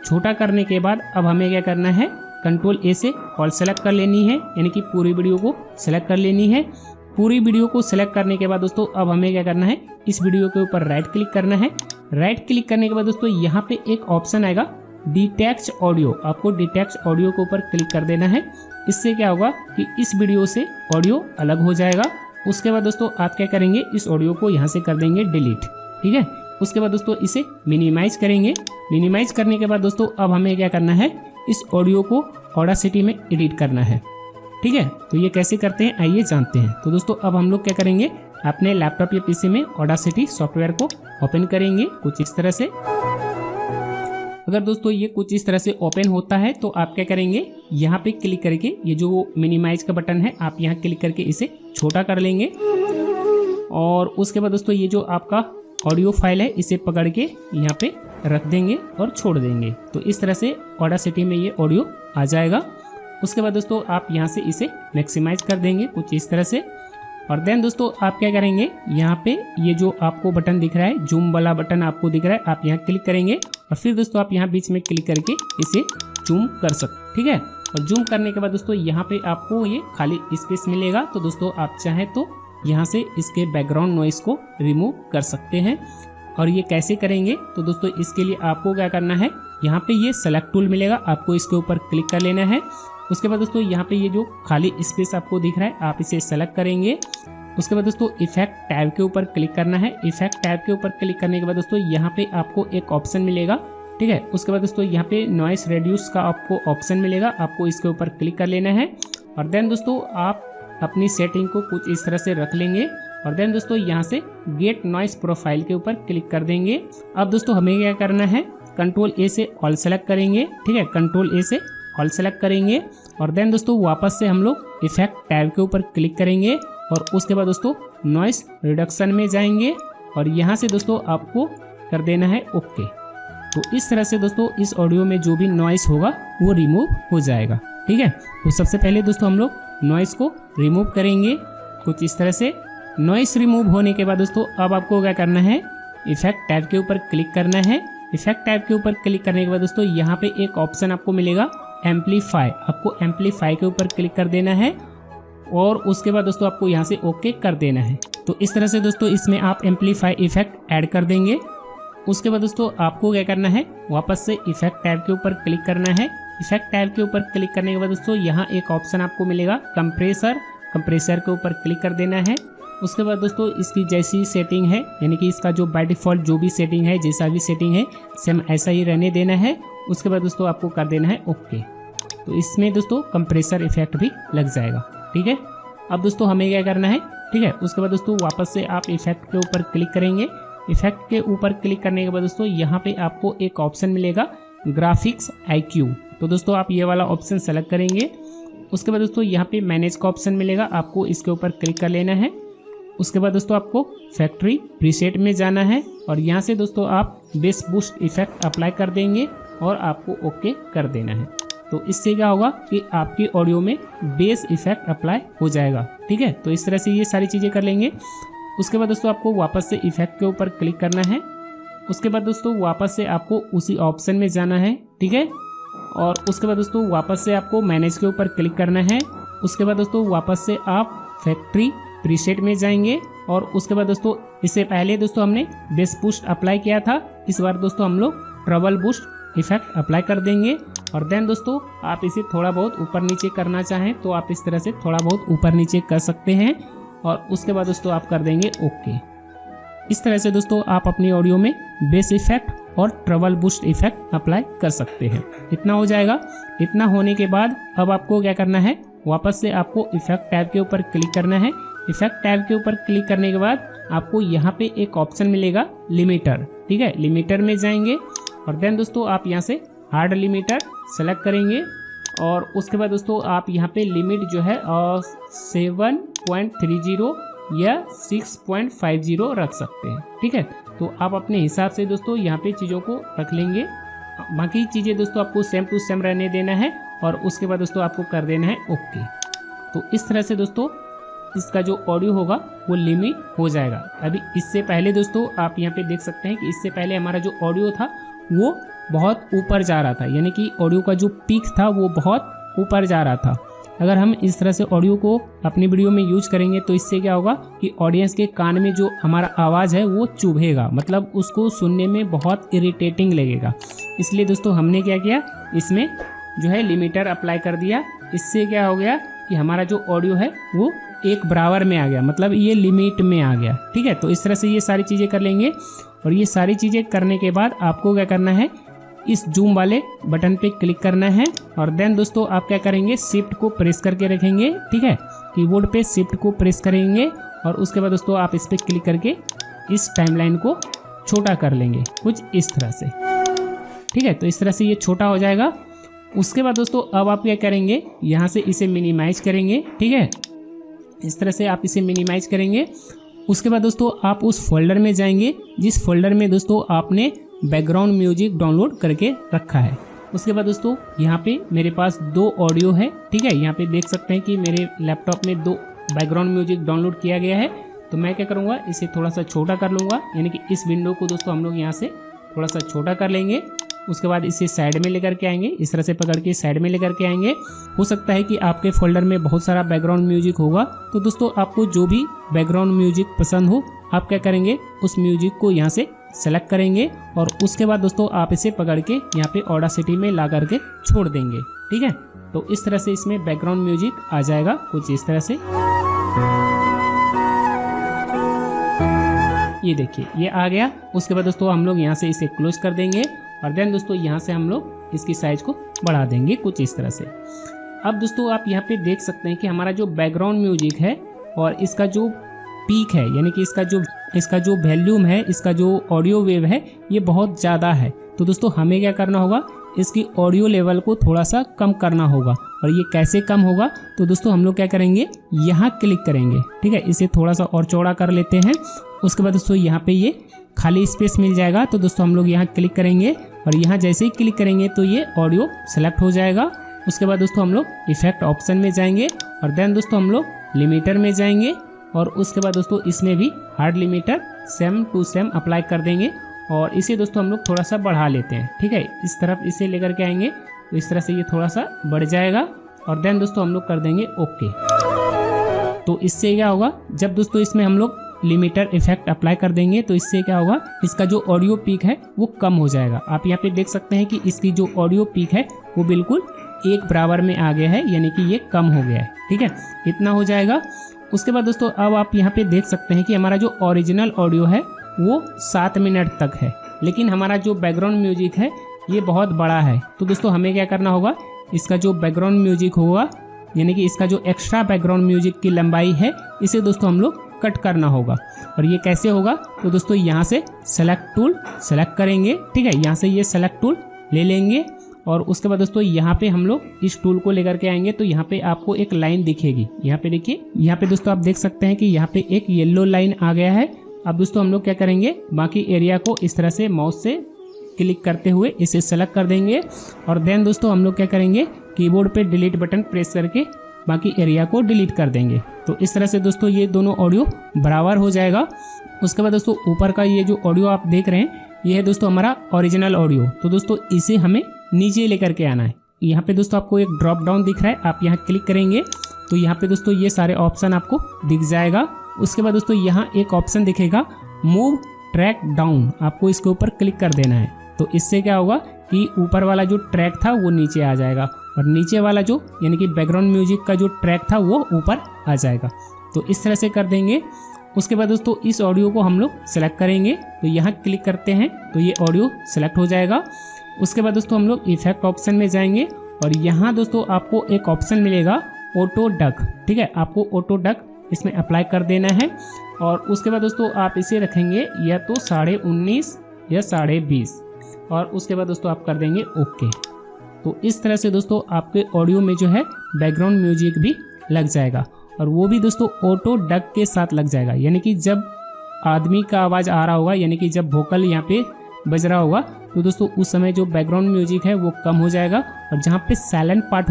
छोटा करने के बाद अब हमें क्या करना है, कंट्रोल ए से ऑल सेलेक्ट कर लेनी है, यानी कि पूरी वीडियो को सेलेक्ट कर लेनी है। पूरी वीडियो को सेलेक्ट करने के बाद दोस्तों अब हमें क्या करना है, इस वीडियो के ऊपर राइट क्लिक करना है। राइट क्लिक करने के बाद दोस्तों यहाँ पे एक ऑप्शन आएगा डिटैच ऑडियो, आपको डिटैच ऑडियो के ऊपर क्लिक कर देना है। इससे क्या होगा कि इस वीडियो से ऑडियो अलग हो जाएगा। उसके बाद दोस्तों आप क्या करेंगे, इस ऑडियो को यहाँ से कर देंगे डिलीट। ठीक है, उसके बाद दोस्तों इसे मिनिमाइज करेंगे। मिनिमाइज करने के बाद दोस्तों अब हमें क्या करना है, इस ऑडियो को ऑडासिटी में एडिट करना है। ठीक है, तो ये कैसे करते हैं आइए जानते हैं। तो दोस्तों अब हम लोग क्या करेंगे, अपने लैपटॉप या पीसी में ऑडासिटी सॉफ्टवेयर को ओपन करेंगे कुछ इस तरह से। अगर दोस्तों ये कुछ इस तरह से ओपन होता है तो आप क्या करेंगे, यहाँ पे क्लिक करके ये जो मिनिमाइज का बटन है आप यहाँ क्लिक करके इसे छोटा कर लेंगे और उसके बाद दोस्तों ये जो आपका ऑडियो फाइल है इसे पकड़ के यहाँ पे रख देंगे और छोड़ देंगे। तो इस तरह से ऑडासिटी में ये ऑडियो आ जाएगा। उसके बाद दोस्तों आप यहाँ से इसे मैक्सिमाइज कर देंगे कुछ इस तरह से और देन दोस्तों आप क्या करेंगे, यहाँ पे ये जो आपको बटन दिख रहा है, जूम वाला बटन आपको दिख रहा है, आप यहाँ क्लिक करेंगे और फिर दोस्तों आप यहाँ बीच में क्लिक करके इसे जूम कर सकते। ठीक है, और जूम करने के बाद दोस्तों यहाँ पे आपको ये खाली स्पेस मिलेगा। तो दोस्तों आप चाहें तो यहाँ से इसके बैकग्राउंड नॉइस को रिमूव कर सकते हैं। और ये कैसे करेंगे, तो दोस्तों इसके लिए आपको क्या करना है, यहाँ पे ये सेलेक्ट टूल मिलेगा, आपको इसके ऊपर क्लिक कर लेना है। उसके बाद दोस्तों यहाँ पे ये जो खाली स्पेस आपको दिख रहा है आप इसे सेलेक्ट करेंगे। उसके बाद दोस्तों इफेक्ट टैब के ऊपर क्लिक करना है। इफेक्ट टैब के ऊपर क्लिक करने के बाद दोस्तों यहाँ पे आपको एक ऑप्शन मिलेगा। ठीक है, उसके बाद दोस्तों यहाँ पे नॉइस रेड्यूस का आपको ऑप्शन मिलेगा, आपको इसके ऊपर क्लिक कर लेना है और देन दोस्तों आप अपनी सेटिंग को कुछ इस तरह से रख लेंगे और देन दोस्तों यहाँ से गेट नॉइस प्रोफाइल के ऊपर क्लिक कर देंगे। अब दोस्तों हमें क्या करना है, कंट्रोल ए से ऑल सेलेक्ट करेंगे। ठीक है, कंट्रोल ए से ऑल सेलेक्ट करेंगे और देन दोस्तों वापस से हम लोग इफेक्ट टैब के ऊपर क्लिक करेंगे और उसके बाद दोस्तों नॉइस रिडक्शन में जाएंगे और यहाँ से दोस्तों आपको कर देना है ओके। तो इस तरह से दोस्तों इस ऑडियो में जो भी नॉइस होगा वो रिमूव हो जाएगा। ठीक है, तो सबसे पहले दोस्तों हम लोग नॉइस को रिमूव करेंगे कुछ इस तरह से। नॉइस रिमूव होने के बाद दोस्तों अब आपको क्या करना है, इफेक्ट टैब के ऊपर क्लिक करना है। इफेक्ट टैब के ऊपर क्लिक करने के बाद दोस्तों यहाँ पे एक ऑप्शन आपको मिलेगा एम्पलीफाई, आपको एम्पलीफाई के ऊपर क्लिक कर देना है और उसके बाद दोस्तों आपको यहाँ से ओके कर देना है। तो इस तरह से दोस्तों इसमें आप एम्पलीफाई इफेक्ट ऐड कर देंगे। उसके बाद दोस्तों आपको क्या करना है, वापस से इफेक्ट टैब के ऊपर क्लिक करना है। इफेक्ट टैब के ऊपर क्लिक करने के बाद दोस्तों यहाँ एक ऑप्शन आपको मिलेगा कंप्रेसर, कंप्रेसर के ऊपर क्लिक कर देना है। उसके बाद दोस्तों इसकी जैसी सेटिंग है, यानी कि इसका जो बाय डिफ़ॉल्ट जो भी सेटिंग है, जैसा भी सेटिंग है सेम ऐसा ही रहने देना है। उसके बाद दोस्तों आपको कर देना है ओके। तो इसमें दोस्तों कंप्रेसर इफेक्ट भी लग जाएगा। ठीक है, अब दोस्तों हमें क्या करना है, ठीक है, उसके बाद दोस्तों वापस से आप इफेक्ट के ऊपर क्लिक करेंगे। इफेक्ट के ऊपर क्लिक करने के बाद दोस्तों यहाँ पे आपको एक ऑप्शन मिलेगा ग्राफिक्स IQ। तो दोस्तों आप ये वाला ऑप्शन सेलेक्ट करेंगे। उसके बाद दोस्तों यहाँ पे मैनेज का ऑप्शन मिलेगा, आपको इसके ऊपर क्लिक कर लेना है। उसके बाद दोस्तों आपको फैक्ट्री प्रीसेट में जाना है और यहाँ से दोस्तों आप बेस बूस्ट इफेक्ट अप्लाई कर देंगे और आपको ओके कर देना है। तो इससे क्या होगा कि आपकी ऑडियो में बेस इफेक्ट अप्लाई हो जाएगा। ठीक है, तो इस तरह से ये सारी चीज़ें कर लेंगे। उसके बाद दोस्तों आपको वापस से इफेक्ट के ऊपर क्लिक करना है। उसके बाद दोस्तों वापस से आपको उसी ऑप्शन में जाना है। ठीक है, और उसके बाद दोस्तों वापस से आपको मैनेज के ऊपर क्लिक करना है। उसके बाद दोस्तों वापस से आप फैक्ट्री प्रीसेट में जाएंगे और उसके बाद दोस्तों इससे पहले दोस्तों हमने बेस बूस्ट अप्लाई किया था, इस बार दोस्तों हम लोग ट्रबल बूस्ट इफेक्ट अप्लाई कर देंगे। और देन दोस्तों आप इसे थोड़ा बहुत ऊपर नीचे करना चाहें तो आप इस तरह से थोड़ा बहुत ऊपर नीचे कर सकते हैं। और उसके बाद दोस्तों आप कर देंगे ओके। इस तरह से दोस्तों आप अपनी ऑडियो में बेस इफेक्ट और ट्रबल बूस्ट इफेक्ट अप्लाई कर सकते हैं। इतना हो जाएगा। इतना होने के बाद अब आपको क्या करना है, वापस से आपको इफेक्ट टैब के ऊपर क्लिक करना है। इफेक्ट टैब के ऊपर क्लिक करने के बाद आपको यहाँ पे एक ऑप्शन मिलेगा लिमिटर, ठीक है। लिमिटर में जाएंगे और देन दोस्तों आप यहाँ से हार्ड लिमिटर सेलेक्ट करेंगे और उसके बाद दोस्तों आप यहाँ पे लिमिट जो है 7.30 या 6.50 रख सकते हैं, ठीक है। तो आप अपने हिसाब से दोस्तों यहाँ पे चीज़ों को रख लेंगे। बाकी चीज़ें दोस्तों आपको सेम टू सेम रहने देना है और उसके बाद दोस्तों आपको कर देना है ओके। तो इस तरह से दोस्तों इसका जो ऑडियो होगा वो लिमिट हो जाएगा। अभी इससे पहले दोस्तों आप यहाँ पे देख सकते हैं कि इससे पहले हमारा जो ऑडियो था वो बहुत ऊपर जा रहा था, यानी कि ऑडियो का जो पीक था वो बहुत ऊपर जा रहा था। अगर हम इस तरह से ऑडियो को अपनी वीडियो में यूज करेंगे तो इससे क्या होगा कि ऑडियंस के कान में जो हमारा आवाज़ है वो चुभेगा, मतलब उसको सुनने में बहुत इरिटेटिंग लगेगा। इसलिए दोस्तों हमने क्या किया, इसमें जो है लिमिटर अप्लाई कर दिया। इससे क्या हो गया कि हमारा जो ऑडियो है वो एक बराबर में आ गया, मतलब ये लिमिट में आ गया, ठीक है। तो इस तरह से ये सारी चीज़ें कर लेंगे और ये सारी चीज़ें करने के बाद आपको क्या करना है, इस जूम वाले बटन पे क्लिक करना है और देन दोस्तों आप क्या करेंगे, शिफ्ट को प्रेस करके रखेंगे, ठीक है। कीबोर्ड पे शिफ्ट को प्रेस करेंगे और उसके बाद दोस्तों आप इस पर क्लिक करके इस टाइमलाइन को छोटा कर लेंगे कुछ इस तरह से, ठीक है। तो इस तरह से ये छोटा हो जाएगा। उसके बाद दोस्तों अब आप क्या करेंगे, यहाँ से इसे मिनिमाइज करेंगे, ठीक है। इस तरह से आप इसे मिनिमाइज करेंगे। उसके बाद दोस्तों आप उस फोल्डर में जाएंगे जिस फोल्डर में दोस्तों आपने बैकग्राउंड म्यूजिक डाउनलोड करके रखा है। उसके बाद दोस्तों यहाँ पे मेरे पास 2 ऑडियो है, ठीक है। यहाँ पे देख सकते हैं कि मेरे लैपटॉप में 2 बैकग्राउंड म्यूजिक डाउनलोड किया गया है। तो मैं क्या करूँगा, इसे थोड़ा सा छोटा कर लूँगा, यानी कि इस विंडो को दोस्तों हम लोग यहाँ से थोड़ा सा छोटा कर लेंगे। उसके बाद इसे साइड में लेकर के आएंगे, इस तरह से पकड़ के साइड में लेकर के आएंगे। हो सकता है कि आपके फोल्डर में बहुत सारा बैकग्राउंड म्यूजिक होगा, तो दोस्तों आपको जो भी बैकग्राउंड म्यूजिक पसंद हो आप क्या करेंगे, उस म्यूजिक को यहाँ से सेलेक्ट करेंगे और उसके बाद दोस्तों आप इसे पकड़ के यहाँ पे ऑडासिटी में ला करके छोड़ देंगे, ठीक है। तो इस तरह से इसमें बैकग्राउंड म्यूजिक आ जाएगा कुछ इस तरह से। ये देखिए ये आ गया। उसके बाद दोस्तों हम लोग यहाँ से इसे क्लोज कर देंगे और देन दोस्तों यहाँ से हम लोग इसकी साइज को बढ़ा देंगे कुछ इस तरह से। अब दोस्तों आप यहाँ पे देख सकते हैं कि हमारा जो बैकग्राउंड म्यूजिक है और इसका जो पीक है, यानी कि इसका जो वॉल्यूम है, इसका जो ऑडियो वेव है, ये बहुत ज़्यादा है। तो दोस्तों हमें क्या करना होगा, इसकी ऑडियो लेवल को थोड़ा सा कम करना होगा। और ये कैसे कम होगा, तो दोस्तों हम लोग क्या करेंगे, यहाँ क्लिक करेंगे, ठीक है। इसे थोड़ा सा और चौड़ा कर लेते हैं। उसके बाद दोस्तों यहाँ पे ये खाली स्पेस मिल जाएगा, तो दोस्तों हम लोग यहाँ क्लिक करेंगे और यहाँ जैसे ही क्लिक करेंगे तो ये ऑडियो सेलेक्ट हो जाएगा। उसके बाद दोस्तों हम लोग इफेक्ट ऑप्शन में जाएंगे और देन दोस्तों हम लोग लिमिटर में जाएंगे और उसके बाद दोस्तों इसमें भी hard limiter same to same apply कर देंगे और इसे दोस्तों हम लोग थोड़ा सा बढ़ा लेते हैं, ठीक है। इस तरफ इसे लेकर के आएंगे तो इस तरह से ये थोड़ा सा बढ़ जाएगा और देन दोस्तों हम लोग कर देंगे ओके। तो इससे क्या होगा, जब दोस्तों इसमें हम लोग लिमिटर इफेक्ट अप्लाई कर देंगे तो इससे क्या होगा, इसका जो ऑडियो पीक है वो कम हो जाएगा। आप यहाँ पे देख सकते हैं कि इसकी जो ऑडियो पीक है वो बिल्कुल एक बराबर में आ गया है, यानी कि ये कम हो गया है, ठीक है। इतना हो जाएगा। उसके बाद दोस्तों अब आप यहाँ पे देख सकते हैं कि हमारा जो ओरिजिनल ऑडियो है वो 7 मिनट तक है, लेकिन हमारा जो बैकग्राउंड म्यूजिक है ये बहुत बड़ा है। तो दोस्तों हमें क्या करना होगा, इसका जो बैकग्राउंड म्यूजिक होगा, यानी कि इसका जो एक्स्ट्रा बैकग्राउंड म्यूजिक की लंबाई है, इसे दोस्तों हम लोग कट करना होगा। और ये कैसे होगा, तो दोस्तों यहाँ से सेलेक्ट टूल सेलेक्ट करेंगे, ठीक है। यहाँ से ये सेलेक्ट टूल ले लेंगे और उसके बाद दोस्तों यहाँ पे हम लोग इस टूल को लेकर के आएंगे तो यहाँ पे आपको एक लाइन दिखेगी। यहाँ पे देखिए, यहाँ पे दोस्तों आप देख सकते हैं कि यहाँ पे एक येलो लाइन आ गया है। अब दोस्तों हम लोग क्या करेंगे, बाकी एरिया को इस तरह से माउस से क्लिक करते हुए इसे सेलेक्ट कर देंगे और देन दोस्तों हम लोग क्या करेंगे, कीबोर्ड पे डिलीट बटन प्रेस करके बाकी एरिया को डिलीट कर देंगे। तो इस तरह से दोस्तों ये दोनों ऑडियो बराबर हो जाएगा। उसके बाद दोस्तों ऊपर का ये जो ऑडियो आप देख रहे हैं ये है दोस्तों हमारा ओरिजिनल ऑडियो। तो दोस्तों इसे हमें नीचे लेकर के आना है। यहाँ पे दोस्तों आपको एक ड्रॉप डाउन दिख रहा है, आप यहाँ क्लिक करेंगे तो यहाँ पे दोस्तों ये सारे ऑप्शन आपको दिख जाएगा। उसके बाद दोस्तों यहाँ एक ऑप्शन दिखेगा मूव ट्रैक डाउन, आपको इसके ऊपर क्लिक कर देना है। तो इससे क्या होगा, कि ऊपर वाला जो ट्रैक था वो नीचे आ जाएगा और नीचे वाला जो यानी कि बैकग्राउंड म्यूजिक का जो ट्रैक था वो ऊपर आ जाएगा। तो इस तरह से कर देंगे। उसके बाद दोस्तों इस ऑडियो को हम लोग सेलेक्ट करेंगे, तो यहाँ क्लिक करते हैं तो ये ऑडियो सेलेक्ट हो जाएगा। उसके बाद दोस्तों हम लोग इफेक्ट ऑप्शन में जाएंगे और यहाँ दोस्तों आपको एक ऑप्शन मिलेगा ऑटो डक, ठीक है, आपको ऑटो डक इसमें अप्लाई कर देना है। और उसके बाद दोस्तों आप इसे रखेंगे या तो 19.5 या 20.5 और उसके बाद दोस्तों आप कर देंगे ओके। तो इस तरह से दोस्तों आपके ऑडियो में जो है बैकग्राउंड म्यूजिक भी लग जाएगा और वो भी दोस्तों ऑटो डक के साथ लग जाएगा। यानी कि जब आदमी का आवाज़ आ रहा होगा, यानी कि जब वोकल यहाँ पे बज रहा होगा, तो दोस्तों उस समय जो बैकग्राउंड म्यूजिक है वो कम हो जाएगा और जहाँ पे साइलेंट पार्ट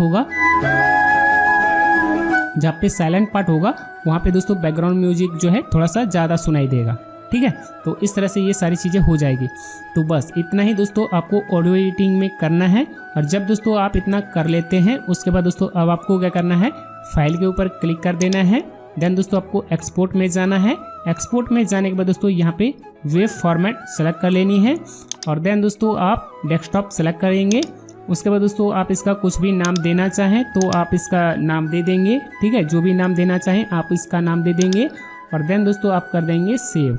होगा वहाँ पे दोस्तों बैकग्राउंड म्यूजिक जो है थोड़ा सा ज़्यादा सुनाई देगा, ठीक है। तो इस तरह से ये सारी चीज़ें हो जाएगी। तो बस इतना ही दोस्तों आपको ऑडियो एडिटिंग में करना है। और जब दोस्तों आप इतना कर लेते हैं उसके बाद दोस्तों अब आपको क्या करना है, फाइल के ऊपर क्लिक कर देना है। देन दोस्तों आपको एक्सपोर्ट में जाना है। एक्सपोर्ट में जाने के बाद दोस्तों यहाँ पे वेब फॉर्मेट सेलेक्ट कर लेनी है और देन दोस्तों आप डेस्कटॉप सेलेक्ट करेंगे। उसके बाद दोस्तों आप इसका कुछ भी नाम देना चाहें तो आप इसका नाम दे देंगे, ठीक है, जो भी नाम देना चाहें आप इसका नाम दे देंगे और देन दोस्तों आप कर देंगे सेव।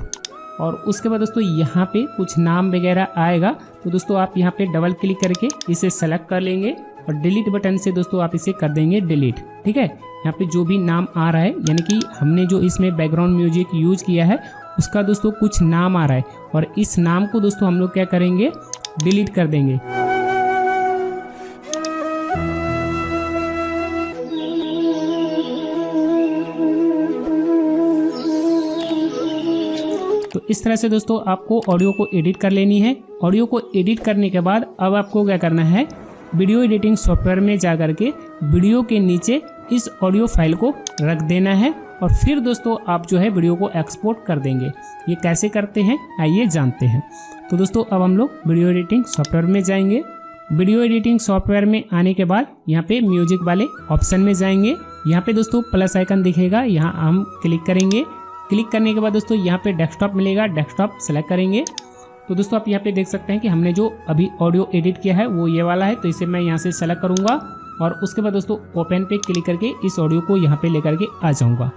और उसके बाद दोस्तों यहाँ पे कुछ नाम वगैरह आएगा तो दोस्तों आप यहाँ पे डबल क्लिक करके इसे सेलेक्ट कर लेंगे और डिलीट बटन से दोस्तों आप इसे कर देंगे डिलीट, ठीक है। यहाँ पे जो भी नाम आ रहा है यानी कि हमने जो इसमें बैकग्राउंड म्यूजिक यूज किया है उसका दोस्तों कुछ नाम आ रहा है और इस नाम को दोस्तों हम लोग क्या करेंगे, डिलीट कर देंगे। तो इस तरह से दोस्तों आपको ऑडियो को एडिट कर लेनी है। ऑडियो को एडिट करने के बाद अब आपको क्या करना है, वीडियो एडिटिंग सॉफ्टवेयर में जा करके वीडियो के नीचे इस ऑडियो फाइल को रख देना है और फिर दोस्तों आप जो है वीडियो को एक्सपोर्ट कर देंगे। ये कैसे करते हैं आइए जानते हैं। तो दोस्तों अब हम लोग वीडियो एडिटिंग सॉफ्टवेयर में जाएंगे। वीडियो एडिटिंग सॉफ्टवेयर में आने के बाद यहाँ पे म्यूजिक वाले ऑप्शन में जाएंगे। यहाँ पे दोस्तों प्लस आइकन दिखेगा, यहाँ हम क्लिक करेंगे। क्लिक करने के बाद दोस्तों यहाँ पे डेस्कटॉप मिलेगा, डेस्कटॉप सेलेक्ट करेंगे। तो दोस्तों आप यहाँ पे देख सकते हैं कि हमने जो अभी ऑडियो एडिट किया है वो ये वाला है, तो इसे मैं यहाँ से सेलेक्ट करूँगा और उसके बाद दोस्तों ओपन पे क्लिक करके इस ऑडियो को यहाँ पे लेकर के आ जाऊँगा।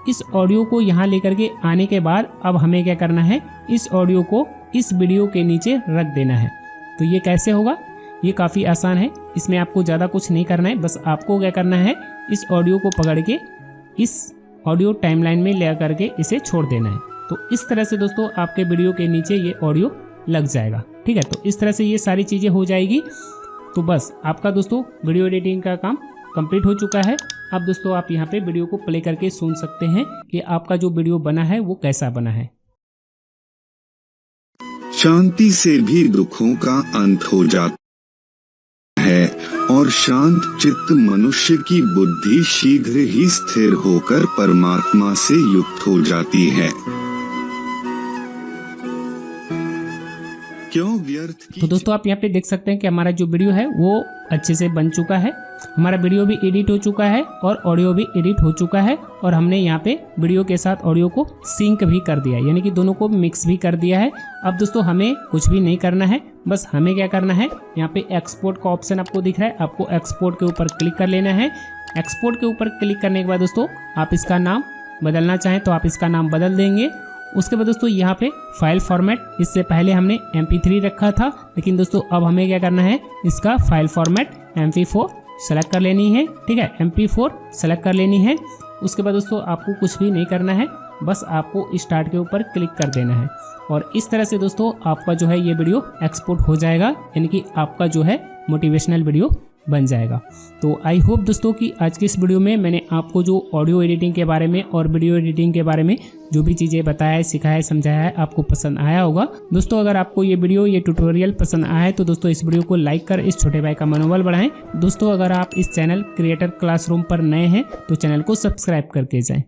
इस ऑडियो को यहाँ लेकर के आने के बाद अब हमें क्या करना है, इस ऑडियो को इस वीडियो के नीचे रख देना है। तो ये कैसे होगा, ये काफ़ी आसान है, इसमें आपको ज़्यादा कुछ नहीं करना है। बस आपको क्या करना है, इस ऑडियो को पकड़ के इस ऑडियो टाइमलाइन में ले करके इसे छोड़ देना है। तो इस तरह से दोस्तों आपके वीडियो के नीचे ये ऑडियो लग जाएगा, ठीक है। तो इस तरह से ये सारी चीज़ें हो जाएगी। तो बस आपका दोस्तों वीडियो एडिटिंग का काम कंप्लीट हो चुका है। अब दोस्तों आप यहाँ पे वीडियो को प्ले करके सुन सकते हैं कि आपका जो वीडियो बना है वो कैसा बना है। शांति से भी दुखों का अंत हो जाता है और शांत चित्त मनुष्य की बुद्धि शीघ्र ही स्थिर होकर परमात्मा से युक्त हो जाती है। क्यों व्यर्थ की। तो दोस्तों आप यहाँ पे देख सकते हैं कि हमारा जो वीडियो है वो अच्छे से बन चुका है। हमारा वीडियो भी एडिट हो चुका है और ऑडियो भी एडिट हो चुका है और हमने यहाँ पे वीडियो के साथ ऑडियो को सिंक भी कर दिया है, यानी कि दोनों को मिक्स भी कर दिया है। अब दोस्तों हमें कुछ भी नहीं करना है, बस हमें क्या करना है, यहाँ पे एक्सपोर्ट का ऑप्शन आपको दिख रहा है, आपको एक्सपोर्ट के ऊपर क्लिक कर लेना है। एक्सपोर्ट के ऊपर क्लिक करने के बाद दोस्तों आप इसका नाम बदलना चाहें तो आप इसका नाम बदल देंगे। उसके बाद दोस्तों यहाँ पे फाइल फॉर्मेट, इससे पहले हमने MP3 रखा था, लेकिन दोस्तों अब हमें क्या करना है, इसका फाइल फॉर्मेट MP4 सेलेक्ट कर लेनी है, ठीक है, MP4 सेलेक्ट कर लेनी है। उसके बाद दोस्तों आपको कुछ भी नहीं करना है, बस आपको स्टार्ट के ऊपर क्लिक कर देना है और इस तरह से दोस्तों आपका जो है ये वीडियो एक्सपोर्ट हो जाएगा, यानी कि आपका जो है मोटिवेशनल वीडियो बन जाएगा। तो आई होप दोस्तों कि आज की इस वीडियो में मैंने आपको जो ऑडियो एडिटिंग के बारे में और वीडियो एडिटिंग के बारे में जो भी चीज़ें बताया है, सिखाया है, समझाया है, आपको पसंद आया होगा। दोस्तों अगर आपको ये वीडियो, ये ट्यूटोरियल पसंद आया है तो दोस्तों इस वीडियो को लाइक कर इस छोटे भाई का मनोबल बढ़ाएं। दोस्तों अगर आप इस चैनल क्रिएटर क्लासरूम पर नए हैं तो चैनल को सब्सक्राइब करके जाएं।